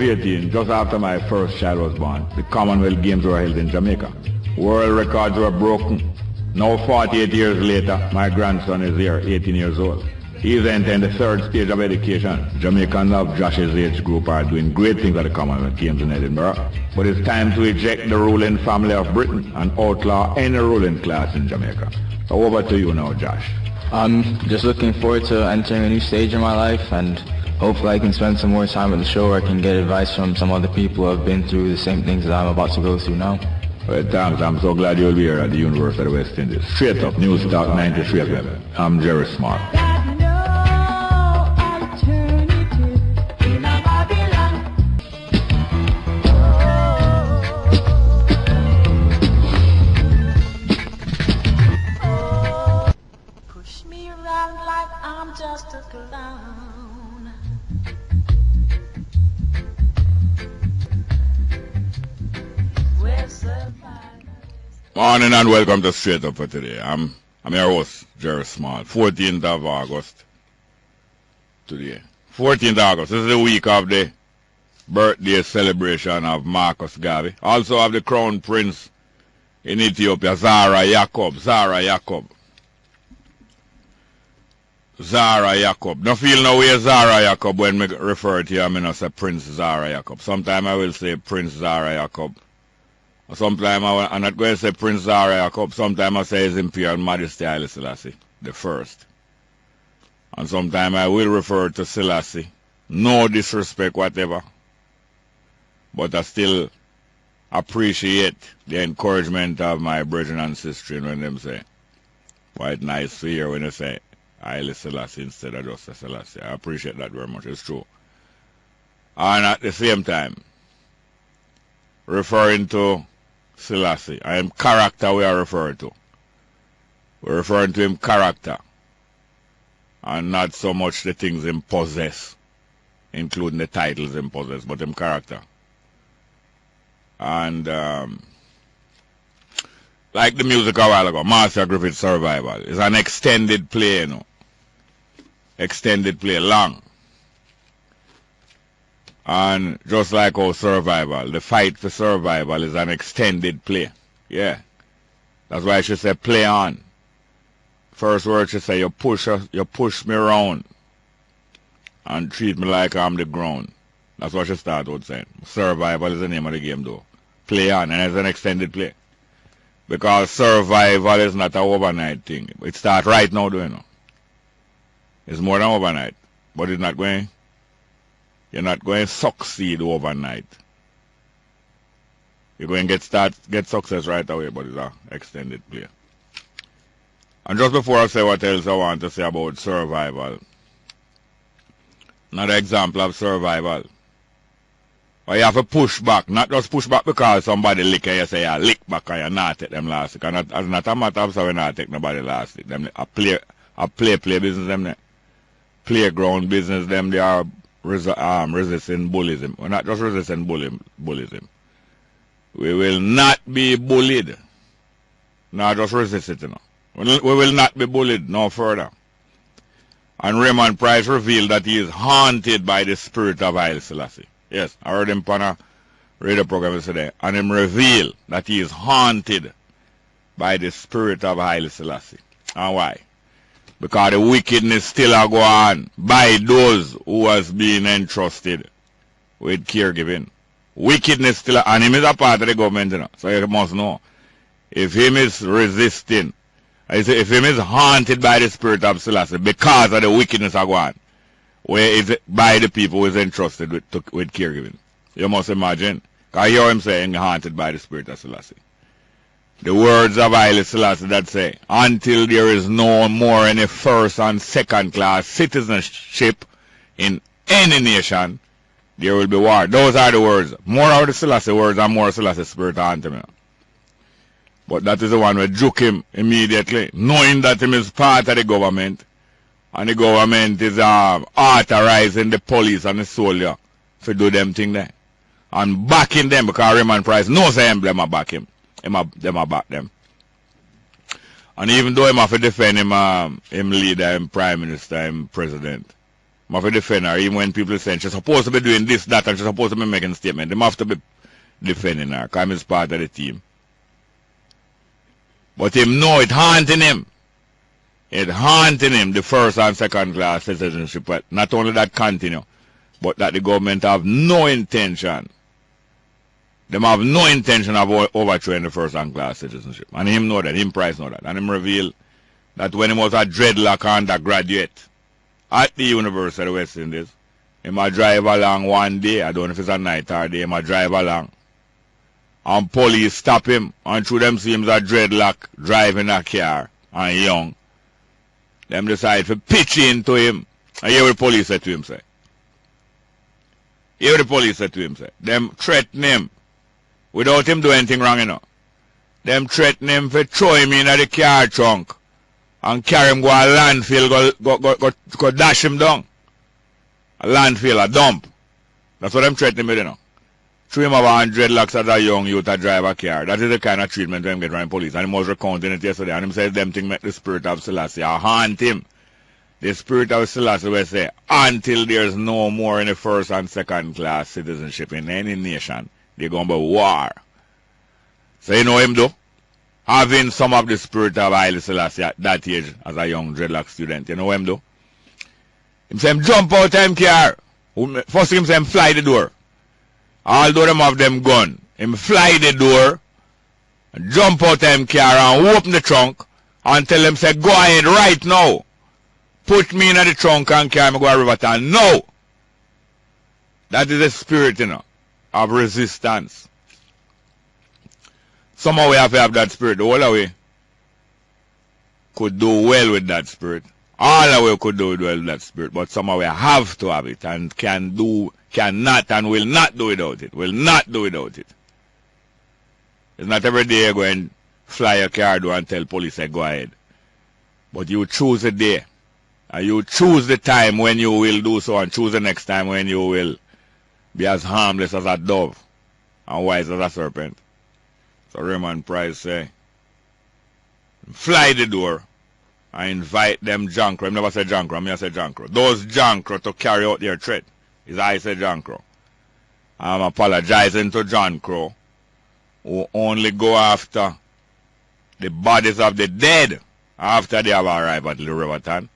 1918, just after my first child was born, the Commonwealth Games were held in Jamaica. World records were broken. Now 48 years later, my grandson is here, 18 years old. He is entering the third stage of education. Jamaicans of Josh's age group are doing great things at the Commonwealth Games in Edinburgh. But it's time to eject the ruling family of Britain and outlaw any ruling class in Jamaica. So over to you now, Josh. I'm just looking forward to entering a new stage in my life, and hopefully I can spend some more time at the show where I can get advice from some other people who have been through the same things that I'm about to go through now. Well, thanks. I'm so glad you'll be here at the University of West Indies. Straight up, News Talk 93 FM. I'm Jerry Smart. Push me around like I'm just a clown. Morning and welcome to Straight Up for today. I'm your host, Jerry Small. 14th of August today. 14th August. This is the week of the birthday celebration of Marcus Garvey. Also of the Crown Prince in Ethiopia, Zara Yacob. No feel no way Zara Yacob when me refer to him, I not say Prince Zara Yacob. Sometimes I will say Prince Zara Yacob. Sometimes I'm not going to say Prince Zara Yacob. Sometimes I say His Imperial Majesty Haile Selassie the First. And sometimes I will refer to Selassie. No disrespect whatever. But I still appreciate the encouragement of my brethren and sisters when them say, quite nice to hear when they say Haile Selassie instead of just Selassie. I appreciate that very much. It's true. And at the same time, referring to Selassie, I am character we are referring to. We're referring to him character and not so much the things him possess, including the titles him possess, but him character. And like the music a while ago, Master Griffith's Survival is an extended play, you know. Extended play, long. And just like our survival, the fight for survival is an extended play. Yeah. That's why I should say play on. First word should say you push me around and treat me like I'm the ground. That's what I should start with saying. Survival is the name of the game though. Play on, and it's an extended play. Because survival is not an overnight thing. It starts right now, do you know? It's more than overnight. But it's not going. You're not going to succeed overnight. You're going to get success right away, but it's an extended play. And just before I say what else I want to say about survival, another example of survival. But you have to push back, not just push back because somebody lick and you say you lick back and you not take them last week. And it's not a matter of saying not take nobody last week. Them a play business, them playground business, them they are resisting bullyism. We're not just resisting bullyism. We will not be bullied. Not just resist it, you know. We will not be bullied no further. And Raymond Price revealed that he is haunted by the spirit of Haile Selassie. Yes, I heard him on a radio program yesterday. And him revealed that he is haunted by the spirit of Haile Selassie. And why? Because the wickedness still are going on by those who has been entrusted with caregiving. Wickedness still, and him is a part of the government, you know, so you must know. If him is resisting, if him is haunted by the spirit of Selassie because of the wickedness are going on, where is it by the people who is entrusted with caregiving. You must imagine. I hear him saying haunted by the spirit of Selassie. The words of Haile Selassie that say, until there is no more any first and second class citizenship in any nation, there will be war. Those are the words. More of the Selassie words and more Selassie spirit haunting him. But that is the one who juke him immediately, knowing that him is part of the government, and the government is authorizing the police and the soldier to do them thing there. And backing them, because Raymond Price knows them back him. Them a back them. And even though him have to defend him leader, him prime minister, him president, I have to defend her, even when people say she's supposed to be doing this, that, and she's supposed to be making a statement. They have to be defending her, because he's part of the team. But him know it haunting him. It haunting him, the first and second class citizenship. But not only that continue, but that the government have no intention. Them have no intention of overthrowing the first and class citizenship. And him know that, him Price know that. And him reveal that when he was a dreadlock undergraduate at the University of West Indies, he might drive along one day, I don't know if it's a night or day, he might drive along. And police stop him, and through them see him as a dreadlock driving a car, and young. Them decide to pitch into him. And hear what the police said to him, say. Hear what the police said to him, say. Them threaten him, without him doing anything wrong, you know. Them threaten him for throw him in the car trunk, and carry him go a landfill, go dash him down. A landfill, a dump. That's what them threaten him with, you know. Throw him about 100 lakhs as a young youth to drive a car. That is the kind of treatment them get from the police. And he was recounting it yesterday. And him says them thing make the spirit of Selassie haunt him. The spirit of Selassie will say, until there's no more in the first and second class citizenship in any nation, they're going to be war. So you know him though? Having some of the spirit of Haile Selassie at that age as a young dreadlock student. You know him though? Him say him jump out of him car. First him say him fly the door. Although them have them gun, him fly the door, jump out of him car and open the trunk and tell them say go ahead right now. Put me in the trunk and carry me go to Riverton. No! That is the spirit, you know, of resistance. Somehow we have to have that spirit. The whole of we could do well with that spirit. All of we could do well with that spirit. But somehow we have to have it and cannot and will not do without it. Will not do without it. It's not every day you go and fly a car door and tell police say go ahead. But you choose a day. And you choose the time when you will do so, and choose the next time when you will be as harmless as a dove and wise as a serpent. So Raymond Price say, fly the door and invite them Jankro. I never said Jankro, I said Jankro. Those Jankro to carry out their threat. Is I said Jankro. I'm apologizing to Jankro who only go after the bodies of the dead after they have arrived at the Riverton.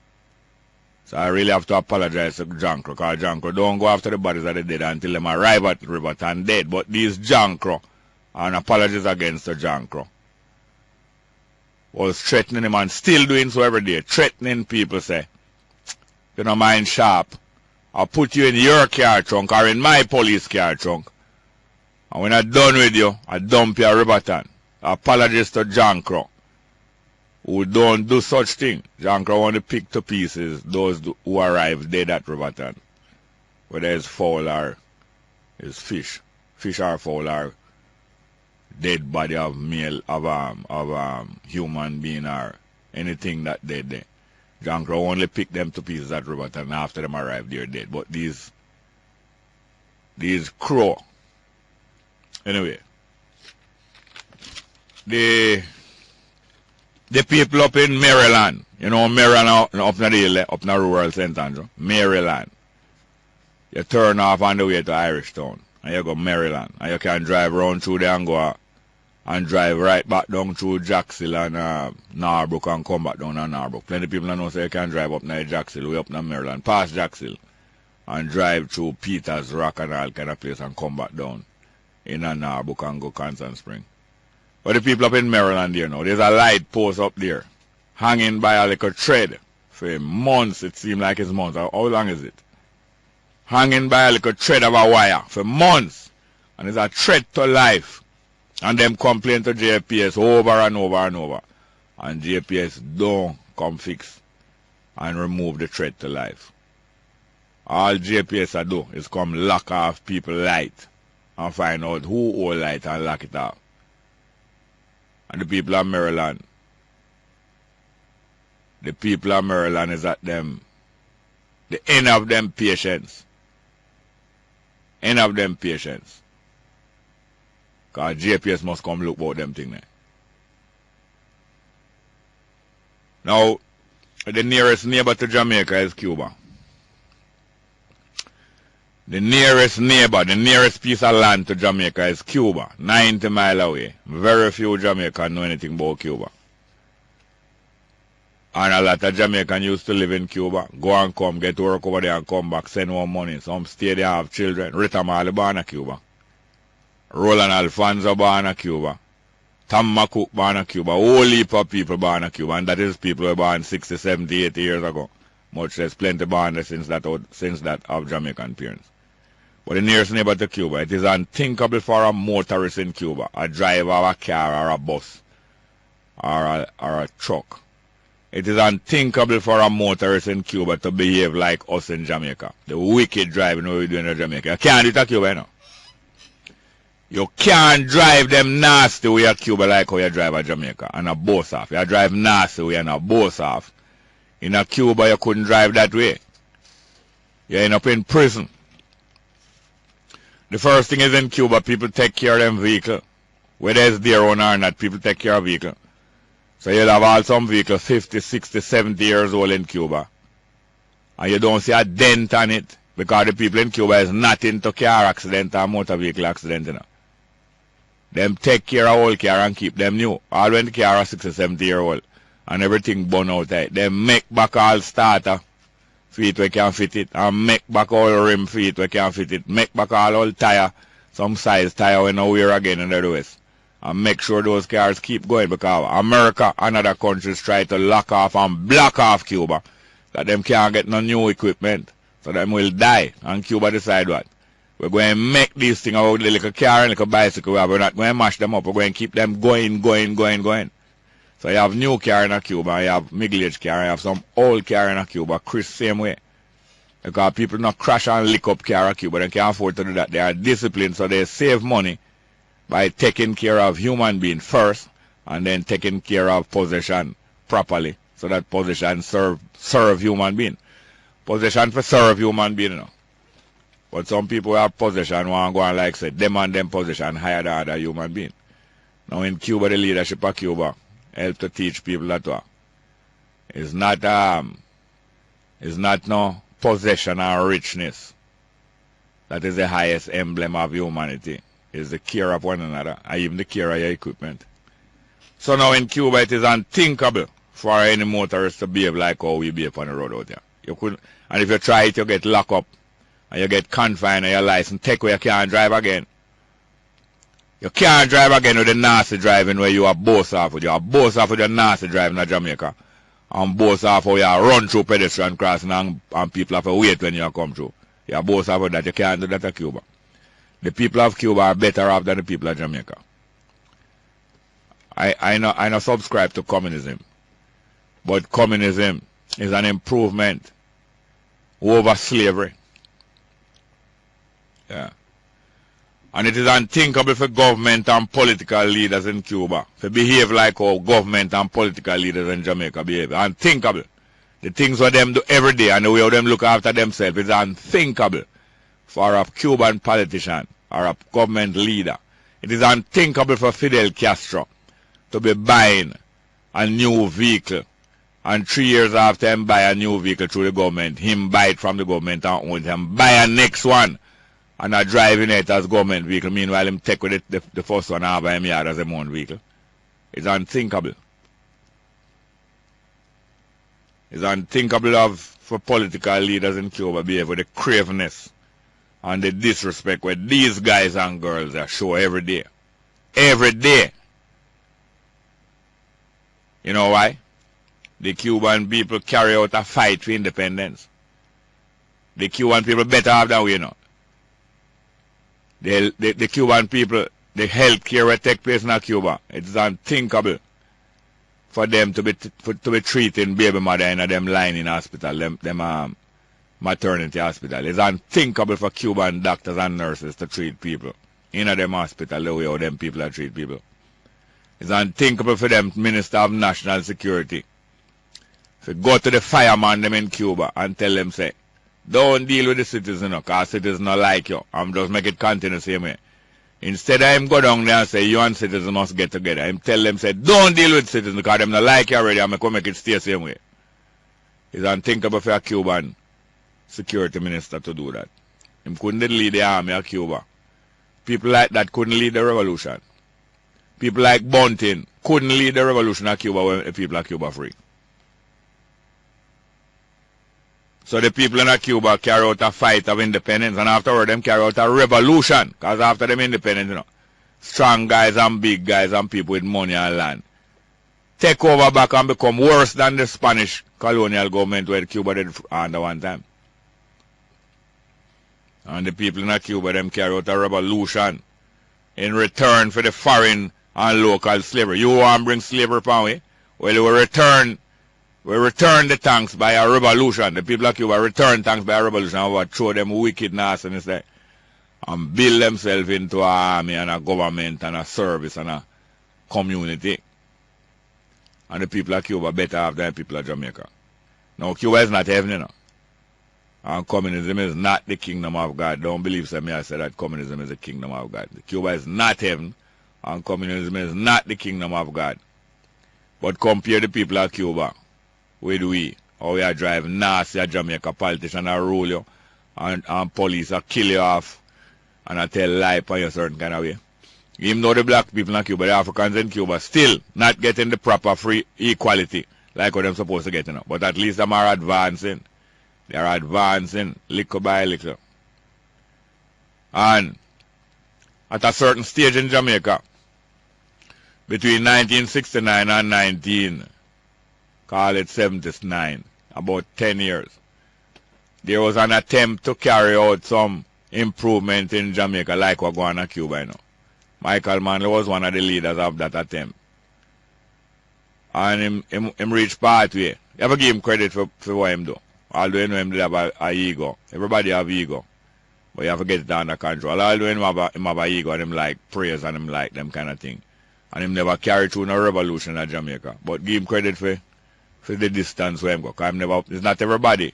So I really have to apologize to Jankro, because Jankro don't go after the bodies of the dead until them arrive at Riverton dead. But these Jankro, and apologies against the Jankro, was threatening him and still doing so every day. Threatening people, say, you know, mind sharp, I'll put you in your car trunk or in my police car trunk. And when I'm done with you, I dump you at Riverton. Apologies to Jankro, who don't do such thing. Jankro want to pick to pieces those who arrive dead at Riverton, whether it's fowl or it's fish or fowl or dead body of male of human being or anything that dead there. Jankro only pick them to pieces at Riverton after them arrive they're dead. But these crow, anyway, the people up in Maryland, you know, Maryland up in the hill, up in the rural St. Andrew, Maryland. You turn off on the way to Irish Town, and you go Maryland, and you can drive around through there and go and drive right back down through Jacksonville and Norbrook and come back down to Norbrook. Plenty of people don't know so you can drive up near Jacksonville, way up in Maryland, past Jacksonville, and drive through Peters Rock and all kind of place and come back down in Norbrook and go Constant Spring. But the people up in Maryland, you know, there's a light post up there, hanging by a little thread for months. It seems like it's months. How long is it? Hanging by a little thread of a wire for months. And it's a threat to life. And them complain to JPS over and over and over. And JPS don't come fix and remove the threat to life. All JPS do is come lock off people light and find out who hold light and lock it off. And the people of Maryland is at them, the end of them patience. End of them patience. Because JPS must come look about them thing there. Now, the nearest neighbor to Jamaica is Cuba. The nearest neighbor, the nearest piece of land to Jamaica is Cuba, 90 miles away. Very few Jamaicans know anything about Cuba. And a lot of Jamaicans used to live in Cuba, go and come, get work over there and come back, send home money. Some stay there, have children. Rita Marley born in Cuba. Roland Alfonso born in Cuba. Tom McCook born in Cuba. Whole heap of people born in Cuba. And that is people who were born 60, 70, 80 years ago. Much less plenty born there since that of Jamaican parents. But the nearest neighbor to Cuba, it is unthinkable for a motorist in Cuba, a driver of a car or a bus or a truck. It is unthinkable for a motorist in Cuba to behave like us in Jamaica. The wicked driving we do in Jamaica. You can't do it in Cuba, you know. You can't drive them nasty way at Cuba like how you drive at Jamaica and a boss off. You drive nasty way and a boss off. In a Cuba, you couldn't drive that way. You end up in prison. The first thing is in Cuba, people take care of them vehicle. Whether it's their own or not, people take care of vehicle. So you'll have all some vehicles 50, 60, 70 years old in Cuba. And you don't see a dent on it because the people in Cuba is not into car accident or motor vehicle accident, you know. Them take care of old car and keep them new. All when the car are 60, 70 year old and everything burn out tight. They make back all starter feet we can fit it, and make back all rim feet we can fit it, make back all old tire, some size tire we no wear again in the West. And make sure those cars keep going because America and other countries try to lock off and block off Cuba. That them can't get no new equipment. So them will die. And Cuba decide what? We're going to make these things about the little car and little bicycle. We're not going to mash them up. We're going to keep them going. So you have new car in Cuba, you have middle-aged car, you have some old car in Cuba, Chris same way. Because people not crash and lick up car in Cuba, they can't afford to do that. They are disciplined, so they save money by taking care of human being first, and then taking care of possession properly, so that possession serve human being. Possession for serve human being, you know. But some people have possession want to go and like say, them and them possession higher than other human being. Now in Cuba, the leadership of Cuba help to teach people that it's not no possession or richness that is the highest emblem of humanity. It's the care of one another and even the care of your equipment. So now in Cuba it is unthinkable for any motorist to behave like how we behave on the road out there. You couldn't, and if you try it you get locked up and you get confined and your license take away, you can't drive again. You can't drive again with the nasty driving where you are boss off with. You are boss off with the nasty driving in Jamaica. And boss off how you run through pedestrian crossing and people have to wait when you come through. You are boss off with that. You can't do that at Cuba. The people of Cuba are better off than the people of Jamaica. I not subscribe to communism. But communism is an improvement over slavery. Yeah. And it is unthinkable for government and political leaders in Cuba to behave like how government and political leaders in Jamaica behave. Unthinkable. The things what them do every day and the way how them look after themselves is unthinkable for a Cuban politician or a government leader. It is unthinkable for Fidel Castro to be buying a new vehicle and 3 years after him buy a new vehicle through the government, him buy it from the government and own him, buy a next one. And not driving it as government vehicle. Meanwhile, him take with it the first one and have him yard as a own vehicle. It's unthinkable. It's unthinkable for political leaders in Cuba behave with the cravenness and the disrespect where these guys and girls are show every day. Every day. You know why? The Cuban people carry out a fight for independence. The Cuban people better have than we know. The Cuban people, the health care that take place in Cuba, it's unthinkable for them to be treating baby mother in them line in hospital, them maternity hospital. It's unthinkable for Cuban doctors and nurses to treat people in them hospital the way how them people are treat people. It's unthinkable for them Minister of National Security to go to the fireman them in Cuba and tell them say, don't deal with the citizens, because citizens not like you. I'm just make it continue the same way. Instead of him go down there and say, you and citizens must get together. Him tell them, say, don't deal with citizens, because them not like you already. I'm going to make it stay the same way. It's unthinkable for a Cuban security minister to do that. Him couldn't lead the army of Cuba. People like that couldn't lead the revolution. People like Bunting couldn't lead the revolution of Cuba when the people of Cuba free. So the people in Cuba carry out a fight of independence, and afterward them carry out a revolution. Because after them independence, you know, strong guys and big guys and people with money and land take over back and become worse than the Spanish colonial government where Cuba did under one time. And the people in Cuba them carry out a revolution in return for the foreign and local slavery. You want to bring slavery upon we? Well, we return the thanks by a revolution. The people of Cuba return thanks by a revolution and we throw them wicked nastiness there and build themselves into an army and a government and a service and a community. And the people of Cuba better have than the people of Jamaica. Now, Cuba is not heaven, you know. And communism is not the kingdom of God. Don't believe me, I said that communism is the kingdom of God. Cuba is not heaven, and communism is not the kingdom of God. But compare the people of Cuba with we. How we are driving nasty a Jamaica politician and rule you, and police are kill you off, and I tell lie for you a certain kind of way. Even though the black people in Cuba, the Africans in Cuba, still not getting the proper free equality like what they're supposed to get, you know. But at least them are advancing. They are advancing little by little. And at a certain stage in Jamaica, between 1969 and call it 79, about 10 years, there was an attempt to carry out some improvement in Jamaica like what going on in Cuba, you know. Michael Manley was one of the leaders of that attempt. And him reached pathway. You have to give him credit for what him do. Although you know him did have a ego. Everybody have ego. But you have to get it under control. Although him have a ego and him like praise and him like them kind of thing. And him never carried through no revolution in Jamaica. But give him credit for the distance where him go. Because it's not everybody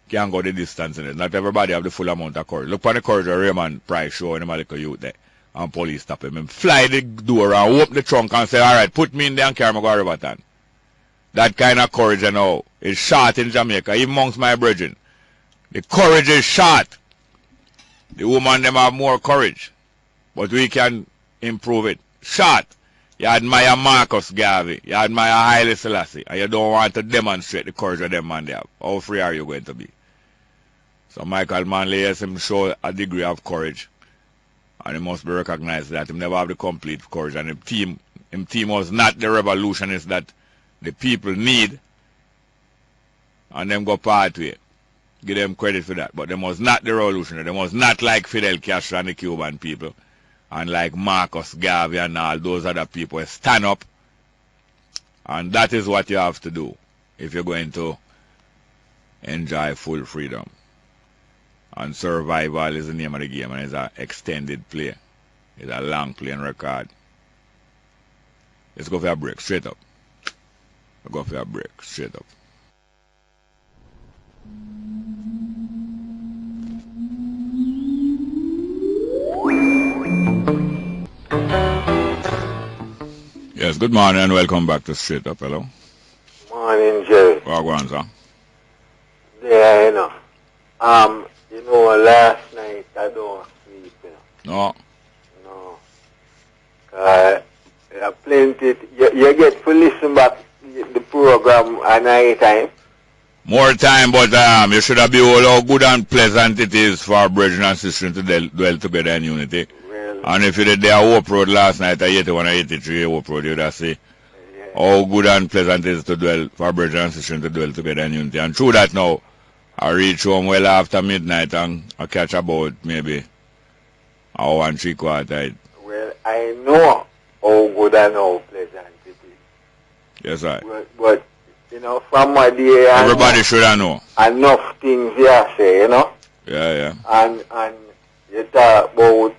can go the distance in it. Not everybody have the full amount of courage. Look for the courage of Raymond Price show and him a little youth there. And police stop him. Him fly the door and open the trunk and say, alright, put me in there and carry me go to Riverton. That kind of courage, you know, is short in Jamaica, even amongst my brethren. The courage is short. The women, them have more courage. But we can improve it. Short. You admire Marcus Garvey. You admire Haile Selassie. And you don't want to demonstrate the courage of them man they have. How free are you going to be? So Michael Manley, yes, him show a degree of courage. And it must be recognized that he never have the complete courage. And him team was not the revolutionist that the people need, and them go pathway. Give them credit for that. But them was not the revolutionary. Them was not like Fidel Castro and the Cuban people, and like Marcus Garvey and all those other people. Stand up, and that is what you have to do if you're going to enjoy full freedom. And survival is the name of the game, and it's an extended play. It's a long playing record. Let's go for a break, straight up. We'll go for a break, straight up. Yes, good morning and welcome back to Straight Up. Hello. Morning, Jerry. What going on, sir? Yeah, you know. Last night I don't sleep, you know. No. No. Plenty. You get to listen back the program at night time. More time, but you should have been all how good and pleasant it is for brethren and sisters to dwell together in unity. Well, and if you did there Hope Road last night at 81 and 83 Hope Road, you would have seen how good and pleasant it is to dwell for brethren and sisters to dwell together in unity. And through that now, I reach home well after midnight and I catch about maybe an hour and 3/4. Well, I know how good and how pleasant it is. Yes, sir. But from my day, everybody should know. Enough things you say, you know. Yeah. And you talk about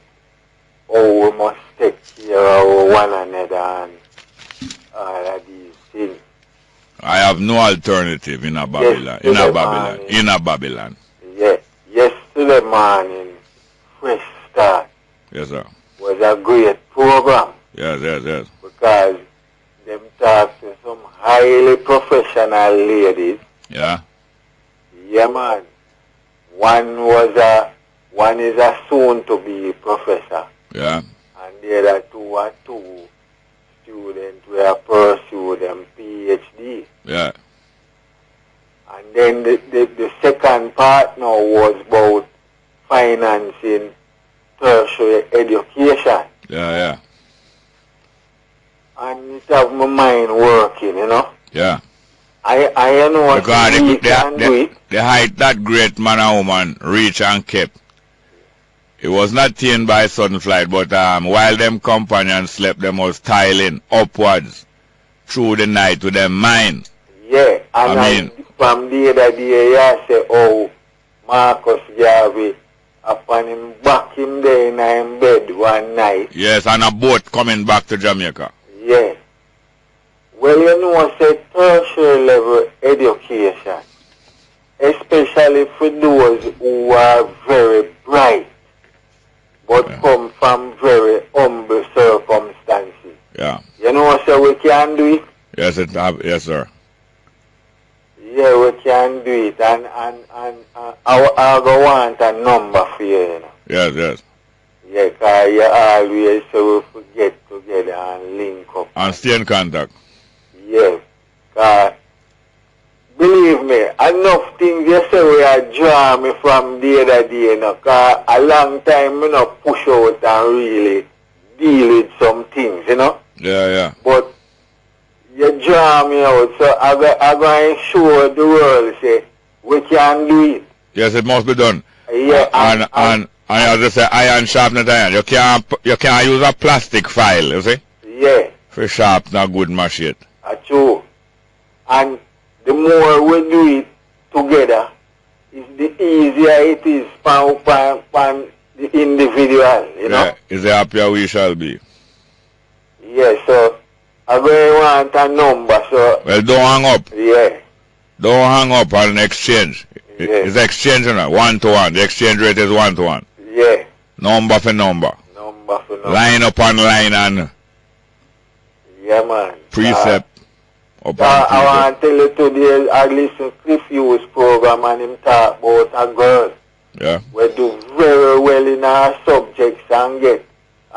how we must take care of one another and all of these things. I have no alternative in a Babylon. In a Babylon. Yes. Yesterday morning, Fresh Start. Yes, sir. Was a great program. Yes. Because them talk to some highly professional ladies. Yeah. Yeah, man. One was a One is a soon-to-be professor. Yeah. And the other two are two students who are pursue them PhD. Yeah. And then the second part now was about financing tertiary education. Yeah. And it have my mind working, you know. Yeah. I know what we can do it. The height that great man and woman reach and kept. It was not taken by sudden flight, but while them companions slept, them was tiling upwards through the night with them mind. Yeah, and from the other day, I say, oh, Marcus Garvey, upon him back him there in him bed one night. Yes, and a boat coming back to Jamaica. Yeah. Well, you know, I say tertiary level education, especially for those who are very bright, but come from very humble circumstances. Yeah. You know, I say we can do it. Yes, yes, sir. Yeah, we can do it, and I go want a number for you, you know. Yes. Yeah, because you always say we get together and link up. And stay in contact. Yeah, because believe me, enough things you say we are draw me from the other day, you know, because a long time I not push out and really deal with some things, you know. Yeah. But you draw me out, so I'm going to show the world, say, we can do it. Yes, it must be done. Yeah, and as I say, iron sharpness iron. You can't use a plastic file, you see? Yeah. For sharp, not good machine. True. And the more we do it together, the easier it is for the individual, you know? Yeah, is the happier we shall be. Yeah, so I really want a number, so... Well, don't hang up. Yeah. Don't hang up on exchange. Yeah. It's exchange, you know, 1-to-1. The exchange rate is 1-to-1. Yeah. Number for number. Number for number. Line upon line and... Yeah, man. Precept upon precept. I want to tell you today, I listen to Cliff Hughes program and him talk about a girl. Yeah. We do very well in our subjects and get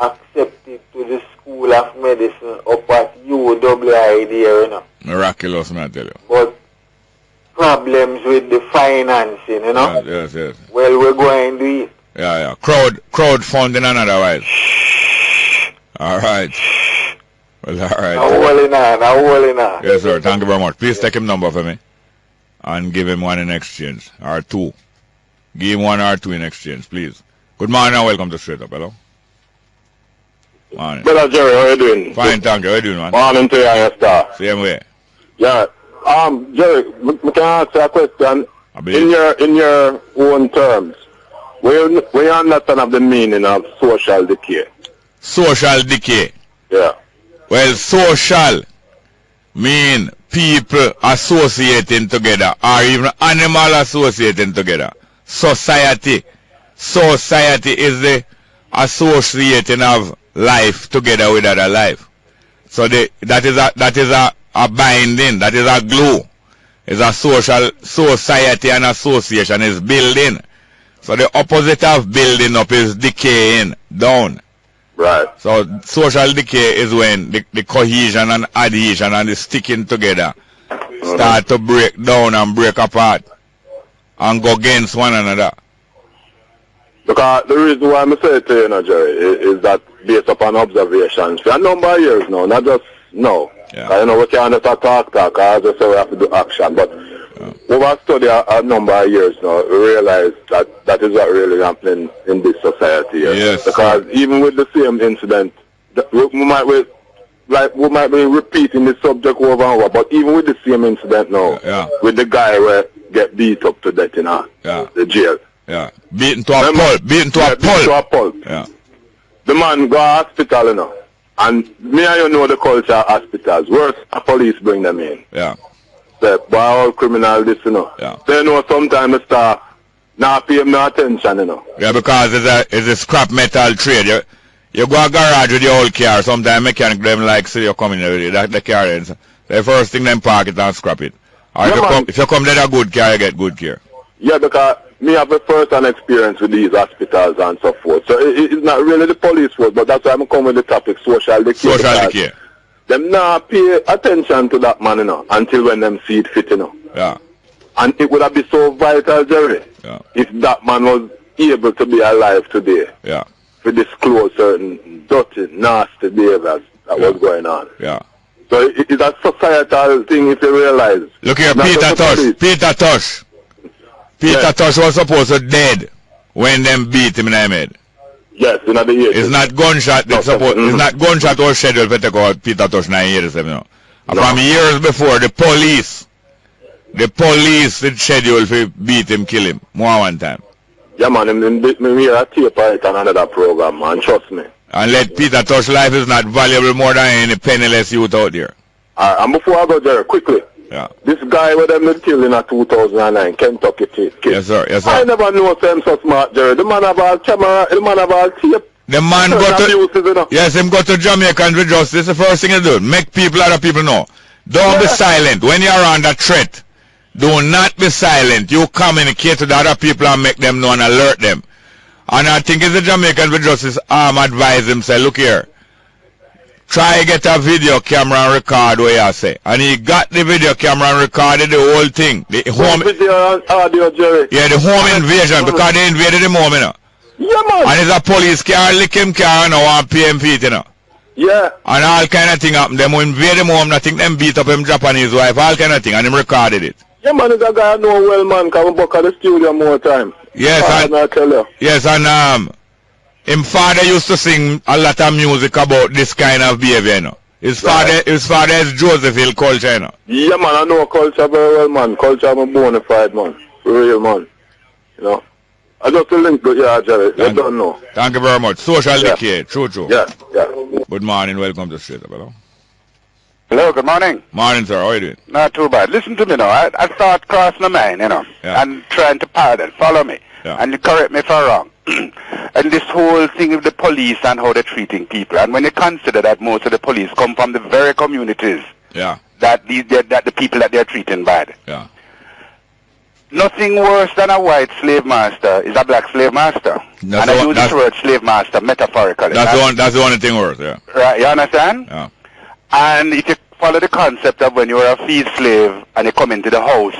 accepted to the School of Medicine up at UWI there, you know. Miraculous, man, I tell you. But problems with the financing, you know. Yes. Well, we're going to do it. Yeah. Crowdfunding and otherwise. All right. Well, all right. Now holding on. Yes, sir. Thank you very much. Please take him number for me and give him one in exchange, or two. Give him one or two in exchange, please. Good morning and welcome to Straight Up. Hello. Morning. Brother Jerry, how you doing? Fine, thank you. How you doing, man? Morning to you and your star. Same way. Yeah. Jerry, we can ask you a question. In your own terms. Where you understand of the meaning of social decay? Social decay? Yeah. Well, social mean people associating together, or even animal associating together. Society is the associating of life together with other life. So that is a binding, that is a glue. It's a social society and association is building. So the opposite of building up is decaying down. Right. So social decay is when the cohesion and adhesion and the sticking together start to break down and break apart and go against one another. Because the reason why I say it to you, Jerry, is that based upon observations for a number of years now, not just now. Yeah. You know, we can't just talk, as I say, we have to do action. But over study a number of years now, we realize that is what really happening in this society. Yes. Because even with the same incident, we might be repeating the subject over and over, but even with the same incident now, with the guy where get beat up to death in the jail. Yeah. Beaten to a pulp. Yeah. The man go to hospital, you know. And me and you know the culture of hospitals. Worse, the police bring them in. Yeah. Say, boy, all criminal this, you know. Yeah. They know sometimes the staff not pay no attention, you know. Yeah, because it's a scrap metal trade. You go to a garage with your old car, sometimes mechanic them like say you're coming with the car ends. The first thing them park it and scrap it. Or if you come there a good car, you get good care. Yeah, because me have a first-hand experience with these hospitals and so forth. So it's not really the police fault, but that's why I'm coming with the topic, social decay. Social decay. Them not pay attention to that man, you know, until when them see it fit, you know. Yeah. And it would have been so vital, Jerry, if that man was able to be alive today. Yeah. To disclose certain dirty, nasty behaviors that was going on. Yeah. So it's a societal thing if you realize. Look here, Peter Tosh. Peter Tosh was supposed to dead when them beat him in the head. Yes, in the years. It's not gunshot. It's not gunshot was scheduled for take out Peter Tosh 9 years ago. You know. And from years before, the police is scheduled to beat him, kill him, more one time. Yeah, man, them beat me here at tape right on another program, man, trust me. And let Peter Tosh life is not valuable more than any penniless youth out there. And before I go there, quickly. Yeah. This guy with them killed in 2009, Kentucky kid. Yes, sir. Yes, sir. I never knew him so smart, Jerry. The man have all camera, the man have all tape. The man him go to Jamaica and do justice. The first thing he do, make other people know. Don't be silent. When you're under threat, do not be silent. You communicate to the other people and make them know and alert them. And I think it's the Jamaican with justice advise him, say, look here. Try get a video camera and record what you say. And he got the video camera and recorded the whole thing. The home video and audio, Jerry. Yeah, the home invasion, because they invaded the home, you know. Yeah, man. And it's a police car, lick him car, now and pay him feet, you know. Yeah. And all kind of thing happen. Them invade him home, I think them beat up him Japanese wife, all kind of thing, and him recorded it. Yeah, man, it's a guy I know well, man, come back at the studio more time. Yes, I tell you. Yes, and him father used to sing a lot of music about this kind of behavior, you know. His father is Josephville culture, you know. Yeah, man, I know culture very well, man. Culture, I'm a bona fide, man. Real, man. You know. I just a link with you, Jerry. You don't know. Thank you very much. Social decay. True. Yeah. Good morning. Welcome to Straight Up, hello. Hello, good morning. Morning, sir. How are you doing? Not too bad. Listen to me now. I thought crossing my mind, you know, and trying to parallel. Follow me. Yeah. And you correct me if I'm wrong. And this whole thing with the police and how they're treating people. And when you consider that most of the police come from the very communities that the people that they're treating bad. Yeah. Nothing worse than a white slave master is a black slave master. And I use this word slave master metaphorically. That's the only thing worse, yeah. Right, you understand? Yeah. And if you follow the concept of when you're a field slave and you come into the house,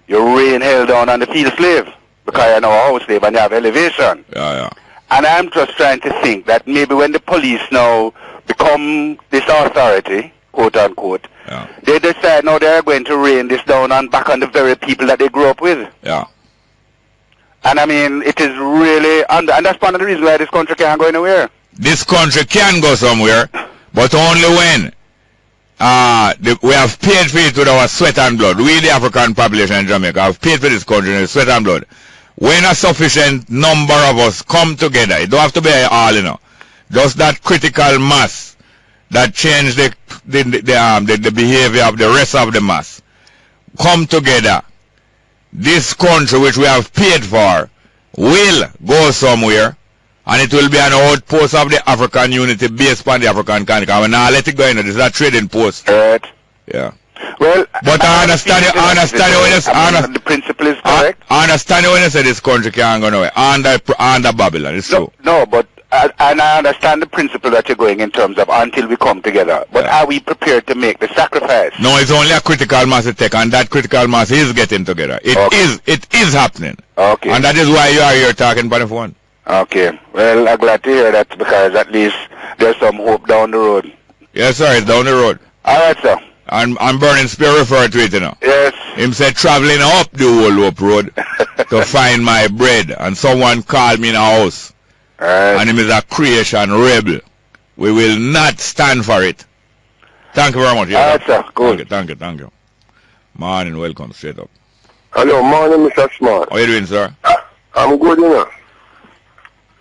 you rain hell down on the field slave because you're now a house slave and you have elevation. Yeah. And I'm just trying to think that maybe when the police now become this authority, quote unquote, they decide now they're going to rain this down and back on the very people that they grew up with. Yeah. And I mean, it is really, and that's part of the reason why this country can't go anywhere. This country can go somewhere, but only when we have paid for it with our sweat and blood. We, the African population in Jamaica, have paid for this country with sweat and blood. When a sufficient number of us come together, it don't have to be all, you know, just that critical mass that change the behavior of the rest of the mass, come together, this country which we have paid for will go somewhere, and it will be an outpost of the African unity based on the African continent. I will not let it go in. This is a trading post. Right. Yeah. Well, but I understand you when you say the principle is correct. I understand you when you say this country can't go nowhere. Under Babylon, it's true. No, but and I understand the principle that you're going in terms of until we come together. But are we prepared to make the sacrifice? No, it's only a critical mass to take, and that critical mass is getting together. It is happening. Okay. And that is why you are here talking by the phone. Okay. Well, I'm glad to hear that because at least there's some hope down the road. Yes, sir. It's down the road. All right, sir. And Burning Spear referred to it, you know. Yes. Him said traveling up the whole Hope Road to find my bread, and someone called me in a house. And him is a creation rebel. We will not stand for it. Thank you very much. All right, sir. Good. Thank you. Morning, welcome, straight up. Hello, morning, Mr. Smart. How are you doing, sir? I'm good, you know.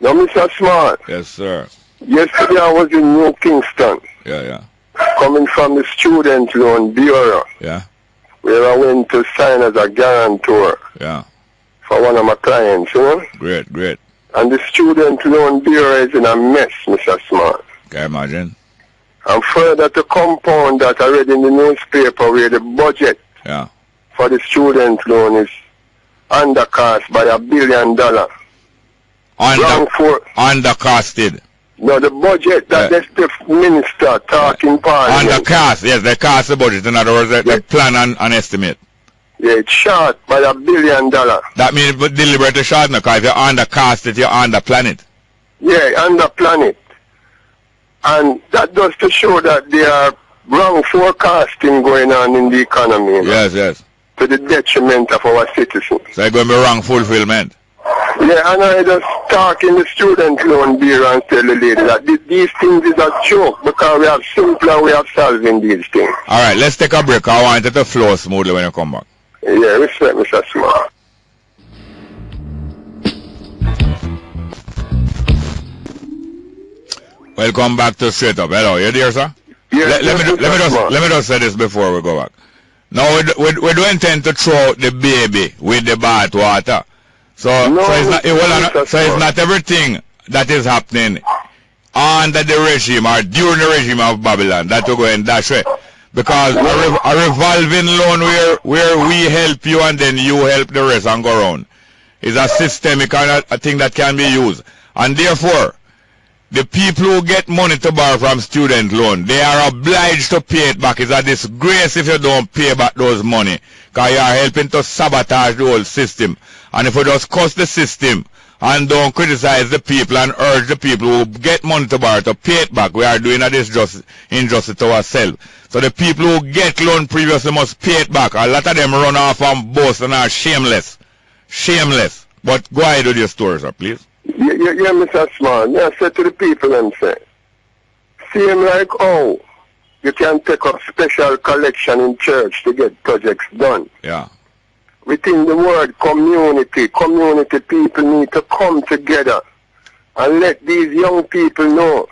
Now, Mr. Smart. Yes, sir. Yesterday I was in New Kingston. Yeah. Coming from the Student Loan Bureau. Yeah. Where I went to sign as a guarantor. Yeah. For one of my clients, you know. Great. And the Student Loan Bureau is in a mess, Mr. Smart. Can you imagine? And further to compound that, I read in the newspaper where the budget for the student loan is undercost by $1 billion. Undercosted. No, the budget that the minister talking parliament. Undercast, yes, they cast the budget. In other words, they plan and estimate. Yeah, it's short by $1 billion. That means deliberately short, because if you undercast it, you underplan it. Yeah, underplan it. And that does to show that there are wrong forecasting going on in the economy. Yes, yes. To the detriment of our citizens. So it's going to be wrong fulfillment. Yeah, and I just talk in the student loan bureau and tell the lady that these things is a joke because we have simpler way of solving these things. All right, let's take a break. I want it to flow smoothly when you come back. Yeah, respect, Mr. Smart. Welcome back to Straight Up. Hello, you there, sir? Yes, let me just say this before we go back. Now, we don't intend to throw out the baby with the bath water. So it's not everything that is happening under the regime or during the regime of Babylon that we're going that way. Because a revolving loan where we help you and then you help the rest and go around is a systemic kind of a thing that can be used. And therefore, the people who get money to borrow from student loan, they are obliged to pay it back. It's a disgrace if you don't pay back those money, because you are helping to sabotage the whole system. And if we just curse the system and don't criticize the people and urge the people who get money to borrow to pay it back, we are doing a injustice to ourselves. So the people who get loan previously must pay it back. A lot of them run off and boast and are shameless. Shameless. But go ahead with your story, sir, please. Yeah, Mr. Smart. I said to the people and say, same like how you can take up special collection in church to get projects done. Yeah. Within the word community people need to come together and let these young people know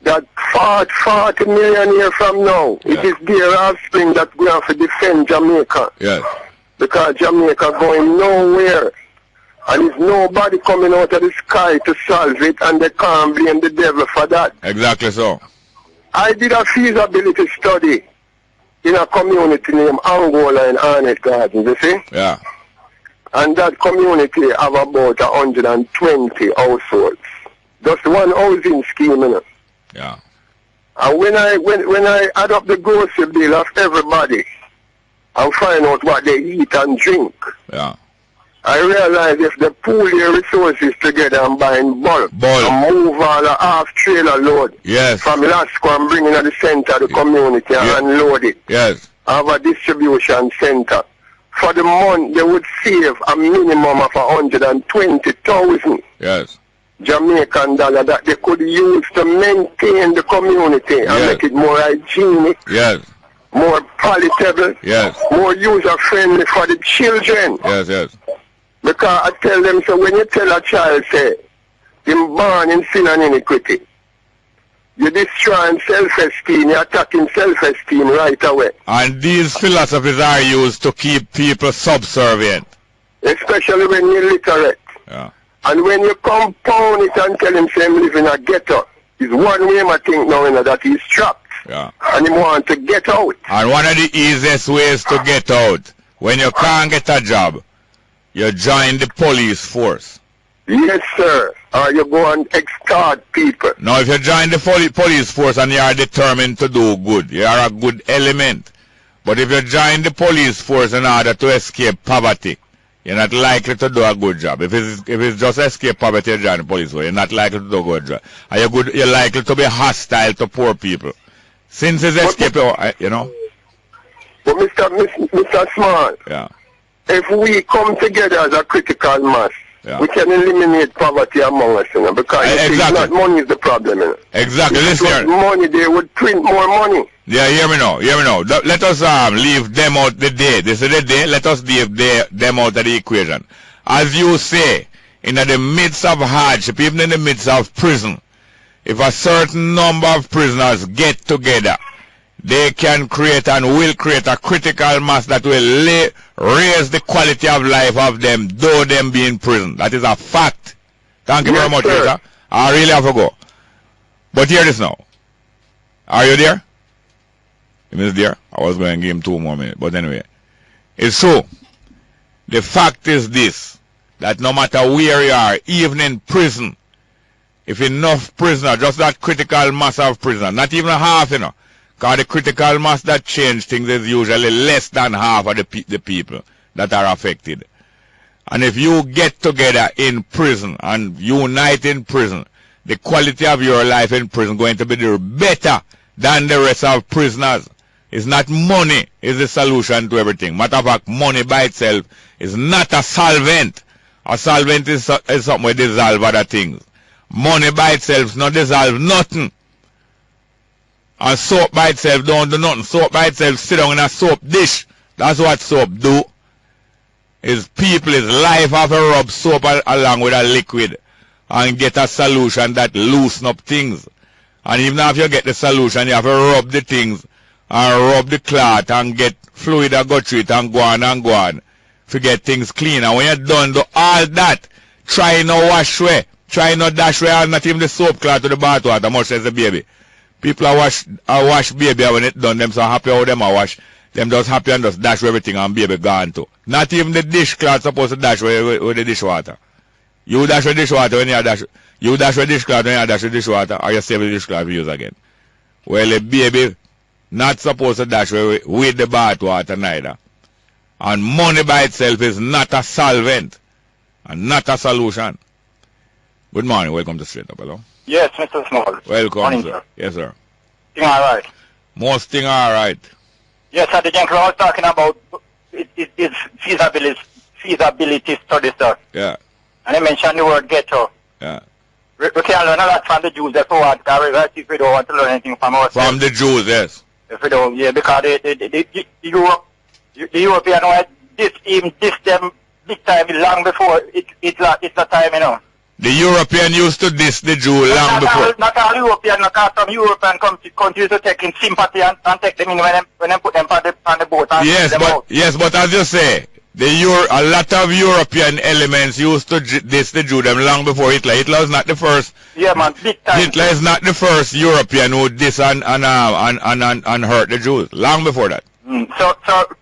that 40 million years from now, it is their offspring that we have to defend Jamaica. Yes. Because Jamaica going nowhere. And there's nobody coming out of the sky to solve it, and they can't blame the devil for that. Exactly so. I did a feasibility study in a community named Angola in Arnett Gardens, you see? Yeah. And that community have about 120 households. Just one housing scheme, you know. Yeah. And when I add up the grocery bill of everybody and find out what they eat and drink, I realize if they pool their resources together and buy in bulk and move all a half-trailer load from Lasco and bring it to the center of the community and unload it, have a distribution center, for the month they would save a minimum of 120,000 Jamaican dollar that they could use to maintain the community and make it more hygienic, more palatable, more user-friendly for the children. Because I tell them, so when you tell a child, say, him born in sin and iniquity, you're destroying self-esteem, you're attacking self-esteem right away. And these philosophies are used to keep people subservient. Especially when you're literate. Yeah. And when you compound it and tell him, say, him live in a ghetto, is one way I think now, you know, that he's trapped. Yeah. And he want to get out. And one of the easiest ways to get out, when you can't get a job, you join the police force. Yes, sir. Or you go and extort people. Now, if you join the police force and you are determined to do good, you are a good element. But if you join the police force in order to escape poverty, you're not likely to do a good job. If it's just escape poverty, you join the police force, you're not likely to do a good job. And you're likely to be hostile to poor people. Since it's escape, you know. But Mr. Smart. Yeah. If we come together as a critical mass, we can eliminate poverty among us, you know, because not money is the problem. You know. Exactly. If it was money, they would print more money. Yeah, hear me now. Let us leave them out the day. This is the day. Let us leave them out of the equation. As you say, in the midst of hardship, even in the midst of prison, if a certain number of prisoners get together, they can create and will create a critical mass that will raise the quality of life of them, though them be in prison. That is a fact. Thank you very much, sir. I really have to go. But hear this now. Are you there? He is there. I was going to give him 2 more minutes. But anyway, it's true. The fact is this, that no matter where you are, even in prison, if enough prisoners, just that critical mass of prisoners, not even half, you know, because the critical mass that change things is usually less than half of the people that are affected. And if you get together in prison and unite in prison, the quality of your life in prison going to be better than the rest of prisoners. It's not money is the solution to everything. Matter of fact, money by itself is not a solvent. A solvent is something that dissolve other things. Money by itself not dissolve nothing. And soap by itself don't do nothing. Soap by itself sit down in a soap dish. That's what soap do. Is people, is life have to rub soap along with a liquid and get a solution that loosen up things. And even if you get the solution, you have to rub the things and rub the cloth and get fluid that go through it and go on to get things clean. And when you're done do all that, try no wash away. Try not dash away and not even the soap cloth to the bath water, much as the baby. People are wash baby when it's done, them so happy how them are wash. Them just happy and just dash everything and baby gone too. Not even the dishcloth supposed to dash with the dishwater. You dash with dishwater when you dash. You dash with dishcloth when you dash with dishwater, or you save the dishcloth to use again. Well, a baby not supposed to dash with the bath water neither. And money by itself is not a solvent and not a solution. Good morning. Welcome to Straight Up. Hello. Yes, Mr. Small. Welcome, morning, sir. Yes, sir. Thing all right. Most thing all right. Yes, sir. The gentleman was talking about its feasibility study, sir. Yeah. And he mentioned the word ghetto. Yeah. We can learn a lot from the Jews. That's what if we don't want to learn anything from ourselves. From the Jews, yes. If we don't, yeah, because the European were this them big time long before it's the time, you know. The European used to diss the Jew long before. Not all European, not some European countries to take in sympathy and take them in when they put them on the boat. And yes, but as you say, a lot of European elements used to diss the Jew them long before Hitler. Hitler is not the first. Yeah, man, big time. Hitler is not the first European who diss and hurt the Jews. Long before that. So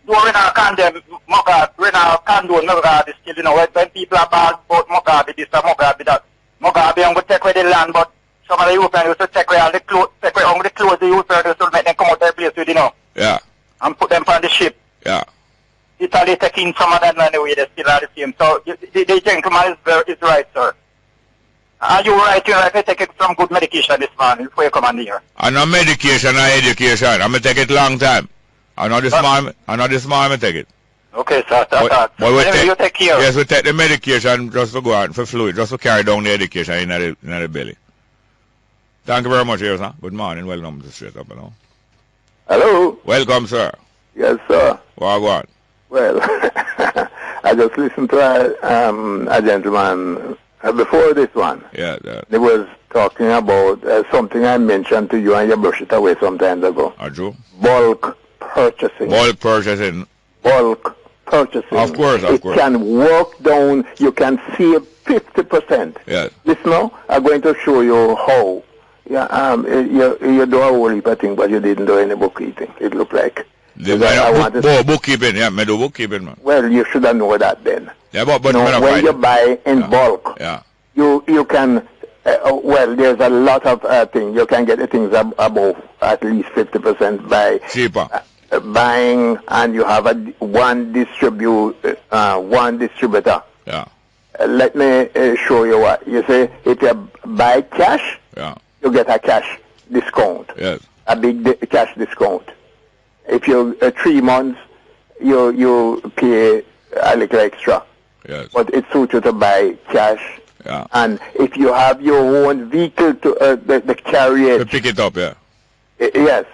we're not condemn Mugabe, we're not condone Mugabe still, you know, when people are bad about Mugabe this or Mugabe that. Mugabe would take away the land, but some of the Europeans used to take away all the clothes, the Europeans used to make them come out of their place with, you know. Yeah. And put them on the ship. Yeah. Italy taking some of that anyway, they still are the same. So the gentleman is right, sir. Are you right? You're right. I take some good medication this morning before you come on here. I know medication and education. I'm going to take it long time. I know this morning I take it. Okay, sir. But anyway, you take care. Yes, we take the medication just to go out for fluid, just to carry down the education in the belly. Thank you very much, sir. Good morning. Welcome to Straight Up. Hello. Hello. Welcome, sir. Yes, sir. What? Well, I just listened to a gentleman before this one. Yeah. He was talking about something I mentioned to you and you brushed it away some time ago. True. Bulk purchasing. Bulk purchasing. Bulk purchasing. Of course. It can work down. You can save 50%. Yes. Listen now, I'm going to show you how. Yeah, you do a whole heap of things, but you didn't do any bookkeeping. It looked like. Bookkeeping, yeah, I do bookkeeping, man. Well, you should have known that then. Yeah, but when you buy in bulk, you can. Well, there's a lot of things. You can get the things above at least 50% by cheaper. Buying, and you have one distributor. Yeah. Let me show you what you say. If you buy cash, you get a cash discount. Yes. A big cash discount. If you 3 months, you pay a little extra. Yes. But it suits you to buy cash. Yeah. And if you have your own vehicle to the carriage, to pick it up, yeah. Yes.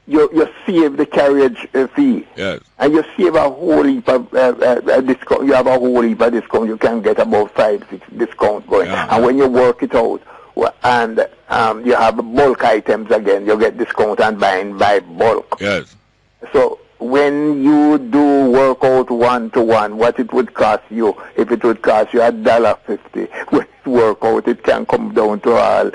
You save the carriage fee. Yes. And you save a whole heap of discount. You have a whole heap of discount. You can get about 5-6 discounts going. Yeah. And when you work it out, and you have bulk items again, you get discount and buying by bulk. Yes. So when you do work out 1-to-1, what it would cost you, if it would cost you $1.50, when you work out, it can come down to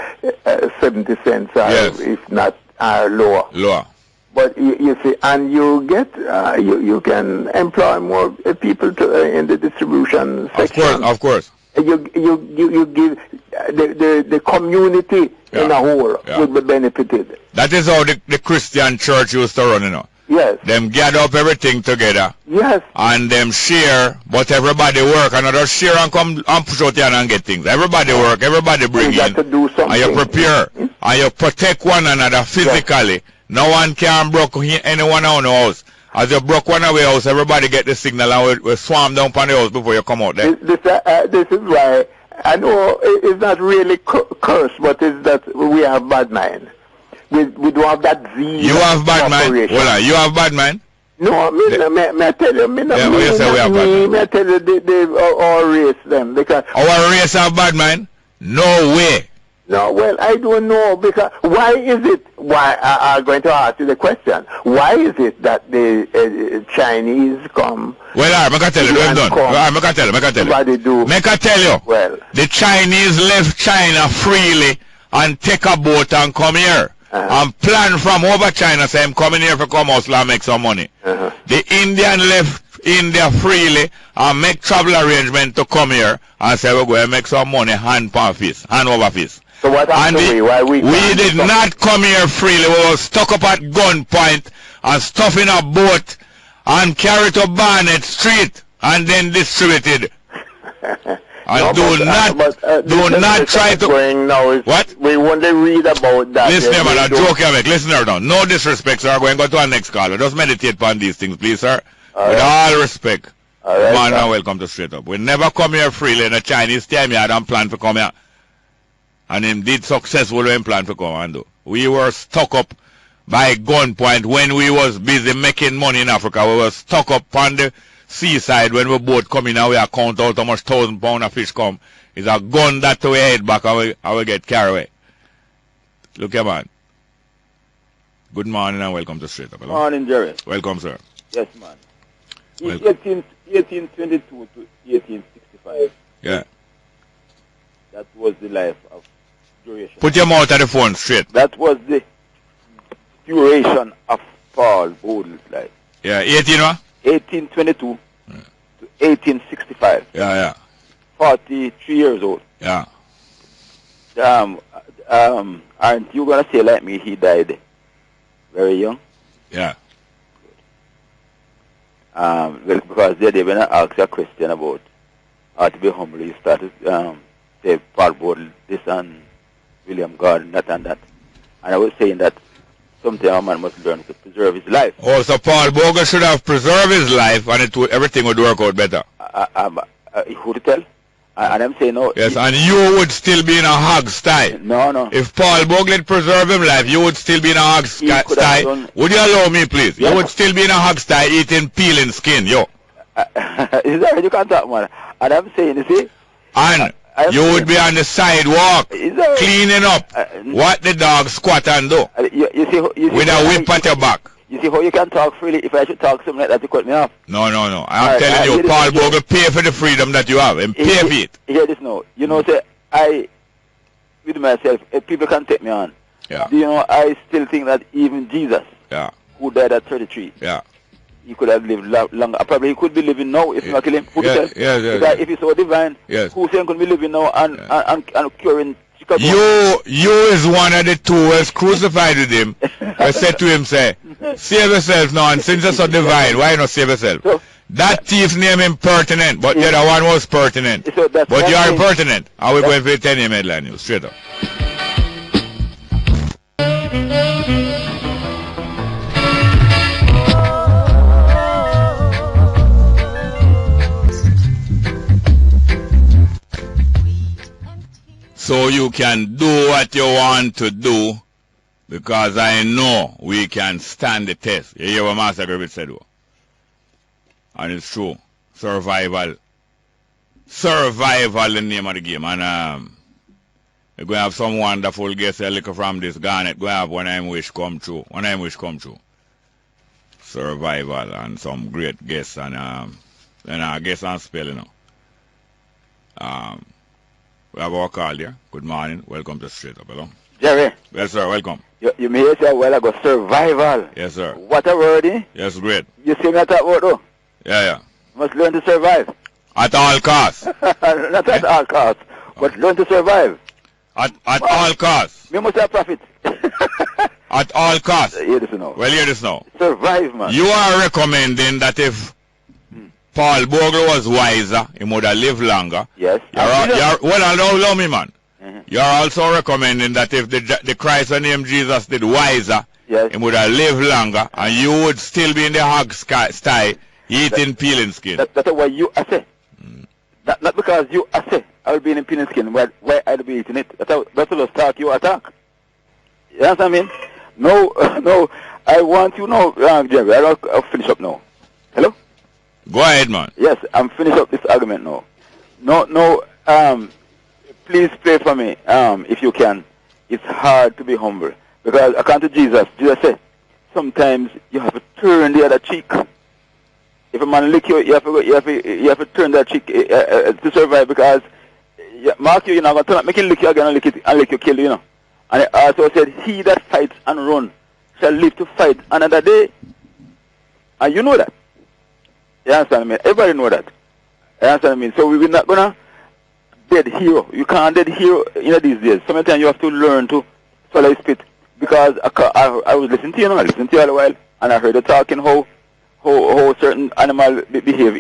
70 cents, or if not lower. But you see, and you get you can employ more people in the distribution section. Of course. You give the community in a whole will be benefited. That is how the Christian church used to run, you know. Yes. Them gather up everything together. Yes. And them share, but everybody work. Another share and come and push out here and get things. Everybody work, everybody bring in. To do something. And you prepare. And you protect one another physically. Yes. No one can broke anyone out the house. As you broke one away house, everybody get the signal and we swarm down upon the house before you come out there. This is why, I know it's not really curse, but it's that we have bad mind. We don't have that zeal. You have bad mind? Hold on, you have bad mind? No, me I tell you, me not me, you say we have bad mind? Me I tell you, our race them, because... Our race have bad mind? No way. No, well, I don't know, because why is it, I'm going to ask you the question, why is it that the Chinese come... Well, I can tell you, we're done. I can tell you. Make I tell you, well, the Chinese left China freely and take a boat and come here. And plan from over China, say I'm coming here for come out and make some money. The Indian left India freely and make travel arrangement to come here and say we're going to make some money hand over fist. So what happened? Why we did not come here freely. We were stuck up at gunpoint and stuff in a boat and carried to Barnett Street and then distributed. And no, do not try to... What? We only read about that. Listen, man, a joke you make. Listen, now. No disrespect, sir. We're going to go to our next caller. Just meditate upon these things, please, sir. With all respect. Man, now welcome to Straight Up. We never come here freely in a Chinese time yard and plan to come here. And indeed successful when plan to come and do. We were stuck up by gunpoint when we was busy making money in Africa. We were stuck up on the seaside when we boat come in and we count out how much 1,000 pound of fish come. It's a gun that to we head back and we get carried away. Look here, man. Good morning and welcome to Straight Up. Hello? Morning, Jerry. Welcome, sir. Yes, man. 1822 to 1865. Yeah. That was the life of duration. Put your mouth at the phone straight. That was the duration of Paul Bodel's life. Yeah, 1822 to 1865. Yeah. 43 years old. Yeah. Aren't you gonna say like me? He died very young. Yeah. Because they when I asked a question about how to be humble, you started say Paul Bodle this and William Gordon that and that, and I was saying that something a man must learn to preserve his life. Oh, so Paul Bogle should have preserved his life and everything would work out better. Who to tell? And I'm saying no. Yes, and you would still be in a hog sty. No. If Paul Bogle had preserved his life, you would still be in a hog sty. Would you allow me, please? Yeah. You would still be in a hog sty eating peeling skin, yo. Is that you can't talk, man? And I'm saying, you see? And you would be on the sidewalk cleaning up what the dog squat and do. You see with a whip at your back. You see how you can talk freely? If I should talk something like that, you cut me off. No. I'm telling you, Paul Bogle, pay for the freedom that you have. And pay for it. Hear this now. You know, say, with myself, if people can take me on. Yeah. Do you know, I still think that even Jesus, who died at 33, he could have lived longer. Probably he could be living now if not kill him. If he's so divine, who saying could be living now and curing Chicago? You is one of the two who was crucified with him. I said to him, say, save yourself now, and since you're so divine, why not save yourself? So, that thief named impertinent, but the other one was pertinent. So but you are impertinent. I will go for the 10 AM headline news. Straight up. So you can do what you want to do, because I know we can stand the test. You hear what Master Griffith said? And it's true. Survival. Survival in the name of the game. And we're going to have some wonderful guests a little from this garnet. Going to have When I Wish Come True. When I Wish Come True. Survival and some great guests and guests on spell, you know. We have our call here. Good morning. Welcome to Straight Up. Hello. Jerry. Yes, sir. Welcome. You may say a while ago, survival. Yes, sir. What a word, eh? Yes, great. You see me at that word, though? Yeah. Must learn to survive. At all costs. Not at all costs, but learn to survive. At all costs. We must have profit. At all costs. Hear this now. Well, hear this now. Survive, man. You are recommending that if Paul Bogle was wiser, he would have lived longer. Yes. Well, allow me, man. You're also recommending that if the Christ named Jesus did wiser, yes, he would have lived longer, and you would still be in the hog sty eating peeling skin. That's what you say. Not because you say I'll be in peeling skin, where I'll be eating it. That's the talk you attack. You know what I mean? No, I want you now, Jerry. I'll finish up now. Hello? Go ahead, man. Yes, I'm finished up this argument now. No, please pray for me, if you can. It's hard to be humble. Because according to Jesus said, sometimes you have to turn the other cheek. If a man lick you, you have to turn that cheek to survive, because mark you're not going to turn up, make him lick you again and lick you, kill you, And it also said, he that fights and run shall live to fight another day. And you know that. You understand me? Everybody know that. You understand me? So we're not going to dead hero. You can't dead hero these days. Sometimes you have to learn to follow his spit. Because I was listening to you, I listened to you all a while, and I heard you talking how certain animals behave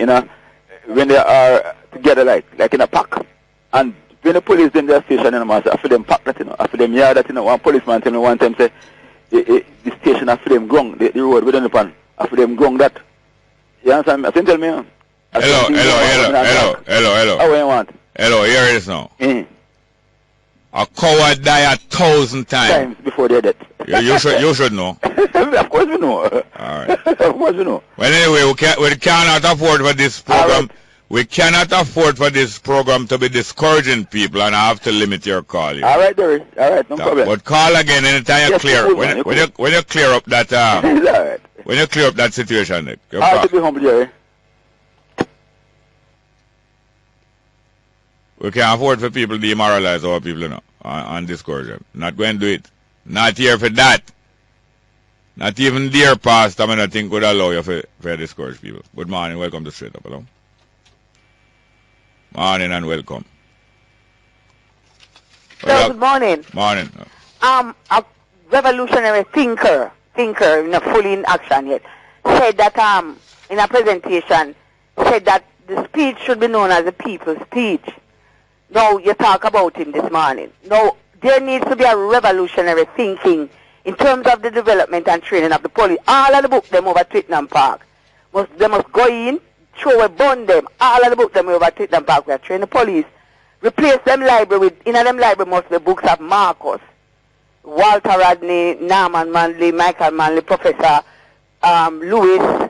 when they are together like in a pack. And when the police then their station animals, I feel them pack that, I feel them yard that, one policeman tell me one time, say, the station I feel them grung, the road within the pan, I feel them grung that. You understand me? I think tell me, Hello. How you want? Hello, here it is now. A coward die 1,000 times before they're dead. You should know. Of course we know. Alright. Of course we know. Well, anyway, we cannot afford for this program. Right. We cannot afford for this program to be discouraging people, and I have to limit your call. All right, Derry. All right, no problem. But call again anytime you clear. When you clear up that all right. When you clear up that situation, Nick. I have to be humble, Jerry. We can't afford for people to demoralize our people, and discourage them. Not going to do it. Not here for that. Not even dear pastor, I think would allow you for discourage people. Good morning, welcome to Straight Up, hello. Morning and welcome. Good morning. Morning. A revolutionary thinker, fully in action yet, said that in a presentation, said that the speech should be known as the people's speech. Now, you talk about him this morning. Now, there needs to be a revolutionary thinking in terms of the development and training of the police. All of the books them over Twickenham Park. They must go in, throw a bun them. All of the books them over Twickenham Park. We are training the police. Replace them library with, in them library must be books of Marcus, Walter Rodney, Norman Manley, Michael Manley, Professor Lewis,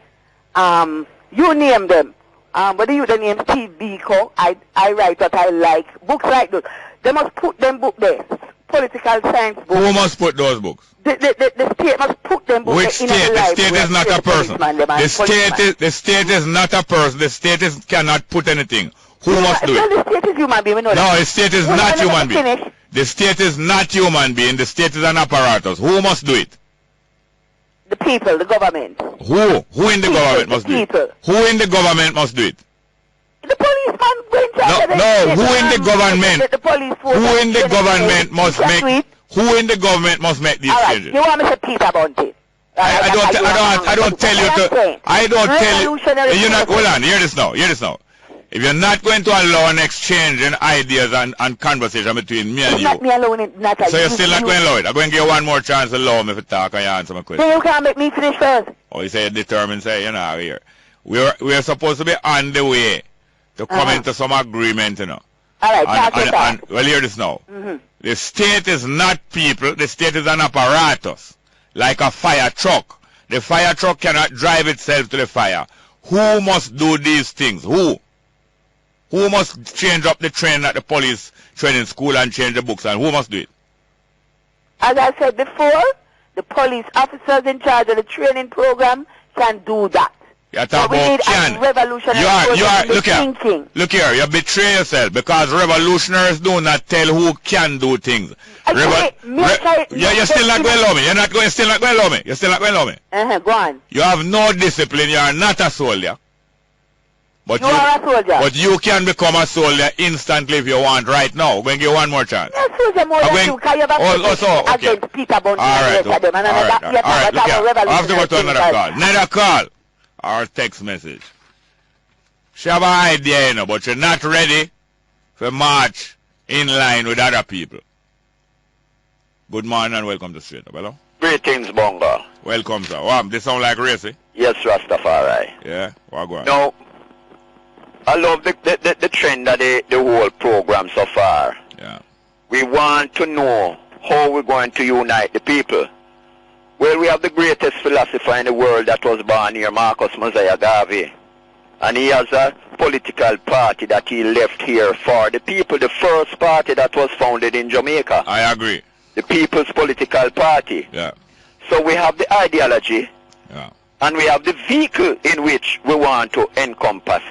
you name them. But you the name Steve Biko, I write what I like. Books like those. They must put them book there. Political science books. Who must put those books? The state must put them books. Which state? The state is not a person. The state is not a person. The state cannot put anything. Who must do it? The state is human being. No, the state is not human being. The state is not human being. The state is an apparatus. Who must do it? The people, the government. Who in the government must do it? Who in the government must do it? The policeman. No, who in the government? The police force. Who in the government must make? Who in the government must make these changes? You want me to Peter Bunty? I don't tell you to. I don't tell you. You're not. Hold on. Hear this now. If you're not going to allow an exchange in ideas and conversation between me and you, not me alone, so you're still not going to allow it. I'm going to give you one more chance to allow me to talk and you answer my question. Then you can't make me finish first. Oh, you say you're determined, say, here. We're supposed to be on the way to come into some agreement, All right, well, hear this now. The state is not people. The state is an apparatus, like a fire truck. The fire truck cannot drive itself to the fire. Who must do these things? Who must change up the train at the police training school and change the books, and who must do it? As I said before, the police officers in charge of the training program can do that. You talk about can. Look here, you betray yourself because revolutionaries do not tell who can do things. You're still not going to love me. You're still not going to love me. You're still not going to love me. Go on. You have no discipline. You are not a soldier. But you are a soldier. But you can become a soldier instantly if you want right now. We're going to give you one more chance. Yes, soldier more than you. Because you have a against Peter Bundy. All right. Look here. I have to go to another call. Another call. Or text message. She have an idea, you know, but you're not ready for march in line with other people. Good morning and welcome to Straight Up. Hello? Greetings, Bongo. Welcome, sir. Wow, this sound like racy? Yes, Rastafari. Yeah? What go on? No, I love the trend of the whole program so far. Yeah. We want to know how we're going to unite the people. Well, we have the greatest philosopher in the world that was born here, Marcus Mosiah Garvey. And he has a political party that he left here for the people. The first party that was founded in Jamaica. I agree. The People's Political Party. Yeah. So we have the ideology. Yeah. And we have the vehicle in which we want to encompass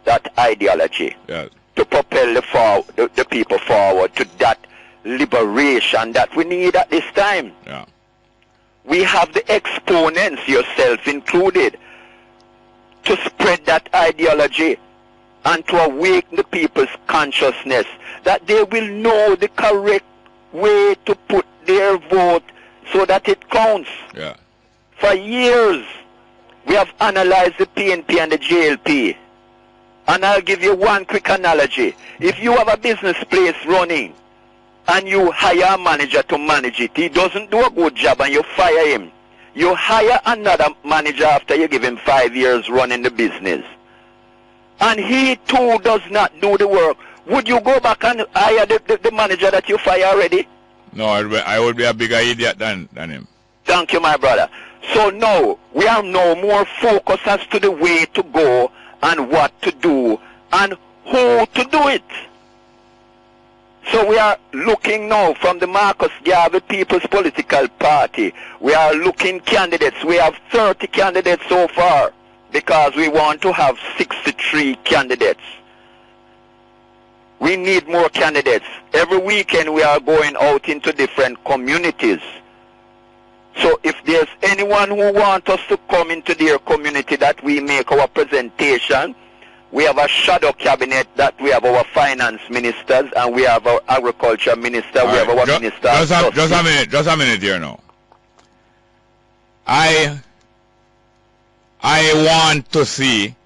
that ideology. Yeah. To propel the people forward to that liberation that we need at this time. Yeah. We have the exponents, yourself included, to spread that ideology and to awaken the people's consciousness that they will know the correct way to put their vote so that it counts. Yeah. For years, we have analyzed the PNP and the JLP. And I'll give you one quick analogy. If you have a business place running, and you hire a manager to manage it, he doesn't do a good job and you fire him. You hire another manager after you give him 5 years running the business. And he too does not do the work. Would you go back and hire the manager that you fire already? No, I would be a bigger idiot than him. Thank you, my brother. So now, we are now more focused as to the way to go and what to do and who to do it. So we are looking now from the Marcus Garvey People's Political Party. We are looking candidates. We have 30 candidates so far because we want to have 63 candidates. We need more candidates. Every weekend we are going out into different communities. So if there's anyone who wants us to come into their community that we make our presentation, we have a shadow cabinet that we have our finance ministers and we have our agriculture minister, we have our minister. Just a minute here now. I want to see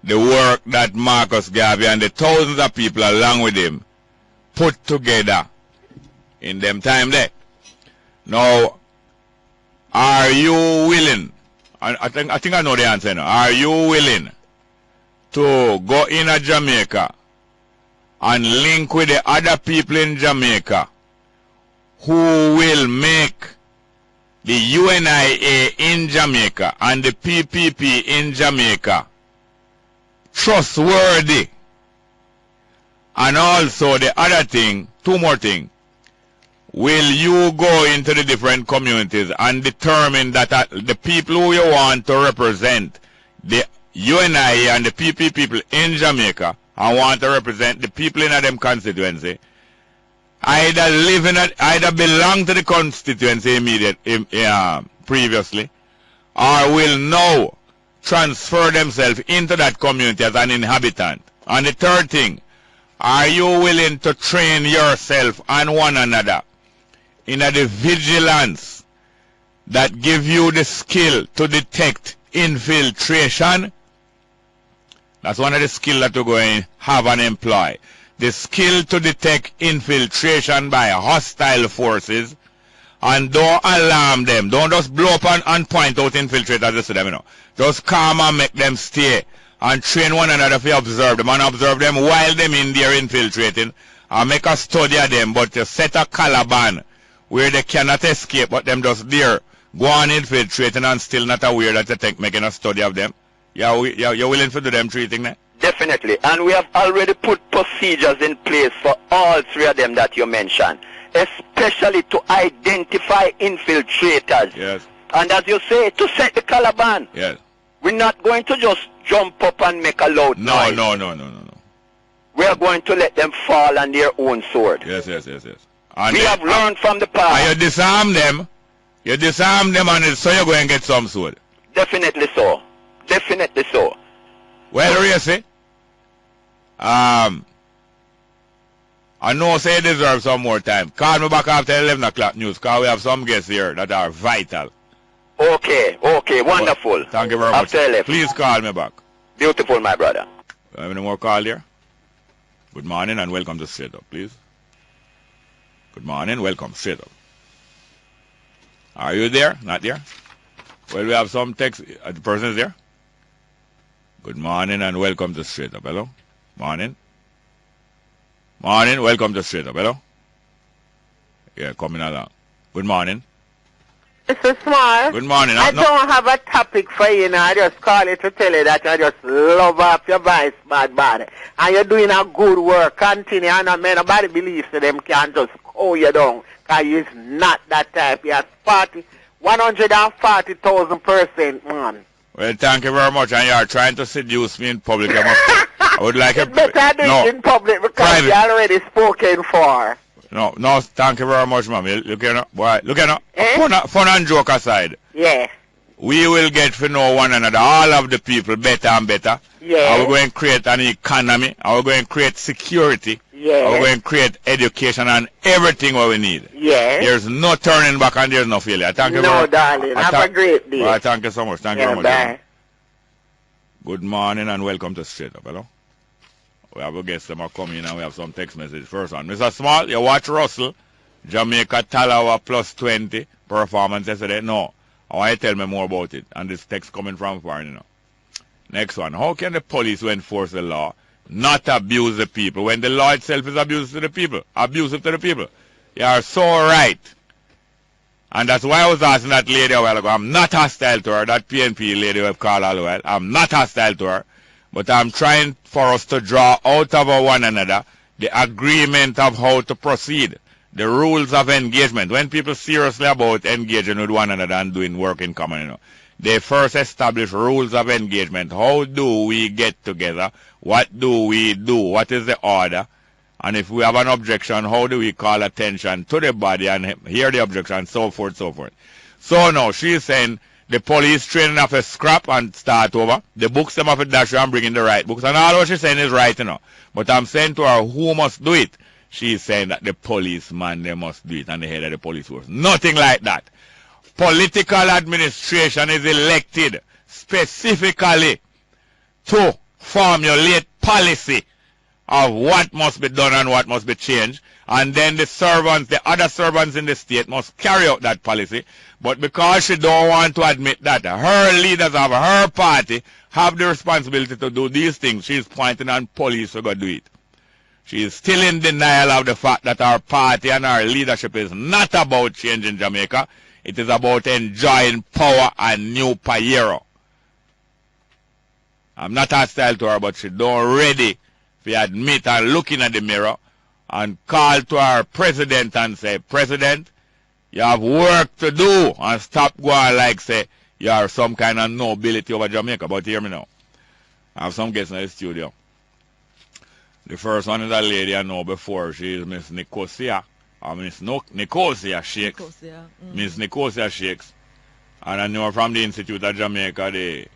the work that Marcus Garvey and the thousands of people along with him put together in them time there. Now, are you willing? I think I know the answer now. Are you willing to go in a Jamaica and link with the other people in Jamaica who will make the UNIA in Jamaica and the PPP in Jamaica trustworthy? And also the other thing, two more things. Will you go into the different communities and determine that the people who you want to represent the UNIA and the PP people in Jamaica and want to represent the people in them constituency either belong to the constituency previously or will now transfer themselves into that community as an inhabitant? And the third thing, are you willing to train yourself and one another in the vigilance that give you the skill to detect infiltration? That's one of the skills that you're going to have and employ. The skill to detect infiltration by hostile forces. And don't alarm them. Don't just blow up and point out infiltrators to them, you know. Just calm and make them stay. And train one another if you observe them. And observe them while them in there infiltrating. And make a study of them. But you set a Calaban where they cannot escape, but them just there. Go on infiltrating and still not aware that you take making a study of them. You're willing to do them treating that? Definitely. And we have already put procedures in place for all three of them that you mentioned. Especially to identify infiltrators. Yes. And as you say, to set the Calaban. Yes. We're not going to just jump up and make a loud noise. No. We are going to let them fall on their own sword. Yes. And we have learned from the past. And you disarm them. And so you're going to get some sword. Definitely so. Well, Racy, I know say you deserve some more time. Call me back after 11 o'clock news, because we have some guests here that are vital. Okay, wonderful. Well, thank you very much. Please call me back. Beautiful, my brother. Have any more call here? Good morning and welcome to Straight Up, please. Good morning, welcome, Straight Up. Are you there? Not there? Well, we have some text. The person is there? Good morning and welcome to Straight Up. Hello? Morning. Welcome to Straight Up. Hello? Yeah, coming along. Good morning. Mr. Small. Good morning. I don't have a topic for you now. I just call it to tell you that I just love up your voice, bad. And you're doing a good work. Continue. And nobody believes that them can just call you down. Because you're not that type. You're 140,000%, man. Well, thank you very much. And you are trying to seduce me in public. I would like a... better do it in public because you're already spoken for. No, thank you very much, ma'am. Look here now, boy. Look here now. Fun and joke aside. Yes. We will get to know one another, all of the people, better and better. Yes. We're going to create an economy. We're going to create security. Yes. We're going to create education and everything what we need. Yes. There's no turning back and there's no failure. Thank you very much. No, darling. Have a great day. Well, thank you so much. Thank you very much. Bye. Good morning and welcome to Straight Up. Hello? We have a guest that come in and we have some text message. First one. Mr. Small, you watch Russell, Jamaica Talawa plus 20 performance yesterday? No. I want you to tell me more about it. And this text coming from foreign, you know. Next one. How can the police who enforce the law not abuse the people when the law itself is abusive to the people? You are so right. And that's why I was asking that lady a while ago. I'm not hostile to her. That PNP lady who I've called all the while. I'm not hostile to her. But I'm trying for us to draw out of one another the agreement of how to proceed, the rules of engagement. When people seriously about engaging with one another and doing work in common, you know, they first establish rules of engagement. How do we get together? What do we do? What is the order? And if we have an objection, how do we call attention to the body and hear the objection, so forth, so forth. So now she's saying the police training have to scrap and start over. The books them have to dash and bring in the right books. And all what she's saying is right, you know. But I'm saying to her, who must do it? She's saying that the policeman, they must do it, and the head of the police force. Nothing like that. Political administration is elected specifically to formulate policy of what must be done and what must be changed. And then the servants, the other servants in the state must carry out that policy. But because she don't want to admit that her leaders of her party have the responsibility to do these things, she's pointing on police who go do it. She is still in denial of the fact that our party and our leadership is not about changing Jamaica. It is about enjoying power and new payero. I'm not hostile to her, but she don't ready to admit and looking at the mirror and call to our president and say, President, you have work to do, and stop going like say you are some kind of nobility over Jamaica. But hear me now. I have some guests in the studio. The first one is a lady I know before. She is Miss Nicosia. Or Nicosia Shakes. Miss Nicosia Shakes. And I know her from the Institute of Jamaica, the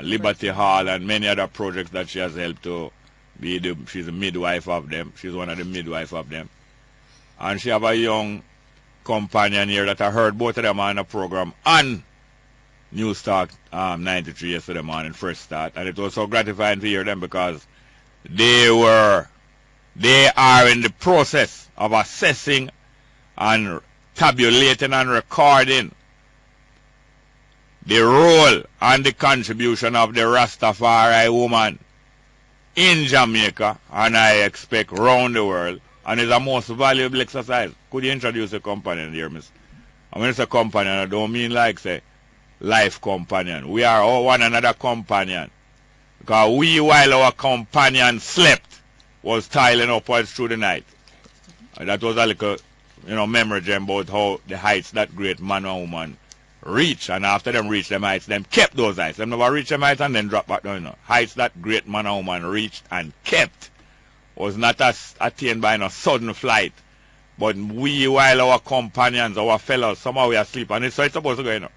Liberty Hall, and many other projects that she has helped to be she's a midwife of them. She's one of the midwives of them. And she have a young companion here that I heard both of them on a program on News Talk 93 yesterday morning, Fresh Start. And it was so gratifying to hear them because they are in the process of assessing and tabulating and recording the role and the contribution of the Rastafari woman in Jamaica, and I expect around the world, and it's a most valuable exercise. Could you introduce a companion here, miss? I mean, it's a companion. I don't mean like, say, life companion. We are all one another companion. Because we, while our companion slept, was tiling upwards through the night. And that was a little, memory gem about how the heights that great man and woman reach, and after them reach them heights, them kept those heights. Them never reach them heights and then drop back down, you know. Heights that great man and woman reached and kept was not attained by no sudden flight. But we, while our companions, our fellows, somehow we are asleep. And it's how it's supposed to go, you know.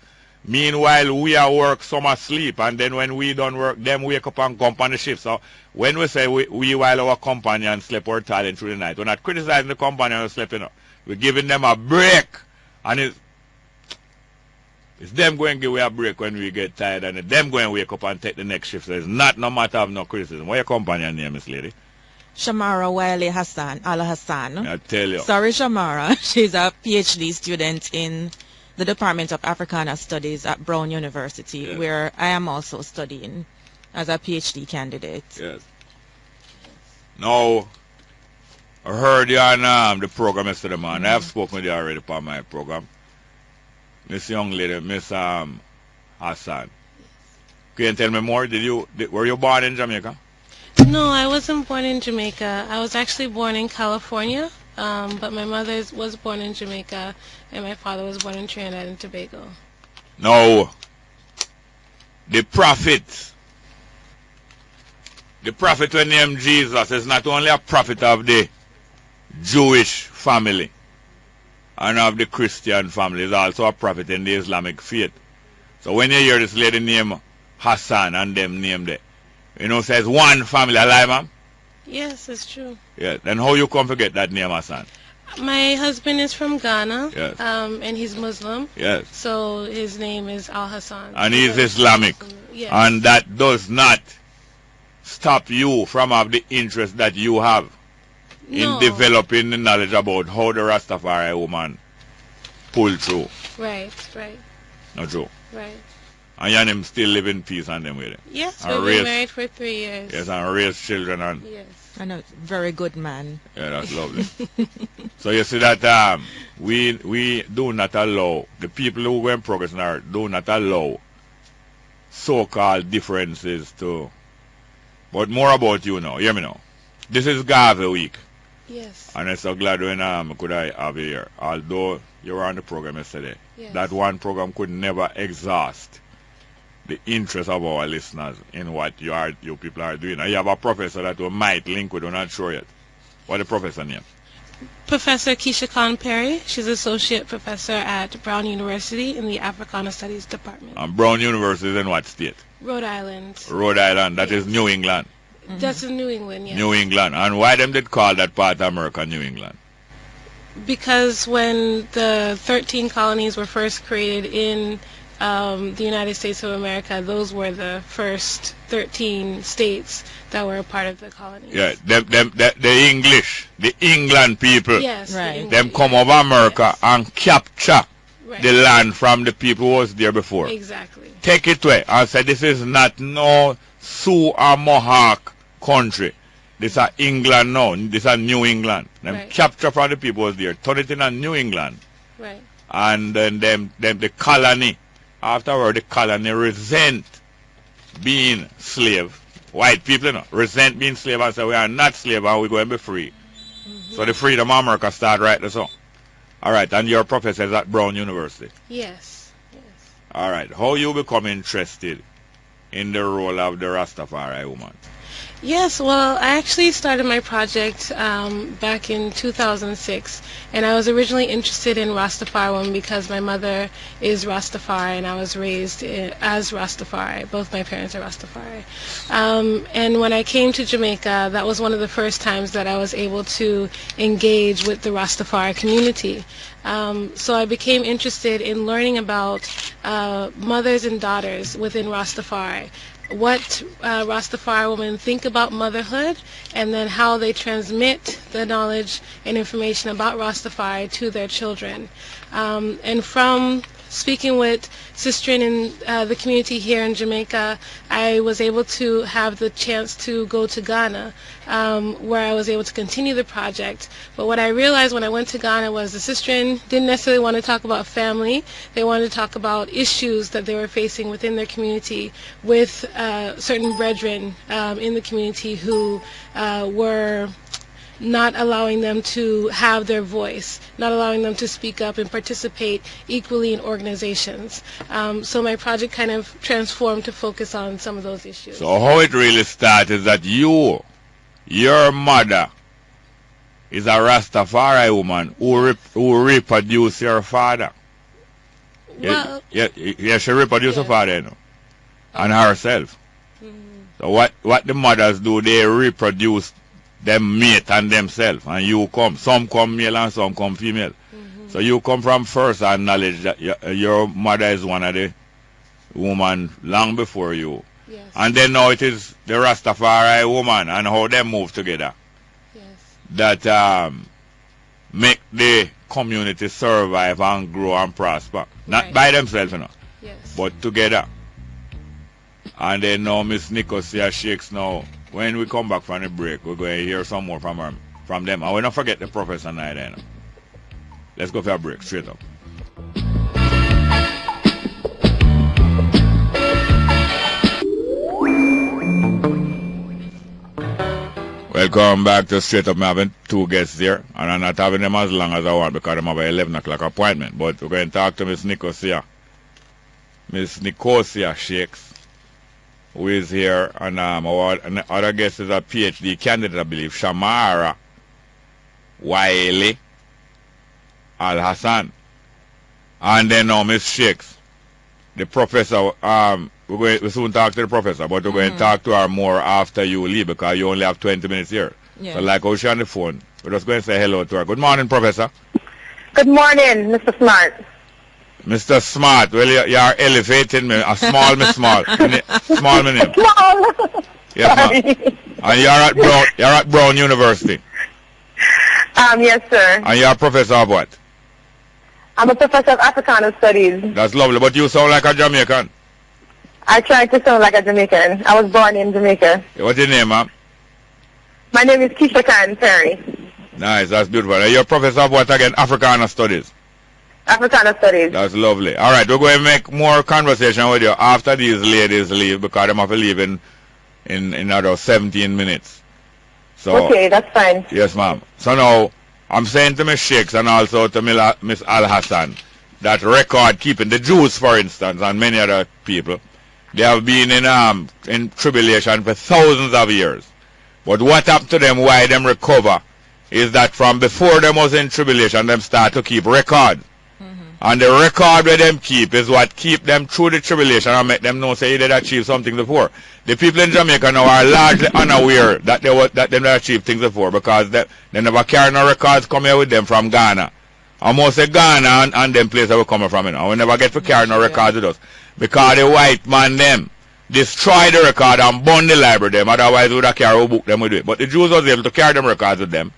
Meanwhile, we are work, some are asleep. And then when we don't work, them wake up and come on the shift. So when we say we while our companions slept or talent through the night, we're not criticizing the companion who slept, you know. We're giving them a break. And it's them going to give we a break when we get tired. And it's them going to wake up and take the next shift. So it's not no matter of no criticism. What your companion name is, lady? Shamara Alasan. I tell you. Sorry, Shamara. She's a PhD student in the Department of Africana Studies at Brown University, where I am also studying as a PhD candidate. Yes. Now, I heard you on the program yesterday, man. I have spoken with you already upon my program. Miss young lady, Miss Hassan. Can you tell me more? Were you born in Jamaica? No, I wasn't born in Jamaica. I was actually born in California, but my mother was born in Jamaica, and my father was born in Trinidad and Tobago. No, the prophet when named Jesus is not only a prophet of the Jewish family and of the Christian family, he's also a prophet in the Islamic faith. So when you hear this lady named Hassan and them named it, you know, says one family alive, ma'am? Yes, it's true. Yeah. Then how you come to get that name, Hassan? My husband is from Ghana, yes. And he's Muslim. Yes. So his name is Al Hassan. And he's Islamic. Yes. And that does not stop you from having the interest that you have in developing the knowledge about how the Rastafari woman pull through. Right. Not true. Right. And you and him still live in peace and them with it. Yes, we've been married for 3 years. Yes, and raise children and yes. And a very good man. Yeah, that's lovely. So you see that we do not allow the people who went progress in art do not allow so-called differences to. But more about you now. Hear me now. This is Garvey week. Yes. And I'm so glad when could I have you here. Although you were on the program yesterday. Yes. That one program could never exhaust the interest of our listeners in what you people are doing. And you have a professor that we might link with, we're not sure yet. What's the professor name? Professor Keisha Perry. She's associate professor at Brown University in the Africana Studies Department. And Brown University is in what state? Rhode Island. Rhode Island. That is New England. That's in New England, yes. New England. And why them did call that part of America New England? Because when the 13 colonies were first created in the United States of America, those were the first 13 states that were a part of the colonies. Yeah, the English, the England people, yes, right. Them come over America and capture the land from the people who was there before. Exactly. Take it away and say this is not no Sioux or Mohawk country. This is England now. This is New England. Them capture from the people who was there, turn it in a New England. Right. And then them the colony. Afterward, the colony resent being slave. White people, you know, resent being slave and say we are not slave and we're going to be free. So the freedom of America start right there. So. All right, and your professor is at Brown University. Yes. All right, how you become interested in the role of the Rastafari woman? Yes, well, I actually started my project back in 2006, and I was originally interested in Rastafari women because my mother is Rastafari, and I was raised as Rastafari. Both my parents are Rastafari. And when I came to Jamaica, that was one of the first times that I was able to engage with the Rastafari community. So I became interested in learning about mothers and daughters within Rastafari. What Rastafari women think about motherhood, and then how they transmit the knowledge and information about Rastafari to their children. And from speaking with sistering in the community here in Jamaica, I was able to have the chance to go to Ghana, where I was able to continue the project. But what I realized when I went to Ghana was the sistering didn't necessarily want to talk about family. They wanted to talk about issues that they were facing within their community with certain brethren in the community who were not allowing them to have their voice, not allowing them to speak up and participate equally in organizations. So my project kind of transformed to focus on some of those issues. So how it really started is that your mother is a Rastafari woman who reproduced your father. Well, yeah, she reproduced her father, you know, and herself. So what the mothers do, they reproduce them mate and themselves, and you come. Some come male and some come female. So you come from first-hand knowledge that your mother is one of the women long before you. Yes. And then now it is the Rastafari woman and how they move together. Yes. That make the community survive and grow and prosper. Not by themselves, you know, but together. And then now Miss Nicosia Shakes now. When we come back from the break, we're going to hear some more from them. And we'll not forget the professor night, you know. Let's go for a break, straight up. Welcome back to Straight Up. I'm having two guests here, and I'm not having them as long as I want because I'm have an 11 o'clock appointment. But we're going to talk to Miss Nicosia. Miss Nicosia Shakes, who is here, and our other guest is a PhD candidate, I believe, Shamaria Alasan. And then now Miss Shakes, the professor. We'll soon talk to the professor, but we're going to talk to her more after you leave because you only have 20 minutes here. Yeah. So like how she's on the phone, we're just going to say hello to her. Good morning, Professor. Good morning, Mr. Smart. Mr. Smart, well, you're elevating me. A small me small. Small me name. Small. Yes, ma'am. And you're at Brown University. Yes, sir. And you're a professor of what? I'm a professor of Africana Studies. That's lovely, but you sound like a Jamaican. I try to sound like a Jamaican. I was born in Jamaica. What's your name, ma'am? My name is Keisha Perry. Nice, that's beautiful. You're a professor of what again? Africana Studies. Africana Studies. That's lovely. All right, we're going to make more conversation with you after these ladies leave because they have to leave in another 17 minutes. So, okay, that's fine. Yes, ma'am. So now, I'm saying to Miss Shakes and also to Miss Al-Hassan that record keeping, the Jews, for instance, and many other people, they have been in tribulation for thousands of years. But what happened to them, why them recover, is that from before them was in tribulation, them start to keep record. And the record where them keep is what keep them through the tribulation and make them know say they did achieve something before. The people in Jamaica now are largely unaware that they achieved things before because they never carry no records come here with them from Ghana. And most of Ghana and them places we come from, you know. We never get to carry no records with us. Because the white man them destroy the record and burn the library them, otherwise we would have carried a book them with it. But the Jews was able to carry them records with them.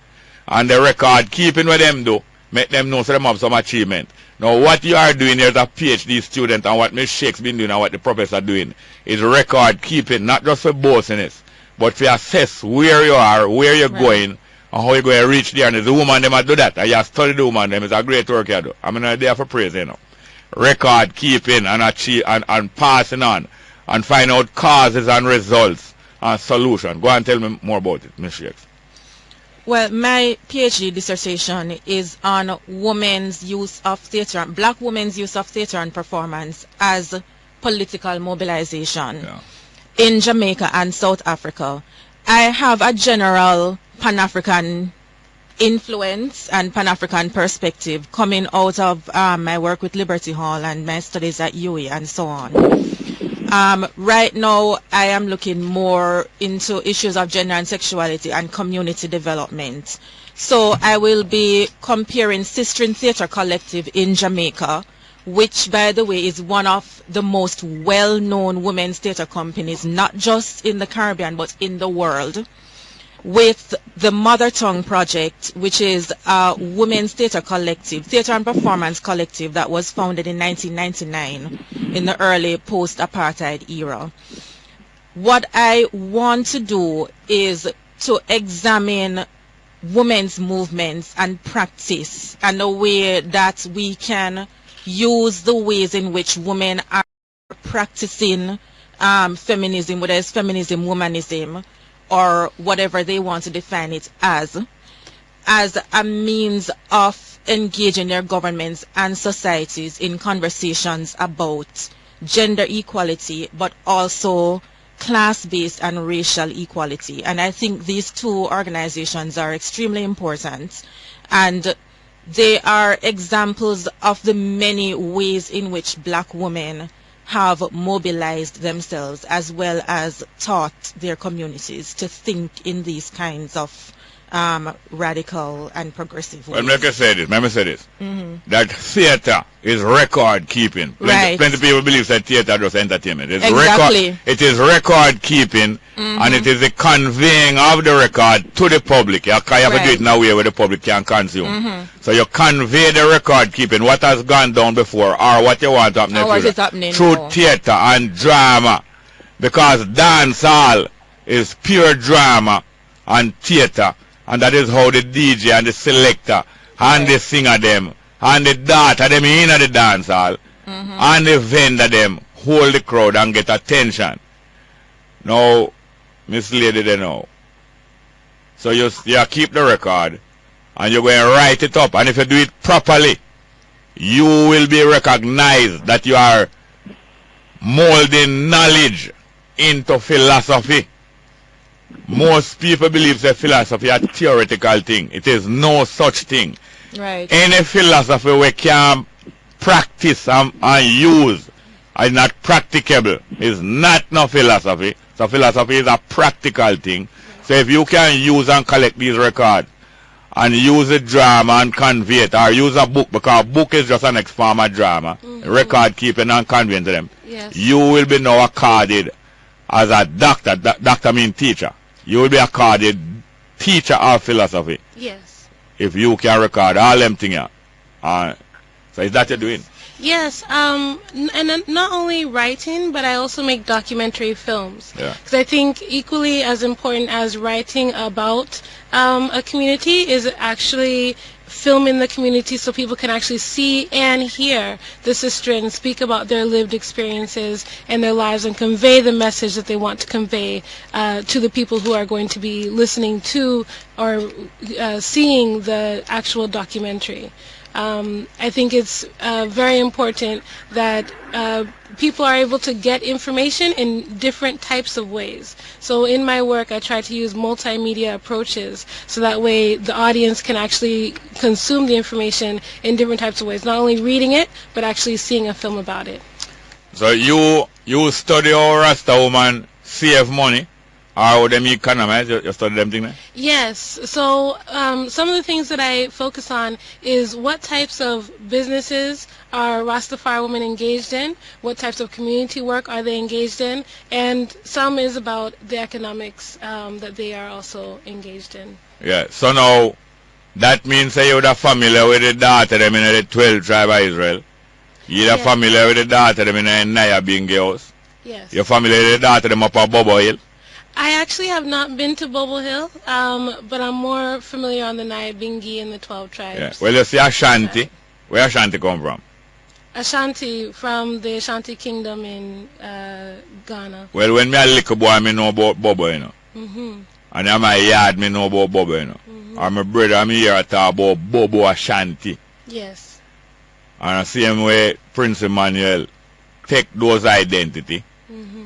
And the record keeping with them do, make them know so them have some achievement. Now what you are doing here as a PhD student and what Ms. Shakes been doing and what the professor doing is record keeping, not just for boastiness, but to assess where you are, where you're going, and how you're going to reach there. And it's the woman them that do that. And you study the woman them. It's a great work you do. I mean, they're there for praise, you know. Record keeping and achieve and passing on and find out causes and results and solutions. Go and tell me more about it, Ms. Shakes. Well, my PhD dissertation is on women's use of theatre, black women's use of theatre and performance as political mobilization in Jamaica and South Africa. I have a general Pan-African influence and Pan-African perspective coming out of my work with Liberty Hall and my studies at UWI and so on. Right now, I am looking more into issues of gender and sexuality and community development. So I will be comparing Sistering Theatre Collective in Jamaica, which, by the way, is one of the most well-known women's theatre companies, not just in the Caribbean, but in the world, with the Mother Tongue Project, which is a women's theatre collective, theatre and performance collective that was founded in 1999 in the early post-apartheid era. What I want to do is to examine women's movements and practice and the way that we can use the ways in which women are practicing feminism, whether it's feminism, womanism, or whatever they want to define it as, as a means of engaging their governments and societies in conversations about gender equality, but also class-based and racial equality. And I think these two organizations are extremely important, and they are examples of the many ways in which black women have mobilized themselves as well as taught their communities to think in these kinds of radical and progressive ways. Well, let me say this. That theater is record keeping. Plenty of people believe that theater is just entertainment. It is record keeping, and it is the conveying of the record to the public. You have to do it in a way where the public can consume. So you convey the record keeping, what has gone down before, or what you want to happen in the future, through theater and drama, because dance hall is pure drama and theater. And that is how the DJ and the selector and the singer them and the daughter them in the dance hall and the vendor them hold the crowd and get attention. Now, Miss Lady, they know. So you keep the record and you're going to write it up. And if you do it properly, you will be recognized that you are molding knowledge into philosophy. Most people believe that philosophy is a theoretical thing. It is no such thing. Any philosophy we can practice and use is not practicable. It's not no philosophy. So philosophy is a practical thing. So if you can use and collect these records and use a drama and convey it, or use a book, because a book is just an next form of drama, record keeping and conveying to them, you will be now accorded as a doctor. Doctor means teacher. You will be accorded teacher of philosophy. Yes. If you can record all them things. So is that you're doing? Yes, and not only writing, but I also make documentary films. Because I think equally as important as writing about a community is actually filming the community so people can actually see and hear the sister and speak about their lived experiences and their lives and convey the message that they want to convey to the people who are going to be listening to or seeing the actual documentary. I think it's very important that people are able to get information in different types of ways. So in my work, I try to use multimedia approaches so that way the audience can actually consume the information in different types of ways, not only reading it, but actually seeing a film about it. So you study how Rasta woman save money? How them economize? You study them things? Yes. So some of the things that I focus on is what types of businesses are Rastafari women engaged in, what types of community work are they engaged in, and some is about the economics that they are also engaged in. Yeah. So now that means that you're familiar with the daughter them in the 12 tribe of Israel. You're familiar with the daughter them in the Naya Bingi house. Yes. You're familiar with the daughter them up at Bobo Hill. I actually have not been to Bobo Hill, but I'm more familiar on the Nyabingi and the 12 tribes. Yeah. Well, you see Ashanti. Where Ashanti come from? Ashanti, from the Ashanti Kingdom in Ghana. Well, when me a little boy, I know about Bobo, you know. And in my yard, I know about Bobo, you know. And my brother, I'm here to talk about Bobo Ashanti. Yes. And the same way Prince Emmanuel take those identity.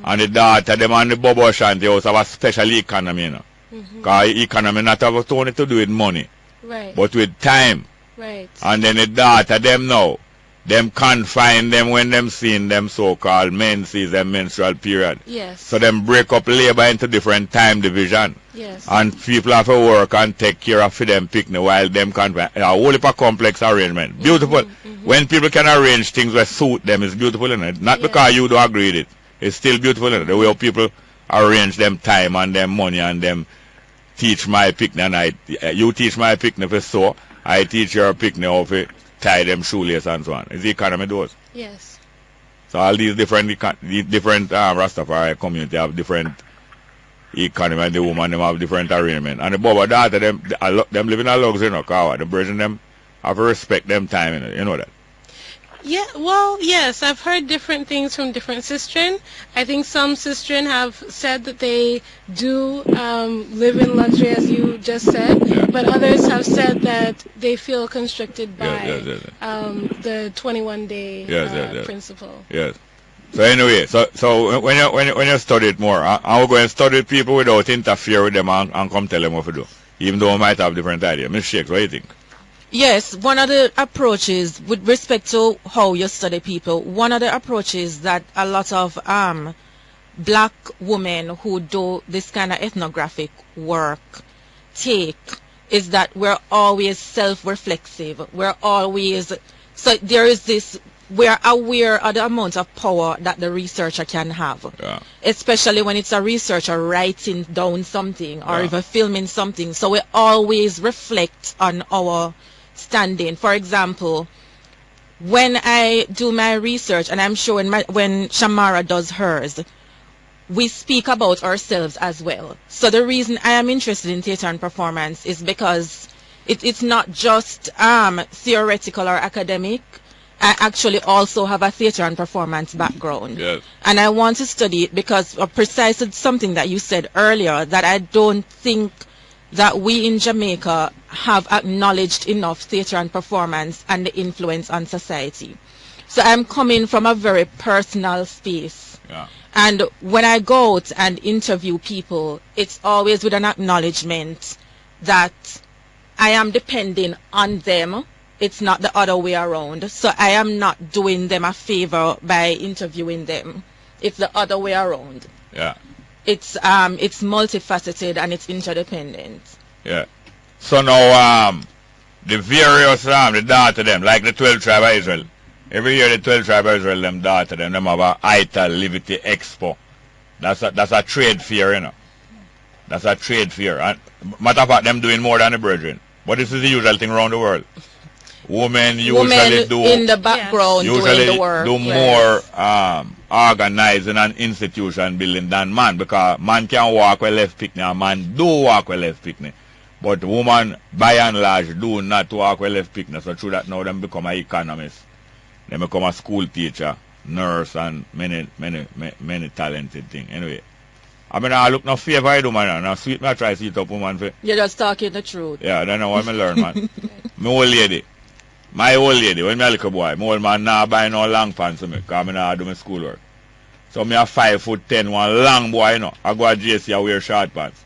And the daughter, them and the Bobo Ashanti house have a special economy, you know. Because economy not have only to do with money, but with time. And then the daughter, them now, them confine them when them seeing them so-called menses, them menstrual period. So them break up labor into different time division. And people have to work and take care of them picnic while them confine. A whole heap of complex arrangement. Beautiful. When people can arrange things that suit them, it's beautiful, isn't it? Not because you don't agree with it. It's still beautiful, isn't it? The way people arrange them time and them money and them teach my picnic. And you teach my picnic for so, I teach your picnic how to tie them shoelace and so on. It's the economy does. Yes. So all these different Rastafari community have different economy, and the woman them have different arrangement. And the Bobo daughter, them live in a luxury, you know, because the Virgin them have to respect them time, you know that. Yeah, well, yes, I've heard different things from different sistren. I think some sistren have said that they do live in luxury, as you just said, but others have said that they feel constricted by the 21-day principle. Yes. So anyway, so when you study it more, I will go and study people without interfere with them and come tell them what to do, even though I might have different ideas. Ms. Shakes, what do you think? Yes, one of the approaches with respect to how you study people, one of the approaches that a lot of black women who do this kind of ethnographic work take is that we're always self-reflexive. We're always, so there is this, we're aware of the amount of power that the researcher can have, especially when it's a researcher writing down something or even filming something. So we always reflect on our standing. For example, when I do my research, and I'm sure when Shamara does hers, we speak about ourselves as well. So the reason I am interested in theater and performance is because it's not just theoretical or academic. I actually also have a theater and performance background. Yes. And I want to study it because of precisely something that you said earlier, that I don't think that we in Jamaica have acknowledged enough theater and performance and the influence on society. So I'm coming from a very personal space. Yeah. And when I go out and interview people, it's always with an acknowledgement that I am depending on them. It's not the other way around. So I am not doing them a favor by interviewing them. It's the other way around. Yeah. It's multifaceted and it's interdependent. Yeah. So now the various the data them, like the 12 tribe of Israel. Every year the 12 tribe of Israel them data them have a ITA Liberty Expo. That's a trade fair, you know. That's a trade fair. And matter of fact, them doing more than the brethren. But this is the usual thing around the world. Women usually do in the background usually doing the work. Do more organizing and institution building than man, because man can walk with left picnic and man do walk with left picnic. But woman by and large do not walk with left picnic. So through that now them become an economist. They become a school teacher, nurse and many talented things. Anyway. I mean, I look no favor I do, man. Now, sweet me, I try to see it up, woman. You're just talking the truth. Yeah, I don't know what I learn, man. My old lady, when me a little boy, my old man now buy no long pants for me, because I now do my schoolwork. So me a 5'10", one long boy, you know. I go to JC, I wear short pants.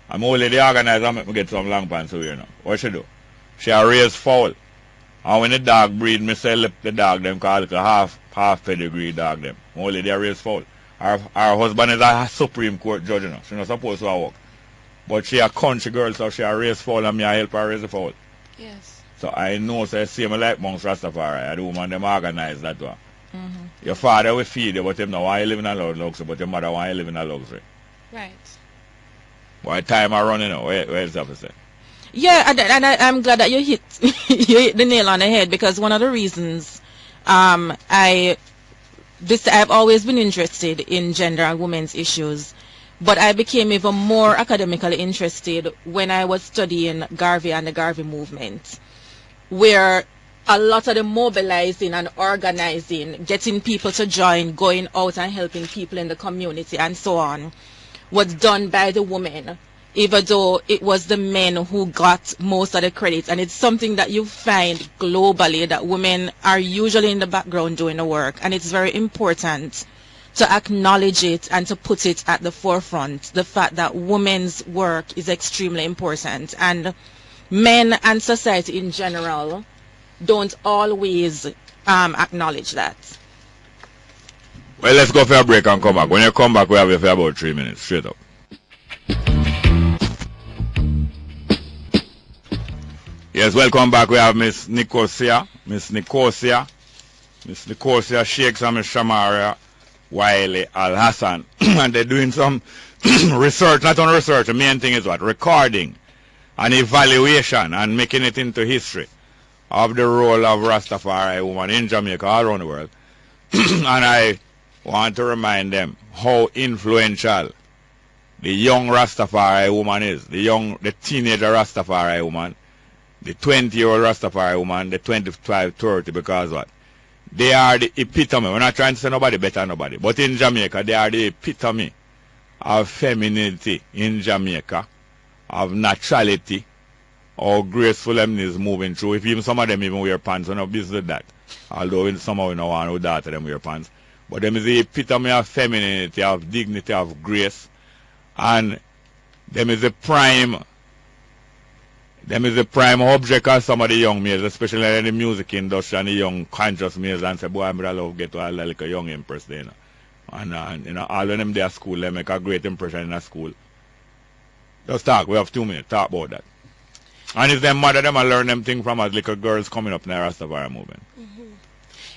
And my old lady organize and make me get some long pants to wear, you know. What she do? She a raise fowl. And when the dog breed, me sell the dog them, call it a half pedigree dog them. My old lady a raise fowl. Her husband is a Supreme Court judge, you know. She's not supposed to work. But she a country girl, so she a raise fowl and me a help her raise the fowl. Yes. So I know, so I see me like amongst Rastafari. The woman them organize that one. Your father will feed you, but him now want you live in a luxury, but your mother want you live in a luxury. Right. Why time I running now? Where is that for say? Yeah, and I'm glad that you hit the nail on the head, because one of the reasons I've always been interested in gender and women's issues, but I became even more academically interested when I was studying Garvey and the Garvey movement, where a lot of the mobilizing and organizing, getting people to join, going out and helping people in the community and so on, was done by the women, even though it was the men who got most of the credit. And it's something that you find globally, that women are usually in the background doing the work. And it's very important to acknowledge it and to put it at the forefront, the fact that women's work is extremely important. And men and society in general don't always acknowledge that. Well, let's go for a break and come back. When you come back, we have you for about 3 minutes. Straight up. Yes, welcome back. We have Miss Nicosia, Shakes and Shamaria Alasan. And they're doing some research, not on research. The main thing is what? Recording and evaluation and making it into history of the role of Rastafari woman in Jamaica, all around the world. And I want to remind them how influential the young Rastafari woman is, the teenager Rastafari woman, the 20-year-old Rastafari woman, the 25, 30, because what? they are the epitome. We're not trying to say nobody better than nobody. But in Jamaica, they are the epitome of femininity in Jamaica, of naturality, how graceful them is moving through. If even some of them even wear pants, we're not busy with that. Although somehow we don't want our daughter them wear pants. But them is the epitome of femininity, of dignity, of grace. And them is the prime object of some of the young males, especially in the music industry and the young conscious males, and say, boy, I'm really love get to all like a young empress there, you know. And you know, all of them there at school, they make a great impression in a school. Just talk, we have 2 minutes, talk about that. And if them mother them, I learn them things from us little girls coming up in the Rastafari movement.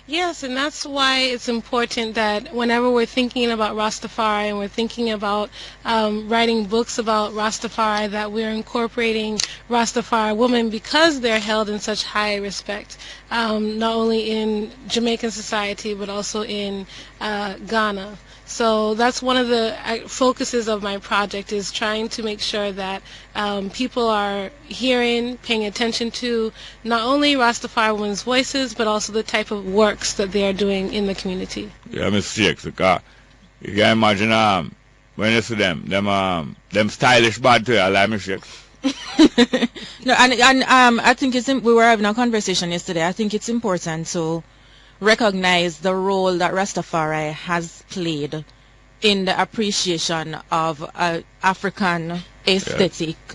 Yes, and that's why it's important that whenever we're thinking about Rastafari and we're thinking about writing books about Rastafari, that we're incorporating Rastafari women because they're held in such high respect, not only in Jamaican society but also in Ghana. So that's one of the focuses of my project, is trying to make sure that people are hearing, paying attention to not only Rastafari women's voices, but also the type of works that they are doing in the community. Yeah, Miss Shakes, because you can imagine when you see them stylish bad to you, I like Miss Shakes. No, and I think we were having a conversation yesterday. I think it's important to recognize the role that Rastafari has played in the appreciation of African aesthetic. Yeah.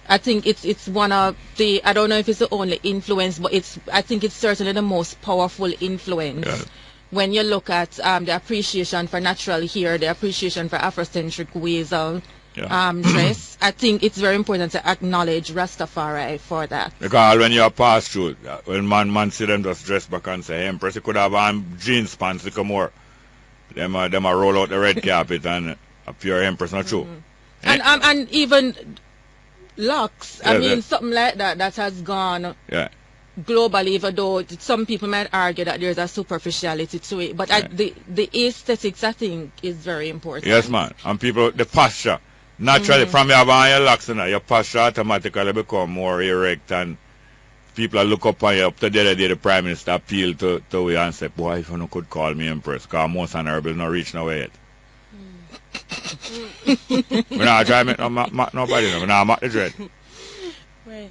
I think it's one of the, I don't know if it's the only influence, but I think it's certainly the most powerful influence. Yeah. When you look at the appreciation for natural hair, the appreciation for Afrocentric ways of dress, I think it's very important to acknowledge Rastafari for that. Because when you pass through, when man see them just dress back and say, hey, Empress, you could have on jeans pants, little more. Them roll out the red carpet and a pure Empress, not true. And even locks, I mean, something like that has gone globally, even though some people might argue that there's a superficiality to it. But the aesthetics, I think, is very important. Yes, man. And people, the posture. Naturally, from your locks, your posture automatically become more erect, and people look up on you. Up to the other day, the Prime Minister appealed to you and said, boy, if you could call me Empress, because most honorable not reach nowhere yet. We're not trying to make nobody, we're not make the dread. Right.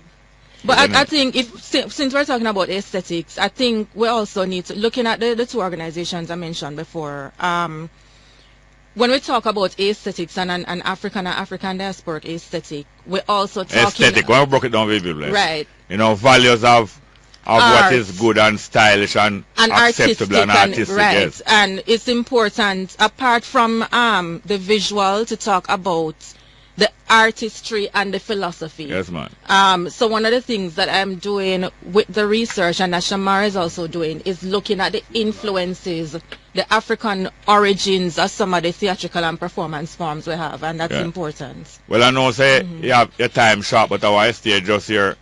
But I think since we're talking about aesthetics, I think we also need to, looking at the 2 organizations I mentioned before, when we talk about aesthetics and an African diasporic aesthetic, we also talking aesthetic. When we broke it down very beautifully, right? You know, values of what is good and stylish and acceptable and artistic. Right. Yes. And it's important, apart from the visual, to talk about the artistry and the philosophy. Yes, man. So one of the things that I'm doing with the research, and that Shamaria is also doing, is looking at the influences, the African origins of some of the theatrical and performance forms we have, and that's important. Well, I know, say, you have your time short, but our stay just here,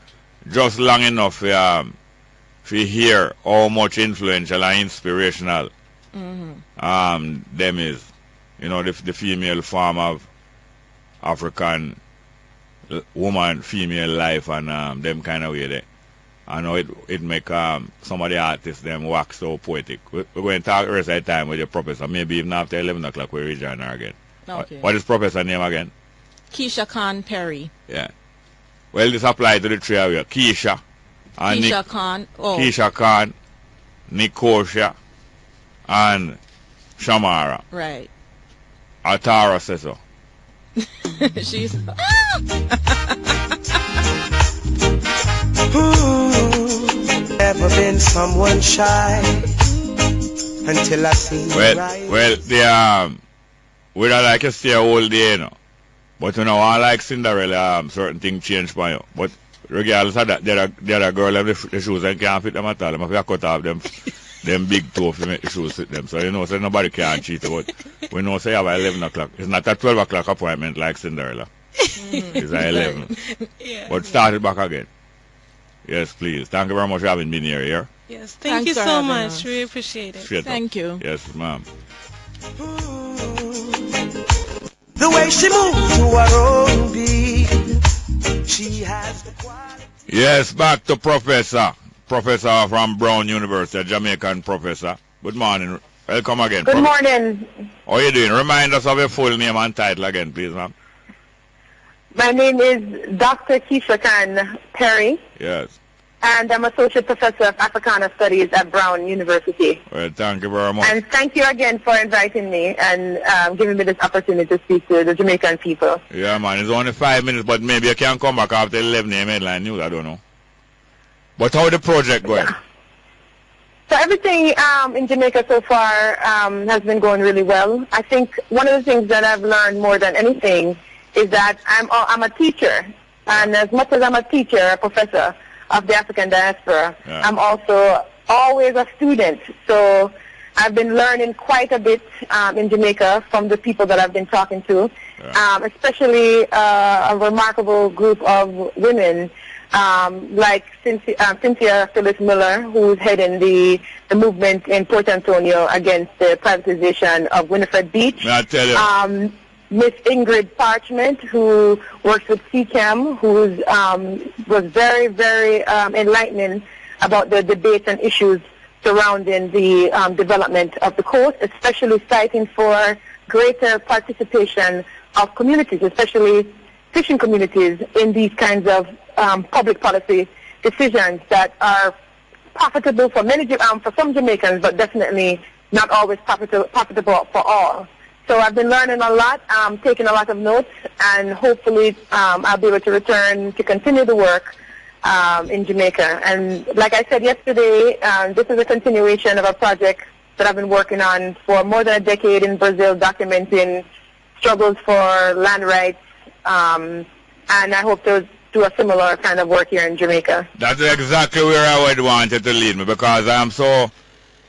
just long enough to hear how much influential and inspirational them is. You know, the female form of African woman, female life, and them kind of way there. I know it make some of the artists them wax so poetic. We're going to talk the rest of the time with the professor. Maybe even after 11 o'clock we rejoin her again. Okay. What is professor name again? Keisha Perry. Yeah. Well, this applies to the 3 of you. Keisha. And Keisha Khan, Nicosia, and Shamaria. Right. Atara says so. She's never been someone shy until I seen you right. Well, we don't like to stay all day, you know. But you know, I like Cinderella, certain things change for you. But regardless of that, there are girl have the shoes and can't fit them at all. If you cut off them big toe to make the shoes fit them. So you know, so nobody can cheat. But we know say about 11 o'clock. It's not a 12 o'clock appointment like Cinderella. It's at 11. Yeah. But start it back again. Yes, please. Thank you very much for having been here. Yes, thank you so much. Really appreciate it. Thank you. Yes, ma'am. The way she moves to her own beat, she has the quality. Yes, back to Professor professor from Brown University, a Jamaican professor. Good morning. Welcome again. Good morning. How are you doing? Remind us of your full name and title again, please, ma'am. My name is Dr. Keisha Perry. Yes. And I'm Associate Professor of Africana Studies at Brown University. Well, thank you very much. And thank you again for inviting me and giving me this opportunity to speak to the Jamaican people. Yeah, man. It's only 5 minutes, but maybe you can come back after 11 a.m. headline news. I don't know. But how the project going? Yeah. So everything in Jamaica so far has been going really well. I think one of the things that I've learned more than anything is that I'm a teacher. And as much as I'm a teacher, a professor of the African diaspora, I'm also always a student. So I've been learning quite a bit in Jamaica from the people that I've been talking to, especially a remarkable group of women like Cynthia Phyllis Miller, who's heading the movement in Port Antonio against the privatization of Winifred Beach. May I tell you? Miss Ingrid Parchment, who works with CCAM, who was very, very enlightening about the debates and issues surrounding the development of the coast, especially fighting for greater participation of communities, especially fishing communities, in these kinds of public policy decisions that are profitable for many, for some Jamaicans, but definitely not always profitable for all. So I've been learning a lot, taking a lot of notes, and hopefully I'll be able to return to continue the work in Jamaica. And like I said yesterday, this is a continuation of a project that I've been working on for more than a decade in Brazil, documenting struggles for land rights, and I hope to do a similar kind of work here in Jamaica. That's exactly where I would want you to lead me, because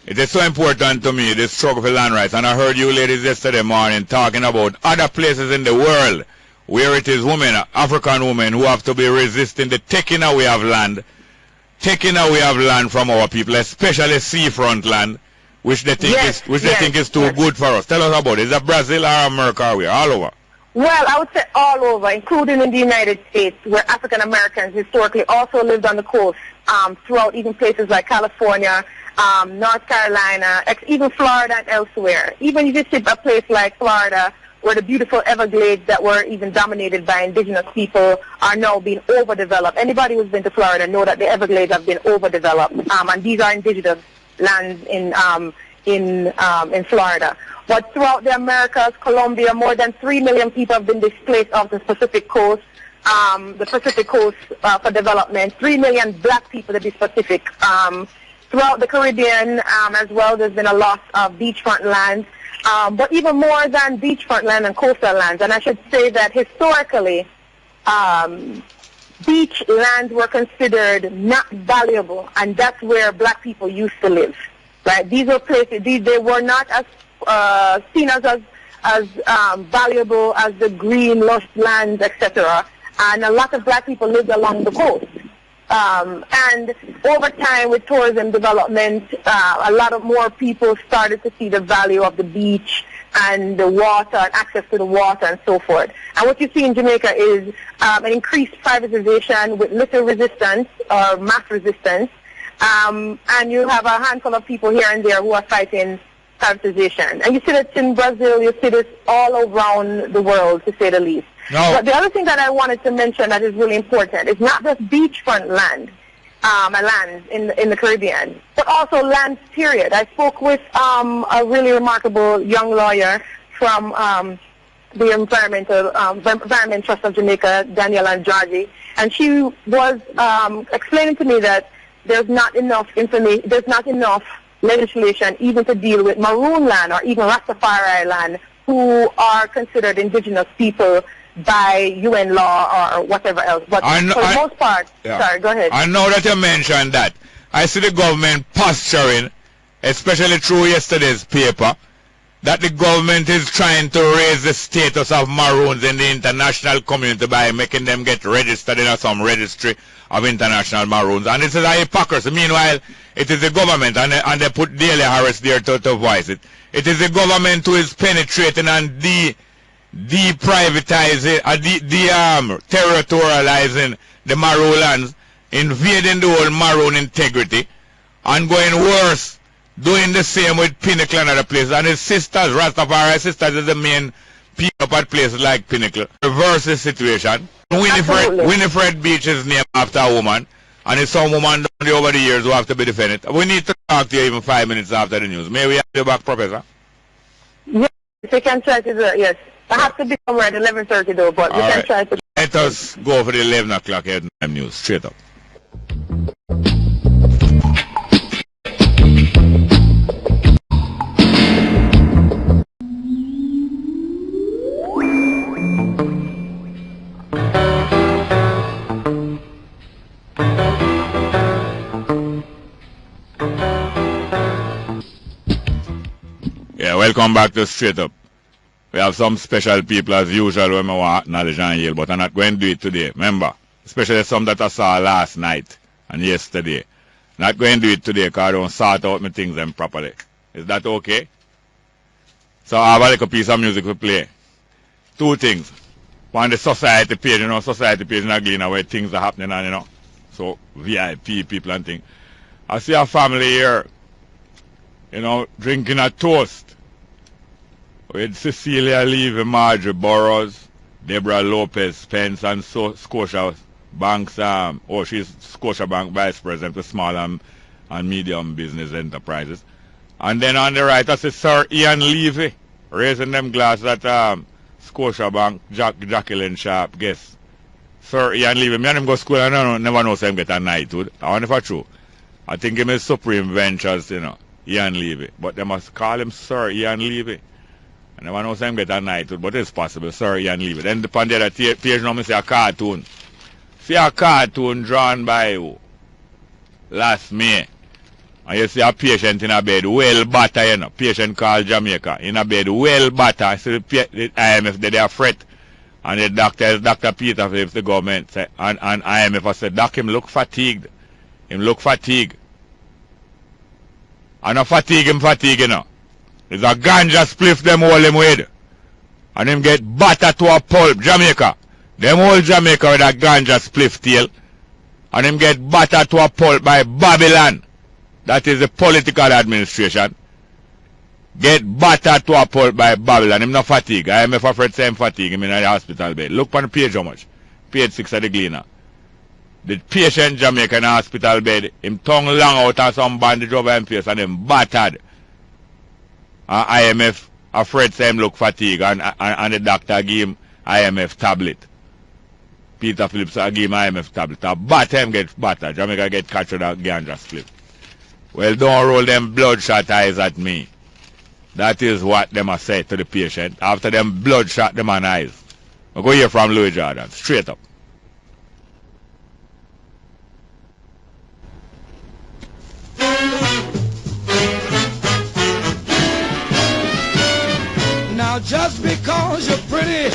it is so important to me, this struggle for land rights. And I heard you ladies yesterday morning talking about other places in the world where it is women, African women, who have to be resisting the taking away of land from our people, especially seafront land, which they think is too good for us. Tell us about it. Is that Brazil or America or where? All over? Well, I would say all over, including in the United States, where African Americans historically also lived on the coast, throughout even places like California, North Carolina, even Florida and elsewhere. Even if you see a place like Florida, where the beautiful Everglades that were even dominated by indigenous people are now being overdeveloped. Anybody who's been to Florida know that the Everglades have been overdeveloped, and these are indigenous lands in Florida. But throughout the Americas, Colombia, more than 3 million people have been displaced off the Pacific coast. For development, 3 million black people to be specific. Throughout the Caribbean as well, there's been a loss of beachfront lands, but even more than beachfront land and coastal lands. And I should say that historically, beach lands were considered not valuable, and that's where black people used to live. Right? These were places; they were not as seen as valuable as the green, lush lands, etc. And a lot of black people lived along the coast. And over time, with tourism development, a lot of more people started to see the value of the beach and the water and access to the water and so forth. And what you see in Jamaica is an increased privatization with little resistance or mass resistance. And you have a handful of people here and there who are fighting privatization. And you see this in Brazil, you see this all around the world, to say the least. No. But the other thing that I wanted to mention that is really important is not just beachfront land, lands in the Caribbean, but also lands, period. I spoke with a really remarkable young lawyer from the Environment Trust of Jamaica, Daniela Andrade, and she was explaining to me that there's not enough information, there's not enough legislation even to deal with Maroon land or even Rastafari land, who are considered indigenous people by UN law or whatever else. But for the most part, sorry, go ahead. I know that you mentioned that. I see the government posturing, especially through yesterday's paper, that the government is trying to raise the status of Maroons in the international community by making them get registered in some registry of international Maroons. And this is a hypocrisy. Meanwhile, it is the government, and they put Daly Harris there to voice it. It is the government who is penetrating and deprivatizing, territorializing the Maroon lands, invading the whole Maroon integrity, and going worse, doing the same with Pinnacle and other places. And his sisters, Rastafari sisters, is the main people at places like Pinnacle. Reverse the situation. Winifred Beach is named after a woman, and it's some woman down there over the years who have to be defended. We need to talk to you even 5 minutes after the news. May we have you back, Professor? Yes, we can try to do it, yes. I have to be somewhere at 11:30 though, but we can try to. Let us go for the 11 o'clock headline news. Straight up. Yeah, welcome back to Straight Up. We have some special people as usual when we want knowledge and yield, but I'm not going to do it today. Remember, especially some that I saw last night and yesterday. Not going to do it today because I don't sort out my things them properly. Is that okay? So I have a little piece of music to play. Two things. On the society page, society page in Aglina where things are happening and so VIP people and things. I see a family here, drinking a toast with Cecilia Levy, Marjorie Burroughs, Deborah Lopez Spence, and Scotia Bank's, she's Scotia Bank Vice President for Small and Medium Business Enterprises. And then on the right, I see Sir Ian Levy, raising them glasses at Scotia Bank, Jacqueline Sharp, guess. Sir Ian Levy, me and him go to school and I never know him get a knighthood. I wonder if that's true. I think him is Supreme Ventures, Ian Levy. But they must call him Sir Ian Levy. I never know him get a knighthood, but it's possible, Sir Ian Levy. Then upon the other page now, I see a cartoon. See a cartoon drawn by you last May. And you see a patient in a bed, well batter, patient called Jamaica, in a bed, well batter. I see the IMF, they are fret. And the doctor is Dr. Peter Phillips, the government, and IMF, I said, Doc, him look fatigued. Him look fatigued. And not fatigue, It's a ganja spliff them all him with. And him get butter to a pulp, Jamaica. Them whole Jamaica with a ganja spliff tail. And him get butter to a pulp by Babylon. That is the political administration. Get butter to a pulp by Babylon. Him not fatigue. I am afraid to say him fatigue him in the hospital bed. Look on the page how much. Page 6 of the Gleaner. The patient Jamaica in the hospital bed, him tongue long out and some bandage over him face and him battered. IMF afraid to say him look fatigue and the doctor give him IMF tablet. Peter Phillips give him IMF tablet. A batter him get battered. Jamaica get catch with a ganja split. Well, don't roll them bloodshot eyes at me. That is what them are said to the patient. After them bloodshot them on eyes. We'll go hear from Louis Jordan. Straight up. Now just because you're pretty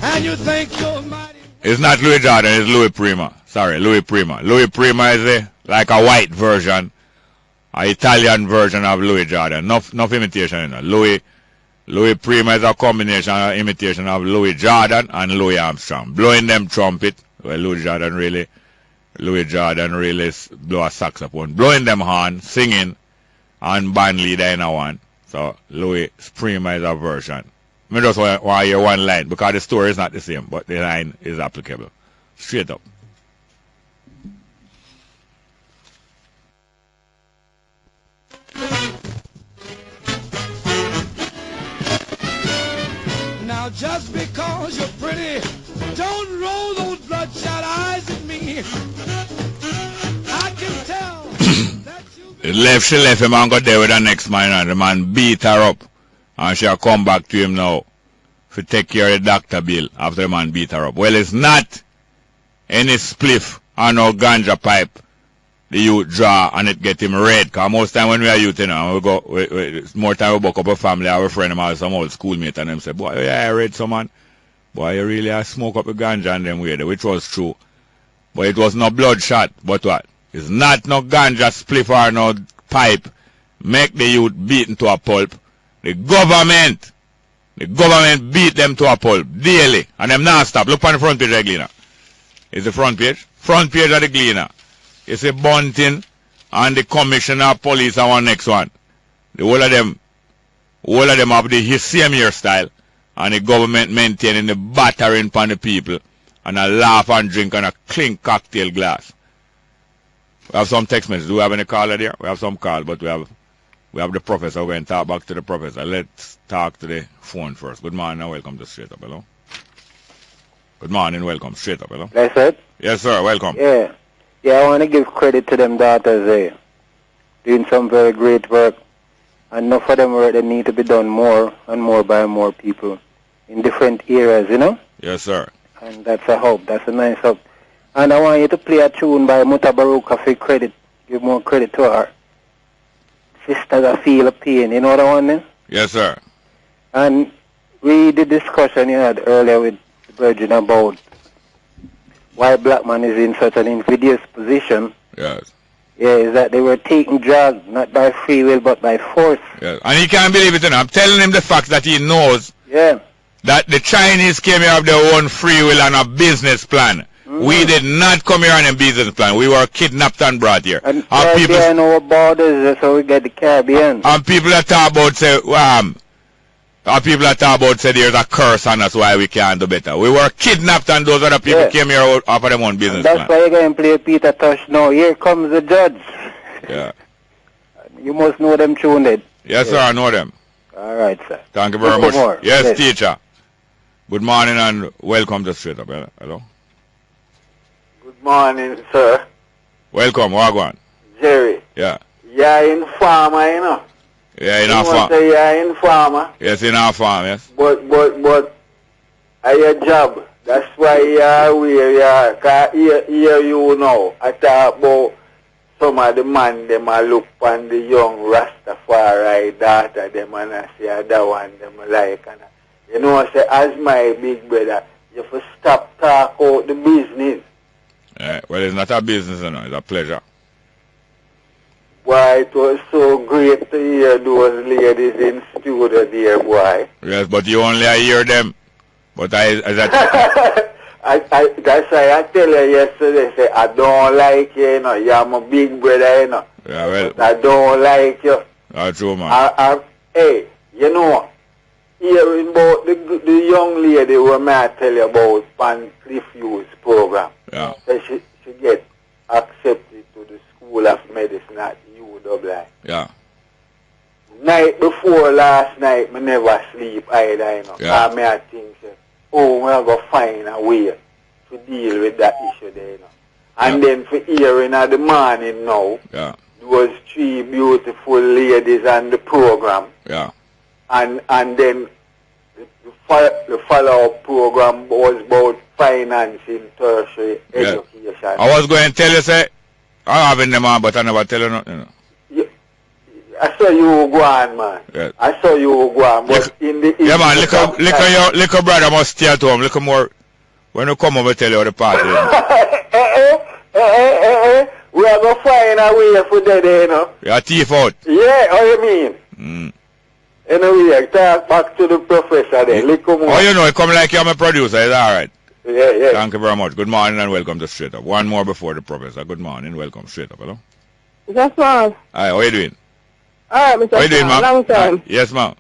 and you think you're mighty. It's not Louis Jordan, it's Louis Prima. Sorry, Louis Prima. Louis Prima is like a white version, an Italian version of Louis Jordan. Enough imitation, Louis Prima is a combination of imitation of Louis Jordan and Louis Armstrong. Blowing them trumpet. Well, Louis Jordan really blow a saxophone. Blowing them horn, singing, and band leader in a one. So Louis Prima is a version. I just want to hear one line because the story is not the same, but the line is applicable. Straight up. Now just because you're pretty, don't roll those bloodshot eyes at me. I can tell that she left him and got there with the next man and the man beat her up. And she'll come back to him now to take care of the doctor bill after the man beat her up. Well, it's not any spliff or no ganja pipe the youth draw and it get him red. Because most time when we are youth, more time we buck up a family, our friend or some old schoolmate and them say, boy, yeah, I read someone. Boy, you really smoke up the ganja and them weird, which was true. But it was no bloodshot. But what? It's not no ganja spliff or no pipe make the youth beaten to a pulp. The government beat them to a pulp daily. And them not stop. Look on the front page of the Gleaner. It's the front page. Front page of the Gleaner. You see Bunting and the Commissioner of Police and one next one. The whole of them have the same hairstyle, and the government maintaining the battering upon the people, and a laugh and drink and a clink cocktail glass. We have some text messages. Do we have any caller there? We have some call, but we have the professor. We're going to talk back to the professor. Let's talk to the phone first. Good morning and welcome to Straight Up. Hello. Good morning, welcome. Straight Up. Hello. That's it? Yes, sir. Welcome. Yeah. Yeah, I want to give credit to them daughters there. Doing some very great work. And enough of them work that need to be done more and more by more people in different areas, you know? Yes, sir. And that's a hope. That's a nice hope. And I want you to play a tune by Mutta Baruka for credit. Give more credit to her. Sisters, I feel a pain. You know what I want then? Yes, sir. And we did discussion you had earlier with the Virgin about why black man is in such an invidious position. Yes. Yeah, is that they were taking drugs, not by free will, but by force. Yes. And he can't believe it, you know. I'm telling him the fact that he knows that the Chinese came here of their own free will and a business plan. We did not come here on a business plan. We were kidnapped and brought here. And people there know borders, so we get the Caribbean. And people that talk about say, there's a curse on us why we can't do better. We were kidnapped and those other people came here off of their own business plan. That's why you're going to play Peter Tosh now. Here comes the judge. Yeah. You must know them tuned in. Yes, sir, I know them. All right, sir. Thank you very much. Yes, teacher. Good morning and welcome to Straight Up. Hello. Good morning, sir. Welcome, Wagwan. Jerry. Yeah. You're in farmer, you know. Yeah, in our farm. Say you're in farmer. Yes, in our farm, yes. But at your job, that's why you're where you are. Because here you know, I talk about some of the man, them a look on the young Rastafari daughter, them and I say that one, them like. And you know, I say, as my big brother, you have to stop talk about the business. Well, it's not a business, you know, it's a pleasure. Why, it was so great to hear those ladies in studio there, boy. Yes, but you only hear them. But that's why I tell you yesterday, say, I don't like you, you know, you're my big brother, you know. Yeah, well. I don't like you. That's true, man. Hey, you know, hearing about the young lady who I tell you about Pan Refuse program. Yeah. So she get accepted to the School of Medicine at UW. Yeah. Night before last night, me never sleep either, you know. Yeah. Me I think, we're going to find a way to deal with that issue there, you know. And then for hearing at the morning now, there was 3 beautiful ladies on the program. Yeah. And then the follow-up program was about financing tertiary education. I was going to tell you, say, I'm having them on, but I never tell you nothing. You know. I saw you go on, man. Yes. I saw you go on, but in the... Yeah, man, little brother must stay at home. Little more, when you come over, tell you how the party we are going to find a way for that, you know. You're a thief out. Yeah, how you mean? Anyway, talk back to the professor then. Oh, you know, you come like you're my producer. It's all right. Yeah. Thank you very much. Good morning and welcome to Straight Up. One more before the professor. Good morning. Welcome. Straight Up. Hello. That's ma'am. Hi, how are you doing? All right, Mr. How are you doing, ma'am? Long time. Yes, ma'am.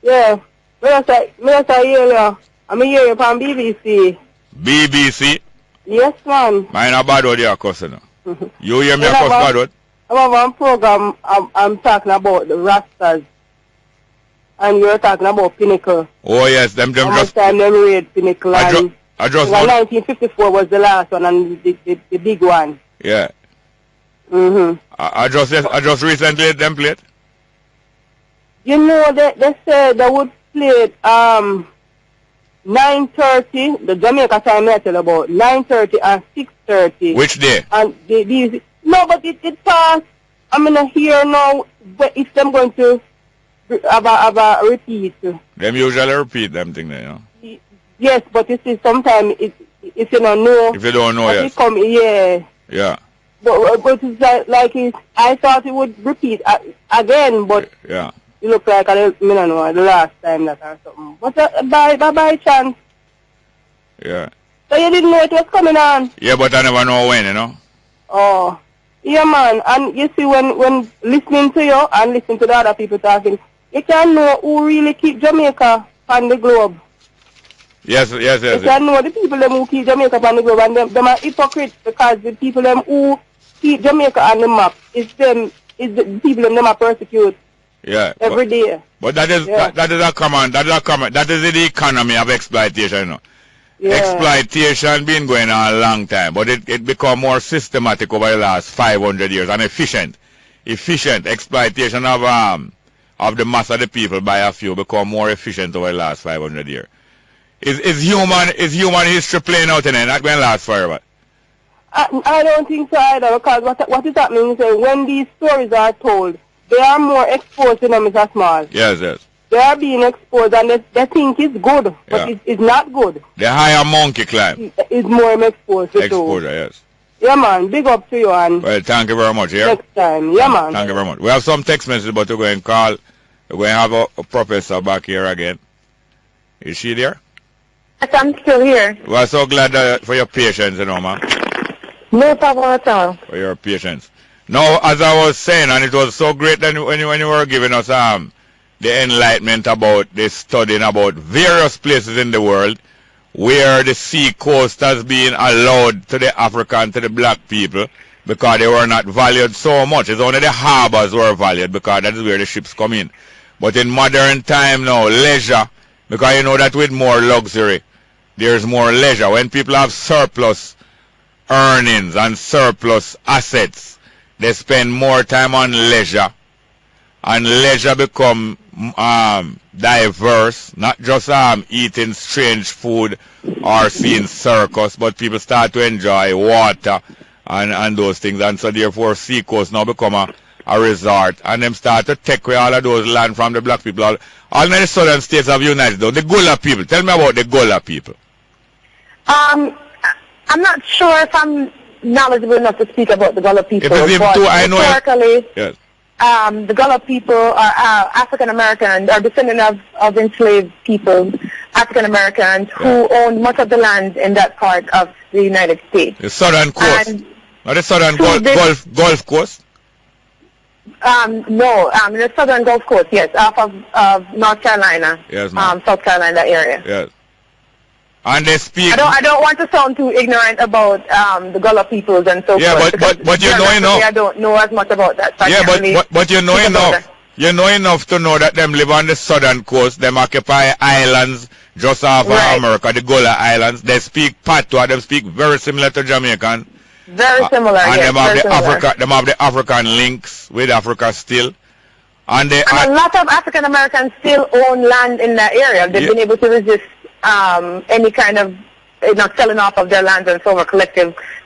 Yeah. Me earlier. I'm here on BBC. BBC? Yes, ma'am. Mine a bad word you are cussing. You hear me a cuss bad word? I have one program I'm talking about the Rastas. And you're talking about Pinnacle. Oh, yes. Them just... time them raid Pinnacle. I just... 1954 was the last one and the big one. Yeah. I just recently them played. You know, they said they would play 9:30, the Jamaica time I tell about, 9:30 and 6:30. Which day? And these... No, but it passed. I'm going to hear now if them going to have a repeat. Them usually repeat them thing there, you know? Yes, but you see, sometimes if you don't know... If you don't know, yes. Yeah. But it's like I thought it would repeat again, but yeah. You look like I don't know the last time that or something. But by chance. Yeah. So you didn't know it was coming on? Yeah, but I never know when, you know. Oh, yeah, man. And you see, when listening to you and listening to the other people talking, you can know who really keep Jamaica on the globe. Yes. You can know the people them who keep Jamaica on the globe, and them are hypocrites because the people them who keep Jamaica on the map is the people them are persecute. Yeah. Every day. But that is a common. That is the economy of exploitation, you know. Yeah. Exploitation been going on a long time, but it become more systematic over the last 500 years and efficient exploitation of the mass of the people by a few become more efficient over the last 500 years. Is human history playing out in it? Not going to last forever. I don't think so either, because what is happening is that when these stories are told, they are more exposed to them, Mr. Small. Yes. They are being exposed, and they think it's good, but it's not good. The higher monkey climb. It's more exposed. Exposure, yes. Yeah, man. Big up to you, and well, thank you very much. Yeah. Next time. Yeah, man. Thank you very much. We have some text messages, but we're going to call. We're going to have a professor back here again. Is she there? Yes, I'm still here. We're so glad for your patience, you know, man. No problem at all. For your patience. Now, as I was saying, and it was so great that when you were giving us the enlightenment about the studying about various places in the world where the sea coast has been allowed to the African, to the black people, because they were not valued so much. It's only the harbors were valued because that is where the ships come in. But in modern time now, leisure, because you know that with more luxury, there's more leisure. When people have surplus earnings and surplus assets, they spend more time on leisure, and leisure become diverse, not just eating strange food or seeing circus, but people start to enjoy water and those things, and so therefore seacoast now become a resort, and them start to take away all of those land from the black people, all in the southern states of the United States. The Gullah people, tell me about the Gullah people. I'm not sure if I'm knowledgeable enough to speak about the Gullah people, but historically, yes. The Gullah people are African Americans, are descendants of enslaved people, African Americans who owned much of the land in that part of the United States. The southern coast, not the southern Gulf Coast. No, the southern Gulf Coast, yes, off of North Carolina, yes, South Carolina area. Yes. And they speak. I don't want to sound too ignorant about the Gullah peoples and so forth. But you know enough. I don't know as much about that. So but you know enough. You know enough to know that them live on the southern coast. Them occupy islands just off of America, the Gullah Islands. They speak patois. They speak very similar to Jamaican. Very similar. And yes, them have the African links with Africa still. And a lot of African Americans still own land in that area. They've been able to resist any kind of selling off of their lands and so on.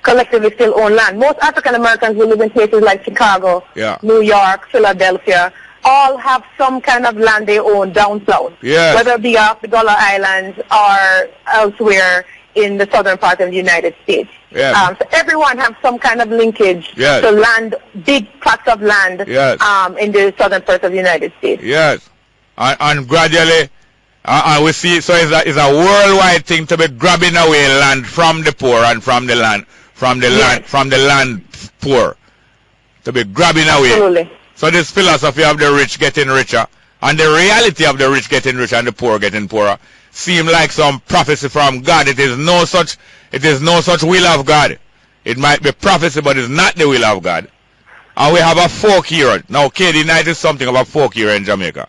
Collectively still own land. Most African Americans who live in places like Chicago, New York, Philadelphia, all have some kind of land they own down south. Yes. Whether it be off the Gullah Islands or elsewhere in the southern part of the United States. Yes. So everyone has some kind of linkage to land, big tracts of land in the southern part of the United States. Yes. And gradually we see, so it's a worldwide thing to be grabbing away land from the poor and from the land poor, to be grabbing away. Absolutely. So this philosophy of the rich getting richer and the reality of the rich getting richer and the poor getting poorer seem like some prophecy from God. It is no such will of God. It might be prophecy, but it's not the will of God. And we have a folk hero. Now, KD Knight is something of a folk hero in Jamaica.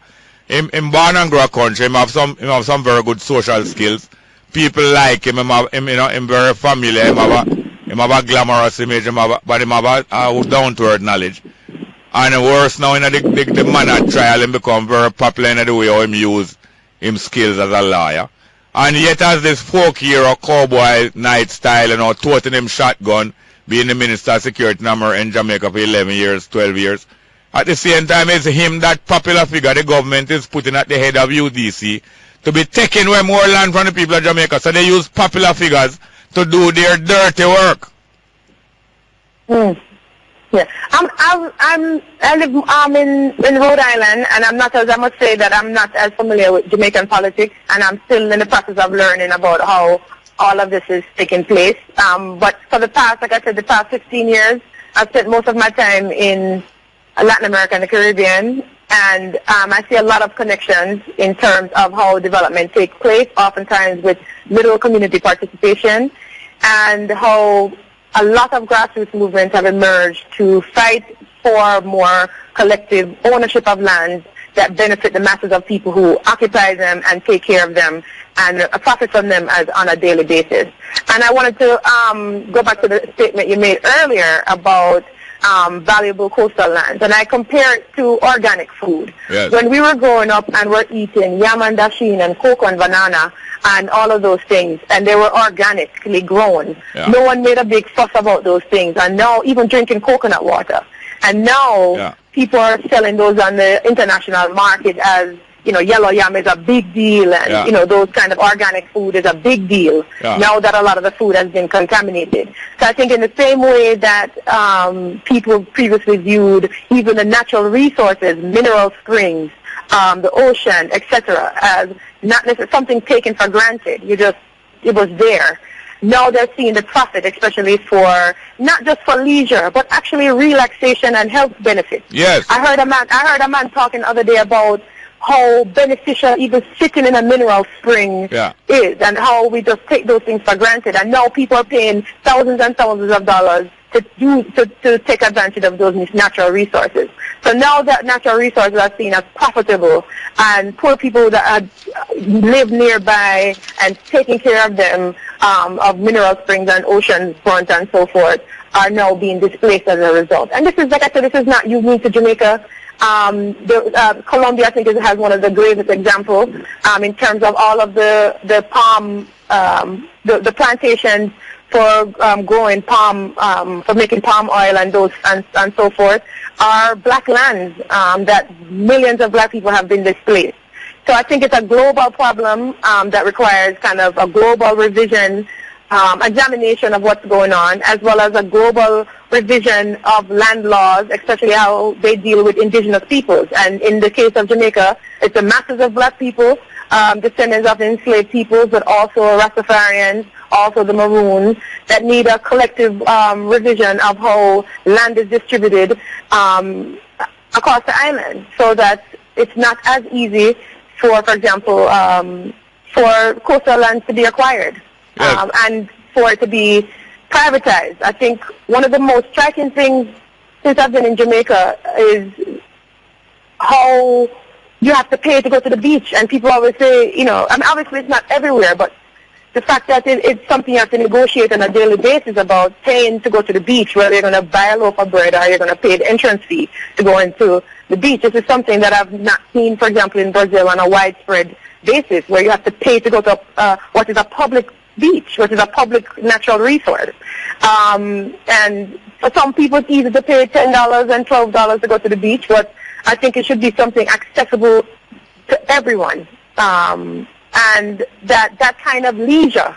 In born and grow country, him have some very good social skills. People like him. Him very familiar. Him have a glamorous image. But him have a down to earth knowledge. And worse now, in the man at trial, him become very popular in the way how him use him skills as a lawyer. And yet, as this folk hero, cowboy night style, toting him shotgun, being the minister of security in Jamaica for 11 years, 12 years. At the same time, it's him, that popular figure the government is putting at the head of UDC to be taking away more land from the people of Jamaica. So they use popular figures to do their dirty work. Yeah, I live in Rhode Island, and I must say that I'm not as familiar with Jamaican politics, and I'm still in the process of learning about how all of this is taking place. But for the past, like I said, the past 16 years, I've spent most of my time in Latin America and the Caribbean, and I see a lot of connections in terms of how development takes place, oftentimes with little community participation, and how a lot of grassroots movements have emerged to fight for more collective ownership of lands that benefit the masses of people who occupy them and take care of them and profit from them on a daily basis. And I wanted to go back to the statement you made earlier about valuable coastal lands, and I compare it to organic food. Yes. When we were growing up and we're eating yam and dasheen and cocoa and banana and all of those things, and they were organically grown. Yeah. No one made a big fuss about those things, and now even drinking coconut water. And now people are selling those on the international market as, you know, yellow yam is a big deal, and, you know, those kind of organic food is a big deal now that a lot of the food has been contaminated. So I think in the same way that people previously viewed even the natural resources, mineral springs, the ocean, etc., as not necessarily something taken for granted. It was there. Now they're seeing the profit, especially for not just for leisure, but actually relaxation and health benefits. Yes. I heard a man talking the other day about how beneficial even sitting in a mineral spring is, and how we just take those things for granted. And now people are paying thousands and thousands of dollars to take advantage of those natural resources. So now that natural resources are seen as profitable, and poor people that live nearby and taking care of them, of mineral springs and ocean front and so forth, are now being displaced as a result. And this is, like I said, this is not unique to Jamaica. Colombia, I think, has one of the greatest examples in terms of all of the palm, the plantations for growing palm, for making palm oil and those and so forth, are black lands that millions of black people have been displaced. So I think it's a global problem that requires kind of a global revision, examination of what's going on, as well as a global revision of land laws, especially how they deal with indigenous peoples. And in the case of Jamaica, it's the masses of black people, descendants of enslaved peoples, but also Rastafarians, also the Maroons, that need a collective revision of how land is distributed across the island, so that it's not as easy for example, for coastal lands to be acquired. And for it to be privatized. I think one of the most striking things since I've been in Jamaica is how you have to pay to go to the beach. And people always say, you know, I mean, obviously it's not everywhere, but the fact that it's something you have to negotiate on a daily basis about paying to go to the beach, whether you're going to buy a loaf of bread or you're going to pay the entrance fee to go into the beach. This is something that I've not seen, for example, in Brazil on a widespread basis, where you have to pay to go to what is a public beach, which is a public natural resource. And for some people it's easy to pay $10 and $12 to go to the beach, but I think it should be something accessible to everyone. And that kind of leisure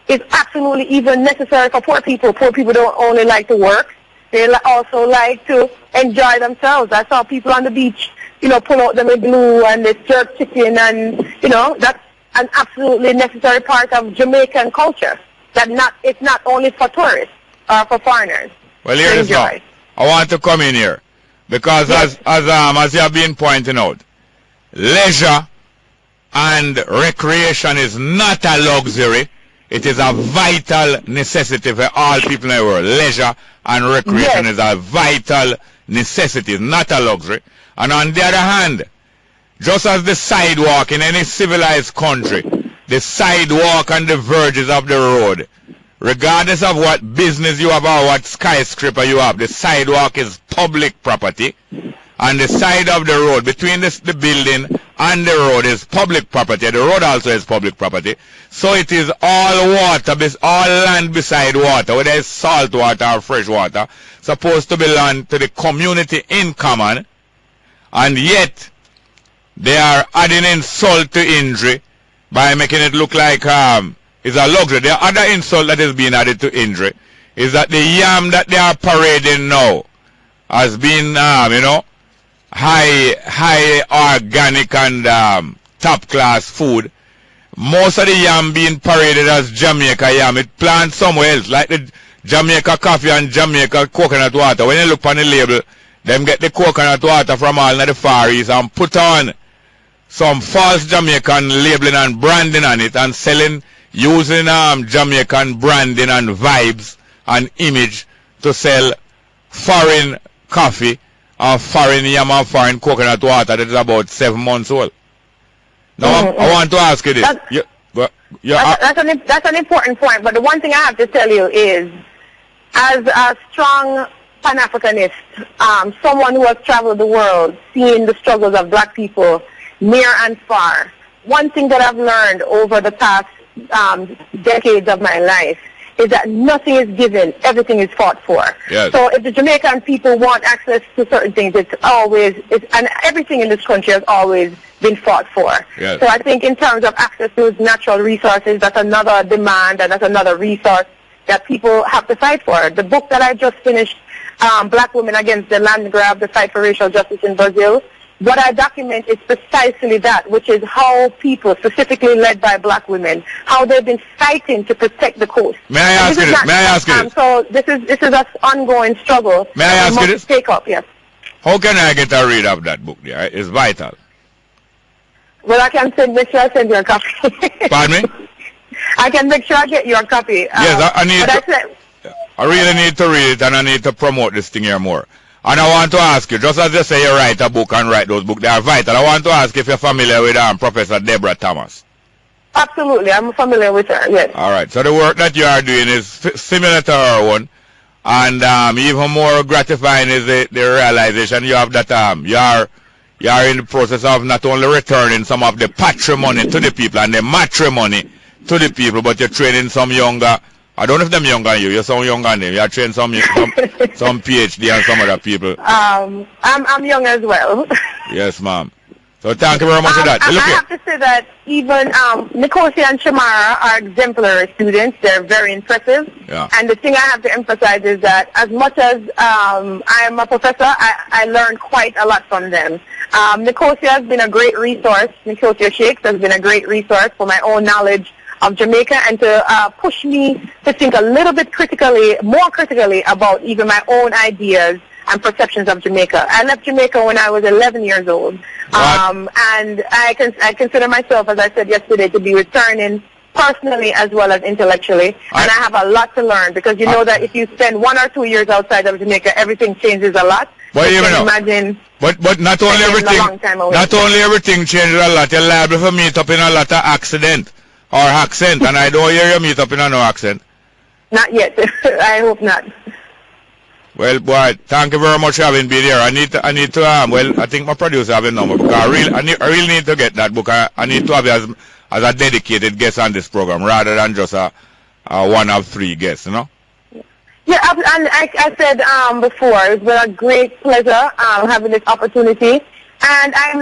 is absolutely even necessary for poor people. Poor people don't only like to work, they also like to enjoy themselves. I saw people on the beach, you know, pull out the igloo and they jerk chicken, and, you know, that's an absolutely necessary part of Jamaican culture. It's not only for tourists or for foreigners. Well, here is now. I want to come in here because as you have been pointing out, leisure and recreation is not a luxury. It is a vital necessity for all people in the world. Leisure and recreation is a vital necessity, not a luxury. And on the other hand, just as the sidewalk in any civilized country, the sidewalk on the verges of the road, regardless of what business you have or what skyscraper you have, the sidewalk is public property. And the side of the road, between the building and the road, is public property. The road also is public property. So it is all water, all land beside water, whether it's salt water or fresh water, supposed to belong to the community in common. And yet, they are adding insult to injury by making it look like it's a luxury. The other insult that is being added to injury is that the yam that they are parading now has been, you know, high organic and top class food, most of the yam being paraded as Jamaica yam, it planted somewhere else, like the Jamaica coffee and Jamaica coconut water. When you look on the label, them get the coconut water from all of the Far East and put on some false Jamaican labeling and branding on it and selling, using Jamaican branding and vibes and image to sell foreign coffee or foreign yam or foreign coconut water that is about 7 months old. Now, I want to ask you this. That's an important point, but the one thing I have to tell you is, as a strong Pan-Africanist, someone who has traveled the world, seeing the struggles of black people near and far, one thing that I've learned over the past decades of my life is that nothing is given, everything is fought for. Yes. So if the Jamaican people want access to certain things, and everything in this country has always been fought for. Yes. So I think in terms of access to natural resources, that's another demand and that's another resource that people have to fight for. The book that I just finished, Black Women Against the Land Grab, the Fight for Racial Justice in Brazil, what I document is precisely that, which is how people, specifically led by black women, how they've been fighting to protect the coast. May I ask you this? So this is an ongoing struggle. May I ask you this? Take up, yes. How can I get a read of that book there? It's vital. Well, I can make sure I send you a copy. Pardon me? I can make sure I get your copy. Yes, I really need to read it, and I need to promote this thing here more. And I want to ask you, just as you say you write a book and write those books, they are vital. I want to ask if you're familiar with Professor Deborah Thomas. Absolutely, I'm familiar with her, yes. All right, so the work that you are doing is similar to her one, and even more gratifying is the realization you have that you are in the process of not only returning some of the patrimony to the people and the matrimony to the people, but you're training some younger, I don't know if them younger than you, you're some younger than them, you're training some PhD and some other people. I'm young as well. Yes, ma'am. So thank you very much for that. I have to say that even Nicosia and Shamara are exemplary students. They're very impressive. Yeah. And the thing I have to emphasize is that as much as I am a professor, I learned quite a lot from them. Nicosia has been a great resource. Nicosia Shakes has been a great resource for my own knowledge of Jamaica and to push me to think a little bit more critically about even my own ideas and perceptions of Jamaica. I left Jamaica when I was 11 years old. And I consider myself, as I said yesterday, to be returning personally as well as intellectually. And I have a lot to learn because you know that if you spend 1 or 2 years outside of Jamaica, everything changes a lot. But not only everything changes a lot, you're liable for meet up in a lot of accident or accent, and I don't hear you meet up in a no accent. Not yet. I hope not. Well, boy, thank you very much for having been here. I need to well, I think my producer have a number because I really need to get that book. I need to have you as a dedicated guest on this program rather than just a one of 3 guests, you know? Yeah, and I said before, it's been a great pleasure having this opportunity. And I'm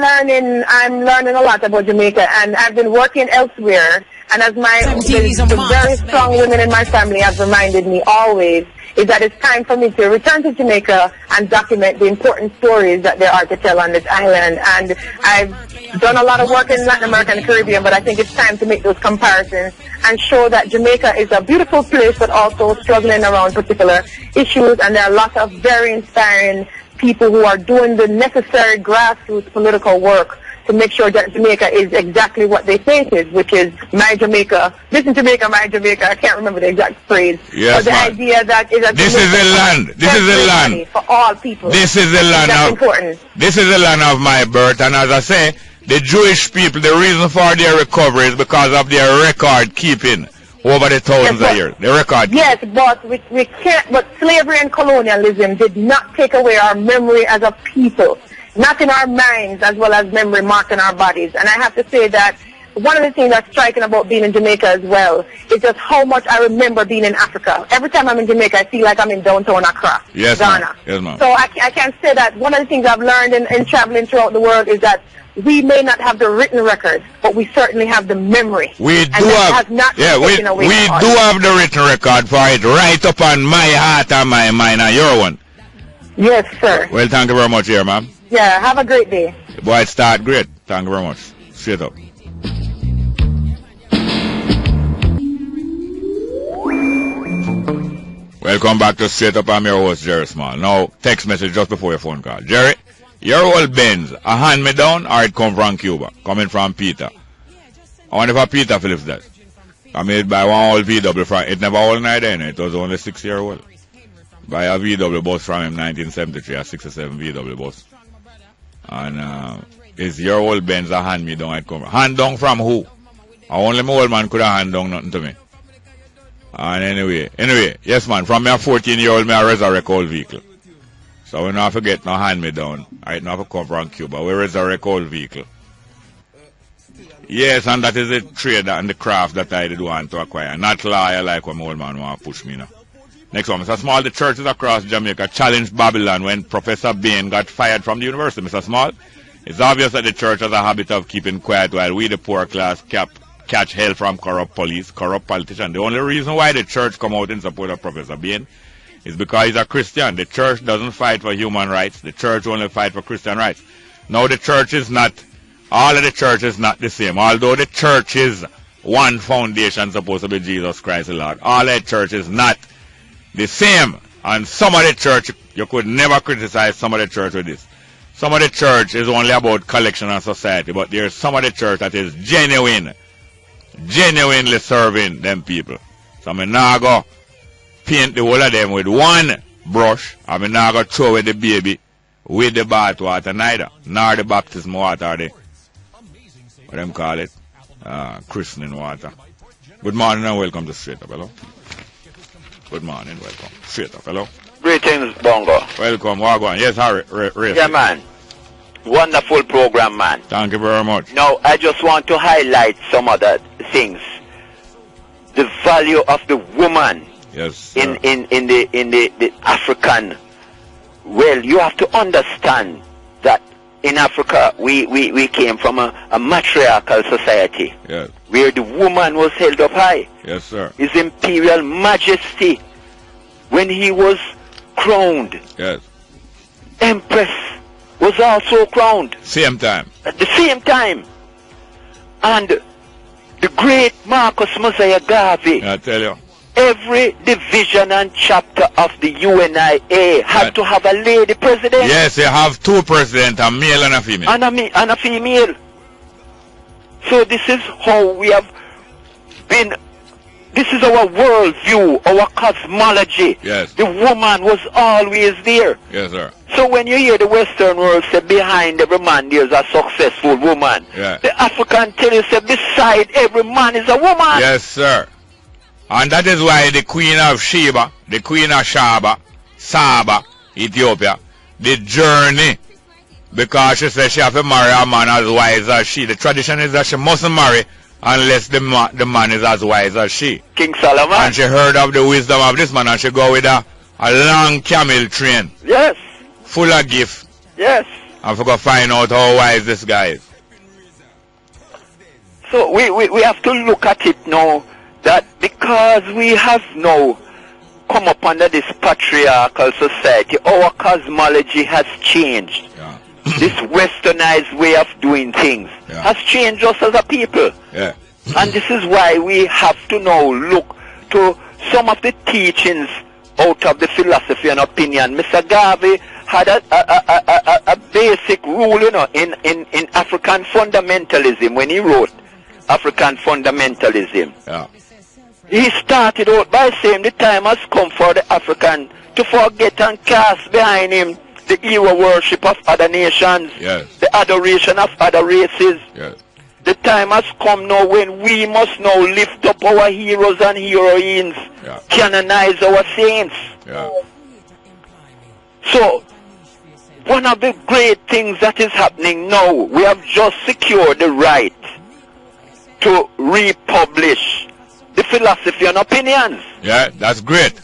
learning a lot about Jamaica, and I've been working elsewhere. And as the very strong women in my family have reminded me always, is that it's time for me to return to Jamaica and document the important stories that there are to tell on this island. And I've done a lot of work in Latin America and Caribbean, but I think it's time to make those comparisons and show that Jamaica is a beautiful place, but also struggling around particular issues. And there are lots of very inspiring people who are doing the necessary grassroots political work to make sure that Jamaica is exactly what they say it is, which is my Jamaica. Listen, Jamaica, my Jamaica. I can't remember the exact phrase. Yes, but the idea that this is the land. This is the land for all people. This is the land. That's important. This is the land of my birth, and as I say, the Jewish people, the reason for their recovery is because of their record keeping over the thousands of years. The record. Yes, but we can't. But slavery and colonialism did not take away our memory as a people. Not in our minds as well as memory marked in our bodies. And I have to say that one of the things that's striking about being in Jamaica as well is just how much I remember being in Africa. Every time I'm in Jamaica, I feel like I'm in downtown Accra, Ghana. Yes, ma'am. So I can say that one of the things I've learned in traveling throughout the world is that we may not have the written record, but we certainly have the memory. We do have the written record for it right up on my heart and my mind and your one. Yes, sir. Well, thank you very much here, ma'am. Yeah, have a great day. Boy, it start great. Thank you very much. Straight up. Welcome back to Straight Up. I'm your host, Jerry Small. Now, text message just before your phone call. Jerry, your old Benz, a hand-me-down or it come from Cuba? Coming from Peter. I wonder if Peter Phillips that. I made by one old VW from, it never old neither, it was only 6 years old. By a VW bus from him 1973, a 67 VW bus. And is your old Benz a hand-me-down? It come from. Hand-down from who? Only my old man could have hand-down nothing to me. And anyway, yes man, from me a 14-year-old, me a resurrect old vehicle. So we not forget no hand-me-down. I not come from Cuba. We resurrect old vehicle. Yes, and that is the trade and the craft that I did want to acquire. Not lawyer like what my old man want to push me now. Next one, Mr. Small, the churches across Jamaica challenged Babylon when Professor Bain got fired from the university. Mr. Small, it's obvious that the church has a habit of keeping quiet while we, the poor class, catch hell from corrupt police, corrupt politicians. The only reason why the church come out in support of Professor Bain is because he's a Christian. The church doesn't fight for human rights. The church only fight for Christian rights. Now the church is not, all of the church is not the same. Although the church is one foundation supposed to be Jesus Christ the Lord, all the church is not the same. And some of the church, you could never criticize some of the church with this. Some of the church is only about collection and society, but there's some of the church that is genuinely serving them people. So I'm not going to paint the whole of them with one brush. I'm not going to throw away the baby with the bath water neither, nor the baptism water or the, what them call it, christening water. Good morning and welcome to Straight Up. Hello. Good morning, welcome. Straight Up. Hello. Greetings, Bongo. Welcome. Wagwan. Yes, Harry. Yeah, man. Wonderful program, man. Thank you very much. Now, I just want to highlight some other things. The value of the woman. Yes. In the African. Well, you have to understand that in Africa we came from a matriarchal society. Yes. Where the woman was held up high. Yes, sir. His Imperial Majesty, when he was crowned. Yes. Empress was also crowned. Same time. At the same time. And the great Marcus Mosiah Garvey. I tell you. Every division and chapter of the UNIA had to have a lady president. Yes, they have two presidents, a male and a female. And a female. So this is how we have been. This is our worldview, our cosmology. Yes. The woman was always there. Yes, sir. So when you hear the Western world say behind every man there's a successful woman, yeah. The African tell you say beside every man is a woman. Yes, sir. And that is why the Queen of Sheba, the Queen of Saba, Ethiopia, the journey, because she says she have to marry a man as wise as she. The tradition is that she mustn't marry unless the man is as wise as she. King Solomon. And she heard of the wisdom of this man and she go with a long camel train. Yes. Full of gift. Yes. And we go find out how wise this guy is. So we have to look at it now that because we have now come up under this patriarchal society, our cosmology has changed. Yeah. This westernized way of doing things has changed us as a people. Yeah. And this is why we have to now look to some of the teachings out of the philosophy and opinion. Mr. Garvey had a basic rule, you know, in African fundamentalism when he wrote African fundamentalism. Yeah. He started out by saying the time has come for the African to forget and cast behind him the hero worship of other nations, the adoration of other races. Yes. The time has come now when we must now lift up our heroes and heroines, canonize our saints. Yeah. So, one of the great things that is happening now, we have just secured the right to republish the philosophy and opinions. Yeah, that's great.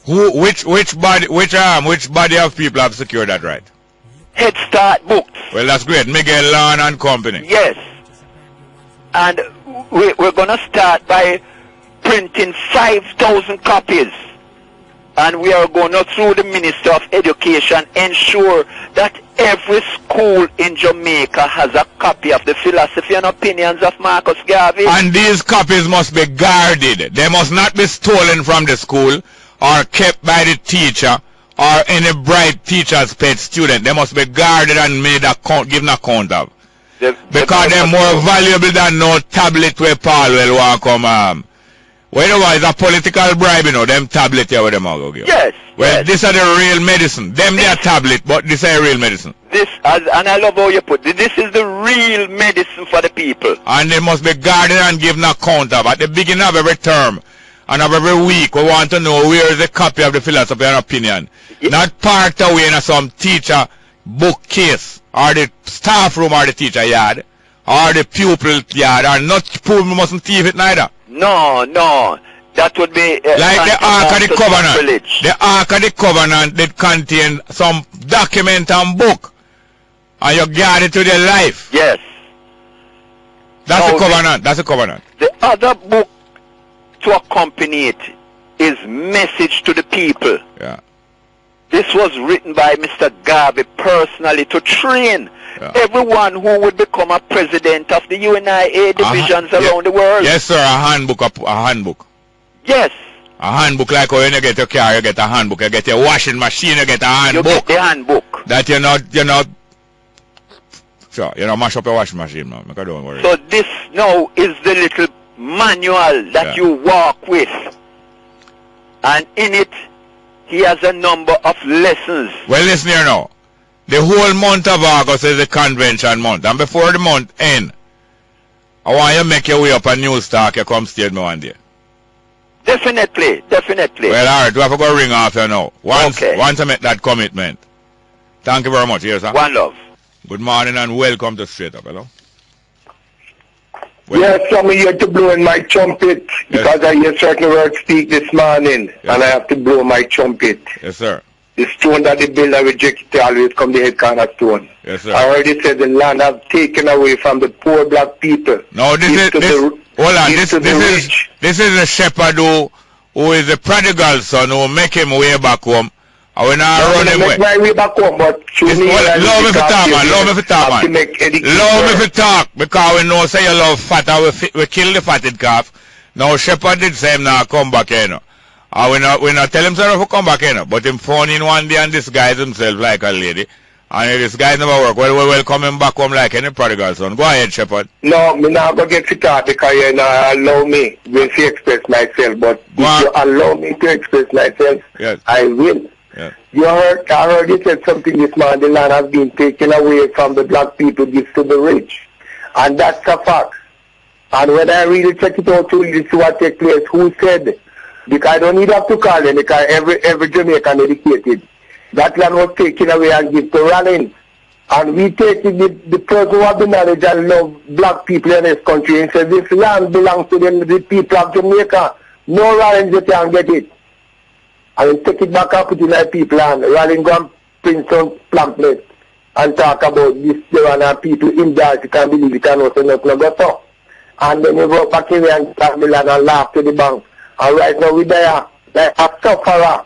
Which body of people have secured that right? Head Start books. Well, that's great. Miguel Lawn and Company. Yes. And we're going to start by printing 5,000 copies. And we are going to, through the Minister of Education, ensure that every school in Jamaica has a copy of the philosophy and opinions of Marcus Garvey. And these copies must be guarded. They must not be stolen from the school or kept by the teacher or any bright teacher's pet student. They must be guarded and made given account of. Because they're more valuable than no tablet where Paul will want come. Well, you know what, it's a political bribe, you know, them tablet here with them all go give. Yes. Well, yes. This are the real medicine. Them they are tablet, but this is real medicine. And I love how you put it. This is the real medicine for the people. And they must be guarded and given account of. At the beginning of every term and of every week, we want to know where is the copy of the philosophy and opinion. Yes. Not parked away in some teacher bookcase, or the staff room or the teacher yard, or the pupil yard, or not pupil mustn't thief it neither. No. That would be like the Ark of the Covenant. The Ark of the Covenant that contain some document and book, and you guard it to their life. Yes. That's the covenant. That's the covenant. The other book to accompany it is Message to the People. Yeah. This was written by Mr. Garvey personally to train everyone who would become a president of the UNIA divisions around the world. Yes, sir. A handbook. A handbook. Yes. A handbook like when you get your car, you get a handbook. You get your washing machine, you get a handbook. You get the handbook. That you're not, sure, you know, mash up your washing machine, man. Don't worry. So this now is the little manual that you walk with. And in it, he has a number of lessons. Well, listen here now. The whole month of August is the convention month. And before the month end, I want you to make your way up a news talk. You come stay with me one day. Definitely. Well, all right. We have to go ring off you now. Once I make that commitment. Thank you very much. Yes, sir. One love. Good morning and welcome to Straight Up. Hello. Yes, I'm here to blow in my trumpet because I hear certain words speak this morning and I have to blow my trumpet. Yes, sir. The stone that the builder rejected always come the head cornerstone. Yes, sir. I already said the land have taken away from the poor black people. No, this is a shepherd who is a prodigal son who make him way back home. I will not run him away. My way back home, but love me for talk, man. Love me for talk, man. Love me for talk, because we know say you love fat and we kill the fatted calf. Now shepherd did say him now come back here, you know. We not tell him sorry for come back here, you know. But him phone in one day and disguise himself like a lady. And this guy never work. Well, we welcome him back home like any prodigal son. Go ahead, shepherd. No, me not going to get fit out because you not allow me to express myself. But if you allow me to express myself, I will. Yeah. I heard you said something this morning. The land has been taken away from the black people, gives to the rich. And that's a fact. And when I really check it out to really see what takes place, who said, because I don't need have to call them, because every Jamaican educated. That land was taken away and given to Rollins. And we take the person who have the knowledge and love black people in this country and say this land belongs to the people of Jamaica. No Rollins, you can't get it. And take it back and put it in our people and Rollins go and print some pamphlets and talk about this, there are people in there you can't believe it and also not go so. And then you go back in there and start the land and laugh to the bank. And right now we there like a sufferer.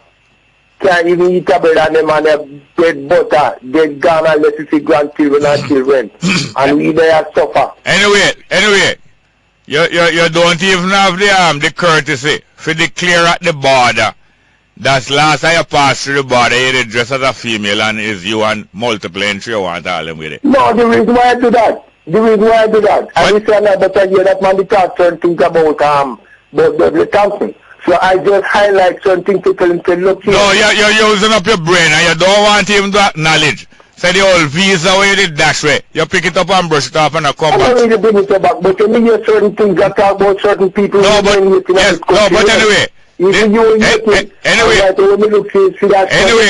Can't even eat a bread and them and dead butter, dead gone unless you see grandchildren and children. And we there suffer. Anyway, you don't even have the courtesy to declare at the border. That's last time you pass through the border, you dress as a female and is you and multiplying through you want all them with it. No, the reason why I do that. I will say another time that man talk certain things about the Thompson. So I just highlight certain things to tell him to look here. No, you're using up your brain and you don't want him to acknowledge. Say the old visa where you did dash way. You pick it up and brush it off and come back. I don't really bring it back, but you hear certain things that talk about certain people. Anyway. Anyway,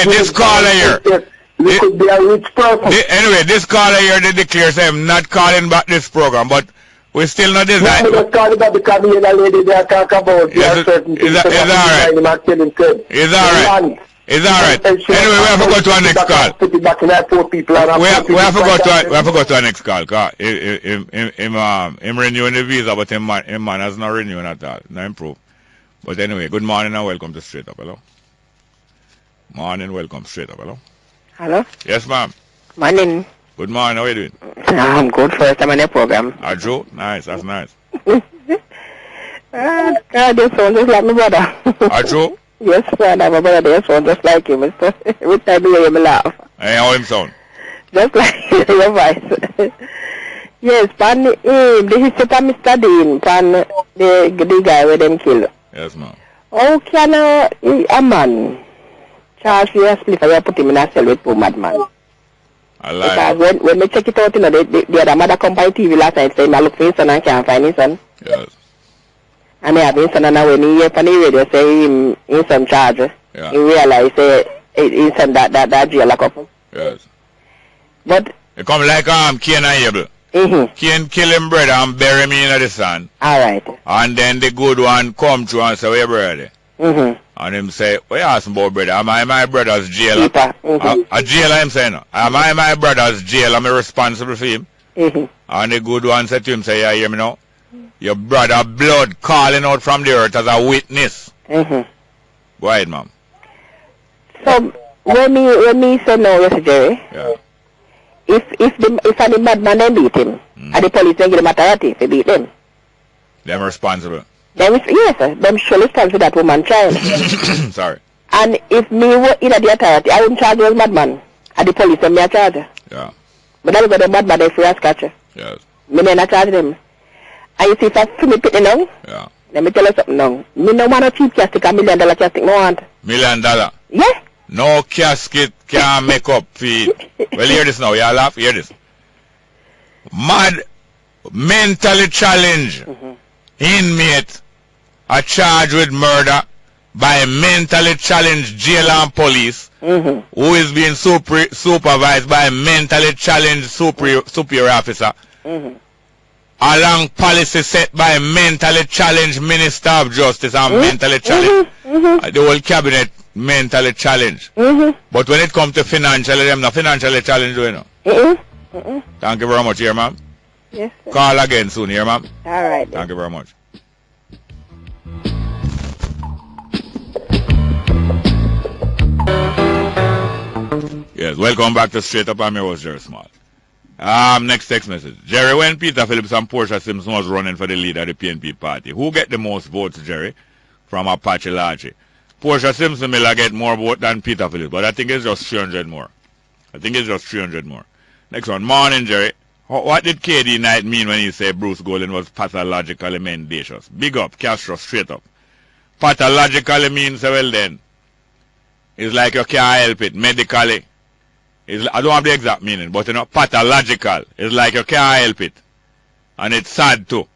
this caller here. You could be a rich person. Anyway, this caller here, they declare say I'm not calling back this program, but we still not design. No, just calling back because me and a lady they talk about certain things. It's alright. It's alright. Anyway, we have to go to our next call. Put it back in our poor people. We have to go to our next call. Cause him renewing the visa, but him man has not renewing at all. No improve. But anyway, good morning and welcome to Straight Up. Hello. Morning, welcome Straight Up. Hello. Hello. Yes, ma'am. Morning. Good morning. How are you doing? I'm good. First time on your program. Joe? Nice. That's nice. God, you sound just like my brother. Joe? Yes, man, I'm a brother there, so just like him. Every time you hear me laugh. Hey, how him sound? Just like your voice. Yes, pan the history of Mr. Dean, pan the guy with them kill. Yes, ma'am. How can a man charge for a split and put him in a cell with poor madman? I like Because when we check it out, you know, the other mother come by TV last night saying, I look for his son and can't find his son. Yes. And I have his son, and when he hear from the radio say his son charge, he realize his son that jail lock up. Yes. But it come like Cain and Abel. Cain kill him brother and bury me in the sand. Alright. And then the good one come through and say, where brother? And him say, what you asking about brother? Am I my brother's jailer? A jailer him say no. Am I my brother's jailer? Am I responsible for him? And the good one said to him, say, you hear me now? Your brother blood calling out from the earth as a witness. Go ahead, ma'am. So when me say no, yes, Jerry. Yeah. If the madman then beat him, and the police then give him authority to beat them. Them responsible. Yes, sir. Them surely stand for that woman child. Sorry. And if me were in the authority, I wouldn't charge those madman. And the police then me a charge. Yeah. But I got the madman they free as catch. Yes. Me then I charge them. And you see if I feel me pitting now, let me tell you something now. Me no want a cheap casket, $1 million casket, no want. $1 million? Yeah. No casket can make up fee. Well, hear this now. You laugh? Hear this. Mad, mentally challenged inmate are charged with murder by mentally challenged jailer and police who is being supervised by a mentally challenged superior officer along policy set by a mentally challenged minister of justice and mentally challenged the whole cabinet mentally challenged. But when it comes to financially, them not financially challenged, you know. Thank you very much, here, ma'am. Yes, sir. Call again soon, here, ma'am. All right. Thank you very much. Yes, welcome back to Straight Up. I'm your host, Jerry Small. Next text message. Jerry, when Peter Phillips and Portia Simpson was running for the lead of the PNP party, who get the most votes, Jerry? From Apache Lodge. Portia Simpson will get more votes than Peter Phillips, but I think it's just 300 more. Next one. Morning, Jerry. What did KD Knight mean when he said Bruce Golding was pathologically mendacious? Big up, Castro, straight up. Pathologically means, well then, it's like you can't help it. Medically, I don't have the exact meaning, but you know, pathological is like you can't help it. And it's sad too.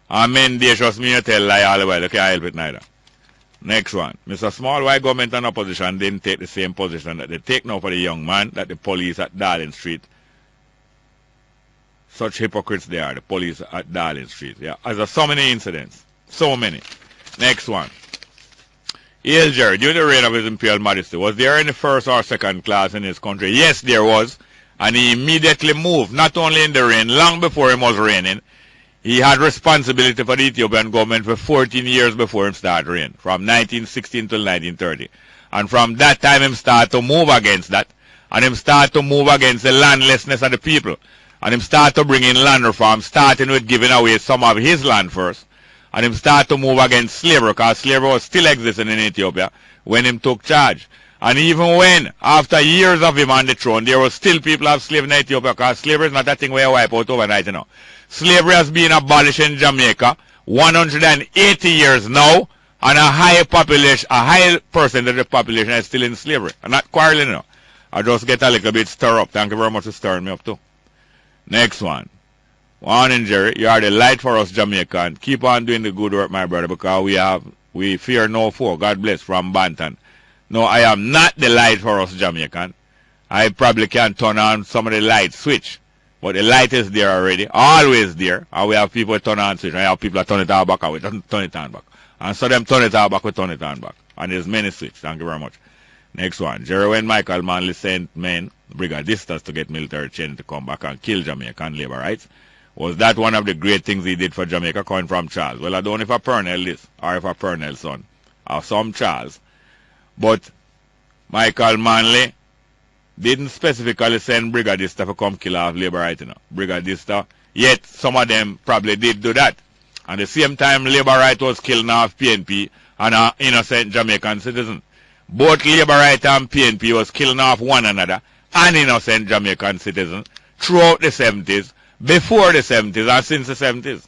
And mendacious mean you tell lie all the while, you can't help it neither. Next one. Mr. Small, why government and opposition didn't take the same position that they take now for the young man that the police at Darling Street? Such hypocrites they are, the police at Darling Street. Yeah, as there so many incidents. So many. Next one. Yes, Jerry, during the reign of His Imperial Majesty, was there any first or second class in his country? Yes, there was. And he immediately moved, not only in the reign, long before he was reigning. He had responsibility for the Ethiopian government for 14 years before him started reign, from 1916 till 1930. And from that time, him start to move against that. And him start to move against the landlessness of the people. And him start to bring in land reform, starting with giving away some of his land first. And him start to move against slavery, because slavery was still existing in Ethiopia when him took charge. And even when, after years of him on the throne, there was still people have slaves in Ethiopia, because slavery is not a thing where you wipe out overnight, you know. Slavery has been abolished in Jamaica 180 years now, and a high percentage of the population is still in slavery. I'm not quarreling, you know. I just get a little bit stirred up. Thank you very much for stirring me up too. Next one. Morning, Jerry. You are the light for us, Jamaican. Keep on doing the good work, my brother, because we fear no foe. God bless, from Banton. No, I am not the light for us, Jamaican. I probably can turn on some of the light switch, but the light is there already, always there. And we have people turn on switch, and we have people that turn it on back, and we don't turn it on back. And so them turn it on back, we turn it on back. And there's many switches. Thank you very much. Next one. Jerry, when Michael Manley sent men, brigadistas, to get military training to come back and kill Jamaican labor rights, was that one of the great things he did for Jamaica, coming from Charles? Well, I don't know if a Purnell this, or if a Purnell's son, or some Charles. But Michael Manley didn't specifically send brigadista to come kill off labor rights, you know. Brigadista, yet some of them probably did do that. And the same time labor right was killing off PNP, and an innocent Jamaican citizen. Both Labour Right and PNP was killing off one another, an innocent Jamaican citizen, throughout the 70s, before the 70s, and since the 70s.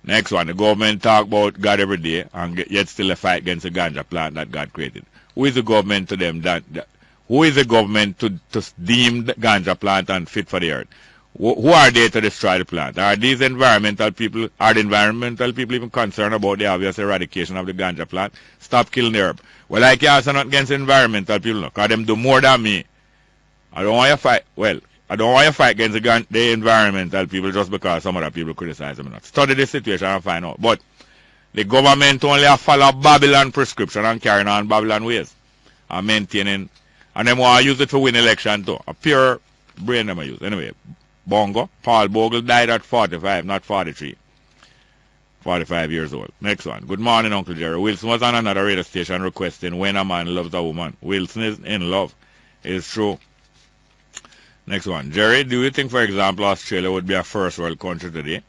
Next one, the government talk about God every day, and yet still a fight against the ganja plant that God created. Who is the government to them? Who is the government to deem the ganja plant unfit for the earth? Who are they to destroy the plant? Are these environmental people, are the environmental people even concerned about the obvious eradication of the ganja plant? Stop killing the herb. Well, I can't say nothing against environmental people, because them do more than me. I don't want you to fight, well, I don't want you to fight against the environmental people just because some other people criticize them. Study the situation and find out. But the government only follow Babylon prescription and carrying on Babylon ways. And maintaining, and them want to use it to win election too. A pure brain them use. Anyway, Bongo, Paul Bogle died at 45, not 43. 45 years old. Next one. Good morning, Uncle Jerry. Wilson was on another radio station requesting when a man loves a woman. Wilson is in love. It's true. Next one. Jerry, do you think, for example, Australia would be a first world country today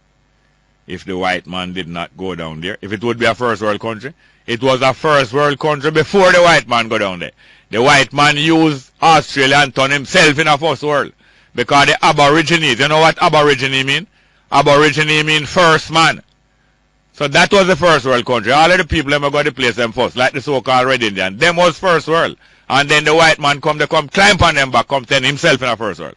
if the white man did not go down there? If it would be a first world country? It was a first world country before the white man go down there. The white man used Australia and turned himself in a first world. Because the Aborigines, you know what Aborigine mean? Aborigine mean first man. So that was the first world country. All of the people them got to place them first, like the so-called Red Indian. Them was first world. And then the white man they come climb on them back, come turn himself in a first world.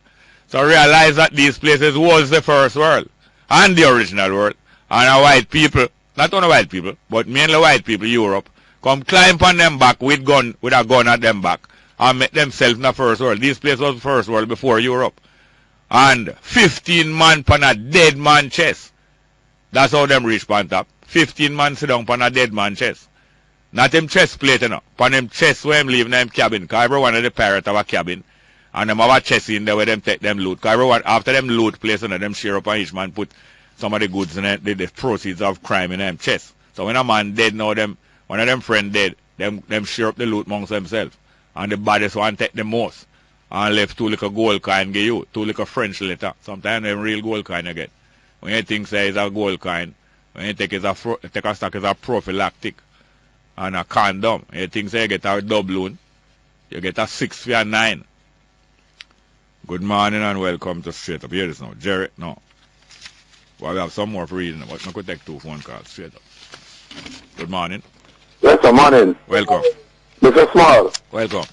So realize that these places was the first world. And the original world. And our white people, not only white people, but mainly white people, Europe, come climb on them back with a gun at them back. And make themselves in the first world. These places was the first world before Europe. And 15 man on a dead man chest. That's how them reach on top. 15 man sit down on a dead man chest. Not them chest plate, you know. On them chest where them live in them cabin. Because every one of the pirates have a cabin. And them have a chest in there where them take them loot. Because everyone, after them loot place, you know, them share up and each man put some of the goods in it, the proceeds of crime in them chest. So when a man dead now, one of them friend dead, them share up the loot amongst themselves. And the baddest one take the most. And left 2 little gold coin give you. 2 little French letter. Sometimes them real gold coin you get. When you think say it's a gold coin, when you take a stock as a prophylactic and a condom, you think say you get a doubloon, you get a 6 for a 9. Good morning and welcome to Straight Up. Here it is now. Jerry, no. Well, we have some more for reading, but I could take 2 phone calls straight up. Good morning. Yes, good morning. Welcome. Mr. Small. Welcome.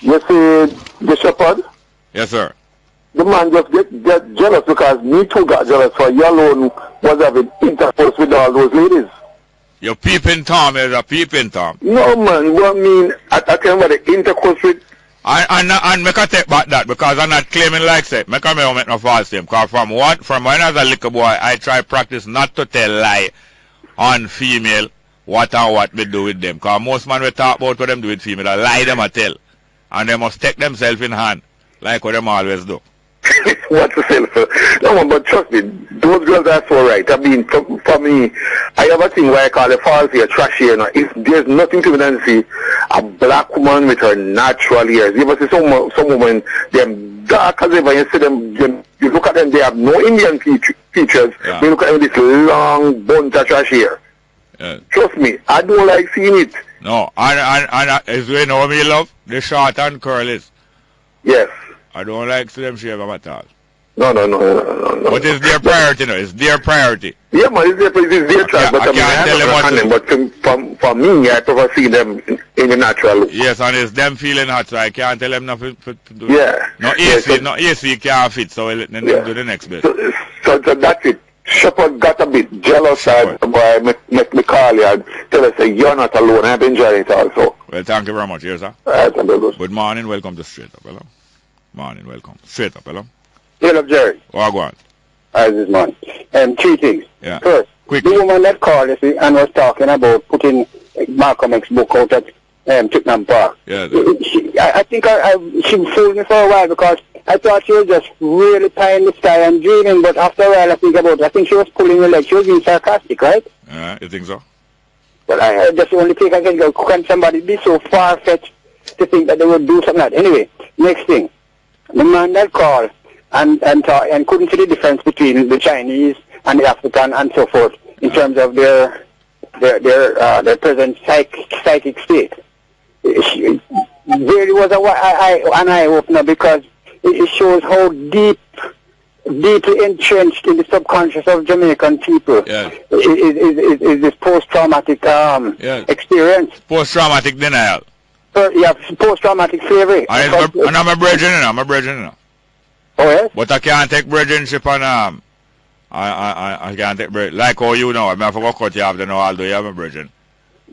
You see the shepherd? Yes, sir. The man just get jealous because me too got jealous for you alone was having intercourse with all those ladies. You're peeping Tom, you're a peeping Tom. No, man, what I mean, I tell you about the intercourse with... And make a take back that because I'm not claiming like say. Make no false name. Because from when I was a little boy, I try practice not to tell lie on female what and what we do with them. Because most men we talk about what them do with female, I lie them a tell. And they must take themselves in hand, like what them always do. What to say? No, but trust me, those girls are so right. I mean, for me, I have a thing where I call it falsy or trashy. You know, there's nothing to me than see a black woman with her natural hairs. You ever see some women, them dark as ever, you see them, you look at them, they have no Indian features. Yeah. You look at them with this long bunch of trash hair. Yeah. Trust me, I don't like seeing it. No, and as we know me love, the short and curl is. Yes. I don't like to them shave them at all. No. But it's their priority, no. It's their priority. Yeah, man, it's their choice. But I can't tell them what to... But for me, I prefer seeing them in the natural look. Yes, and it's them feeling hot, so I can't tell them nothing to do. Yeah. No AC, no AC can't fit, so let them do the next bit. So that's it. Shepherd got a bit jealous by me call you and tell us that you're not alone. I've enjoyed it also. Well, thank you very much. Yes, sir. Thank you. Good morning. Welcome to Straight Up. Hello. Morning. Welcome. Straight Up. Hello. Hello, Jerry. Oh, go on. Hi, this man. 3 things. Yeah. First, the woman that called you see, and was talking about putting Malcolm X's book out at Tottenham Park. Yeah. I think she fooled me for a while because I thought she was just really pie in the sky and dreaming, but after a while I think she was pulling her leg. She was being sarcastic, right? You think so? Well, that's the only thing I can go. Can somebody be so far-fetched to think that they would do something like that? Anyway, next thing. The man that called and couldn't see the difference between the Chinese and the African and so forth in terms of their their present psychic state. It really was an eye-opener because it shows how deeply entrenched in the subconscious of Jamaican people is this post-traumatic experience. Post-traumatic denial. Post-traumatic slavery. And I'm a brethren. Oh, yes? But I can't take brethrenship on I can't take bread. Like how you know, I mean, I forgot cut you off the know, although you have a brethren.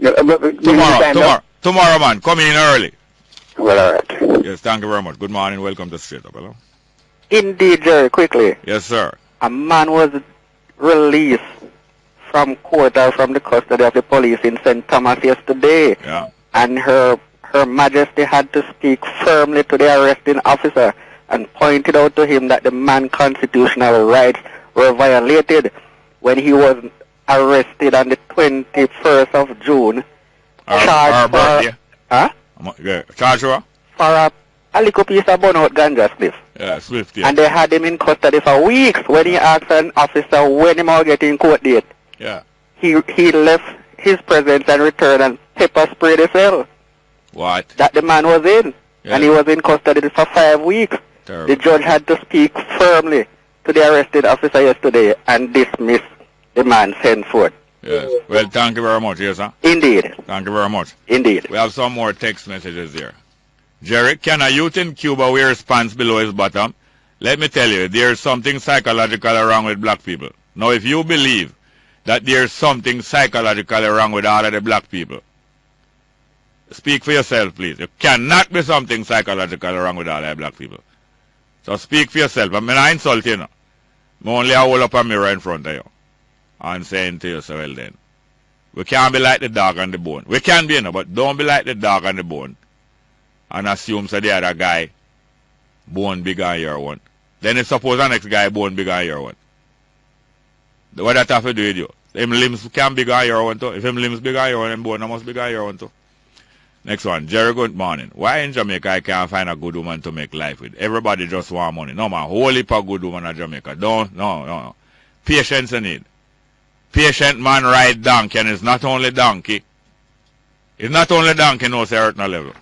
Tomorrow, man, come in early. Well, alright. Yes, thank you very much. Good morning, welcome to Straight Up, hello. Indeed, Jerry, quickly. Yes, sir. A man was released from court or from the custody of the police in St. Thomas yesterday. Yeah. And Her Majesty had to speak firmly to the arresting officer and pointed out to him that the man's constitutional rights were violated when he was arrested on the 21st of June. Charged for a little piece of burnout ganja spliff. Yeah, spliff, yeah. And they had him in custody for weeks. When he asked an officer when he might get in court date, yeah, he left his presence and returned and pepper sprayed the cell. What? That the man was in. Yeah. And he was in custody for 5 weeks. Terrible. The judge had to speak firmly to the arrested officer yesterday and dismiss the man sent forth. Yes. Well, thank you very much, yes, sir. Indeed. Thank you very much. Indeed. We have some more text messages here. Jerry, can a youth in Cuba wear his pants below his bottom? Let me tell you, there's something psychological wrong with black people. Now, if you believe that there's something psychologically wrong with all of the black people, speak for yourself, please. There cannot be something psychological wrong with all of the black people. So speak for yourself. I mean, I insult you, no. I only hold up a mirror in front of you and saying to you, so well then, we can't be like the dog on the bone. We can be, but don't be like the dog on the bone and assume so the other guy bone bigger than your one. Then if suppose the next guy bone bigger than your one. What that have to do with you? Him limbs can bigger than your one too. If him limbs bigger than your one, him bone must bigger than your one too. Next one, Jerry, good morning. Why in Jamaica I can't find a good woman to make life with? Everybody just want money. No, man, whole heap of good woman in Jamaica. No. Patience you need. Patient man ride donkey, and it's not only donkey. It's not only donkey, no, certain level.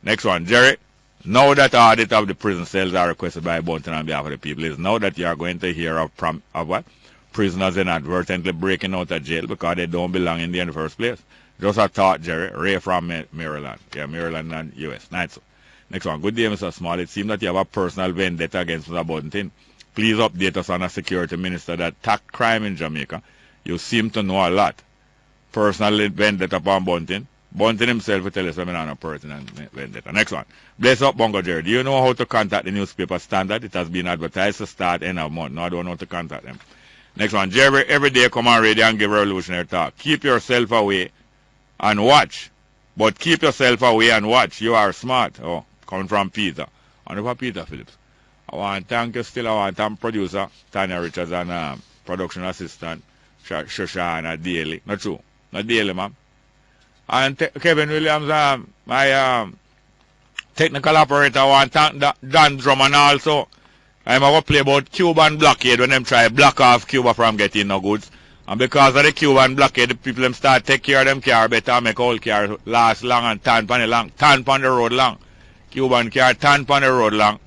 Next one, Jerry. Now that audit of the prison cells are requested by Bunton on behalf of the people, is now that you are going to hear of what? Prisoners inadvertently breaking out of jail because they don't belong in there in the first place. Just a thought, Jerry. Ray from Maryland. Yeah, Maryland and U.S. Nice. Next one. Good day, Mr. Small. It seems that you have a personal vendetta against Mr. Bunton. Please update us on a security minister that attacked crime in Jamaica. You seem to know a lot. Personal vendetta upon Bunton. Bunton himself will tell us I'm not a personal vendetta. Next one. Bless up, Bongo Jerry. Do you know how to contact the newspaper Standard? It has been advertised to start end of month. No, I don't know how to contact them. Next one. Jerry, every day come on radio and give a revolutionary talk. Keep yourself away and watch. But keep yourself away and watch. You are smart. Oh, coming from Peter. And for Peter Phillips. I want to thank you still. I want to thank producer Tanya Richards and production assistant Shoshana Daly. Not true. Not Daly, ma'am. And Kevin Williams, my technical operator, I want to thank Dan Drummond also. I'm going to play about Cuban blockade when them try block off Cuba from getting no goods. And because of the Cuban blockade, the people them start take care of them car better, make all car last long and tan on the road long. Cuban car tan on the road long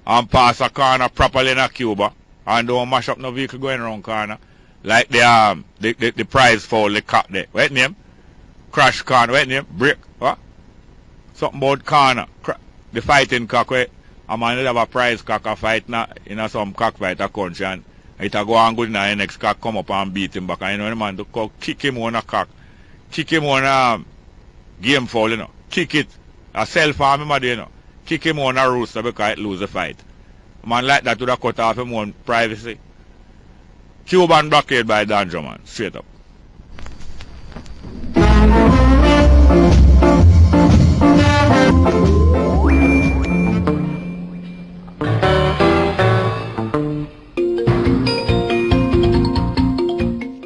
and pass a corner properly in a Cuba and don't mash up no vehicle going around corner. Like the prize foul, the cock there. What name? Crash corner, what name? Break. What? Something about corner. The fighting cock where a man will have a prize cock a fight in some cockfight a country and it'll go on good now, the next cock come up and beat him back. And you know the man to kick him on a cock. Kick him on a game foul, you know. Kick it. A self-harm him, you know. Kick him on a rooster because it lose the fight. A man like that would have cut off him own privacy. Cuban blockade by Dan Drummond. Straight up.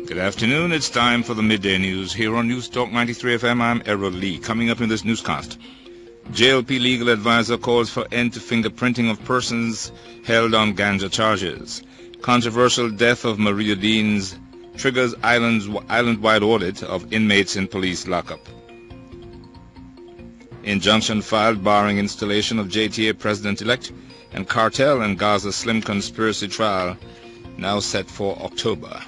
Good afternoon. It's time for the midday news here on News Talk 93 FM. I'm Errol Lee. Coming up in this newscast, JLP legal advisor calls for end to fingerprinting of persons held on ganja charges. Controversial death of Maria Dean's triggers island-wide audit of inmates in police lockup. Injunction filed barring installation of JTA president-elect, and cartel and Gaza Slim conspiracy trial now set for October.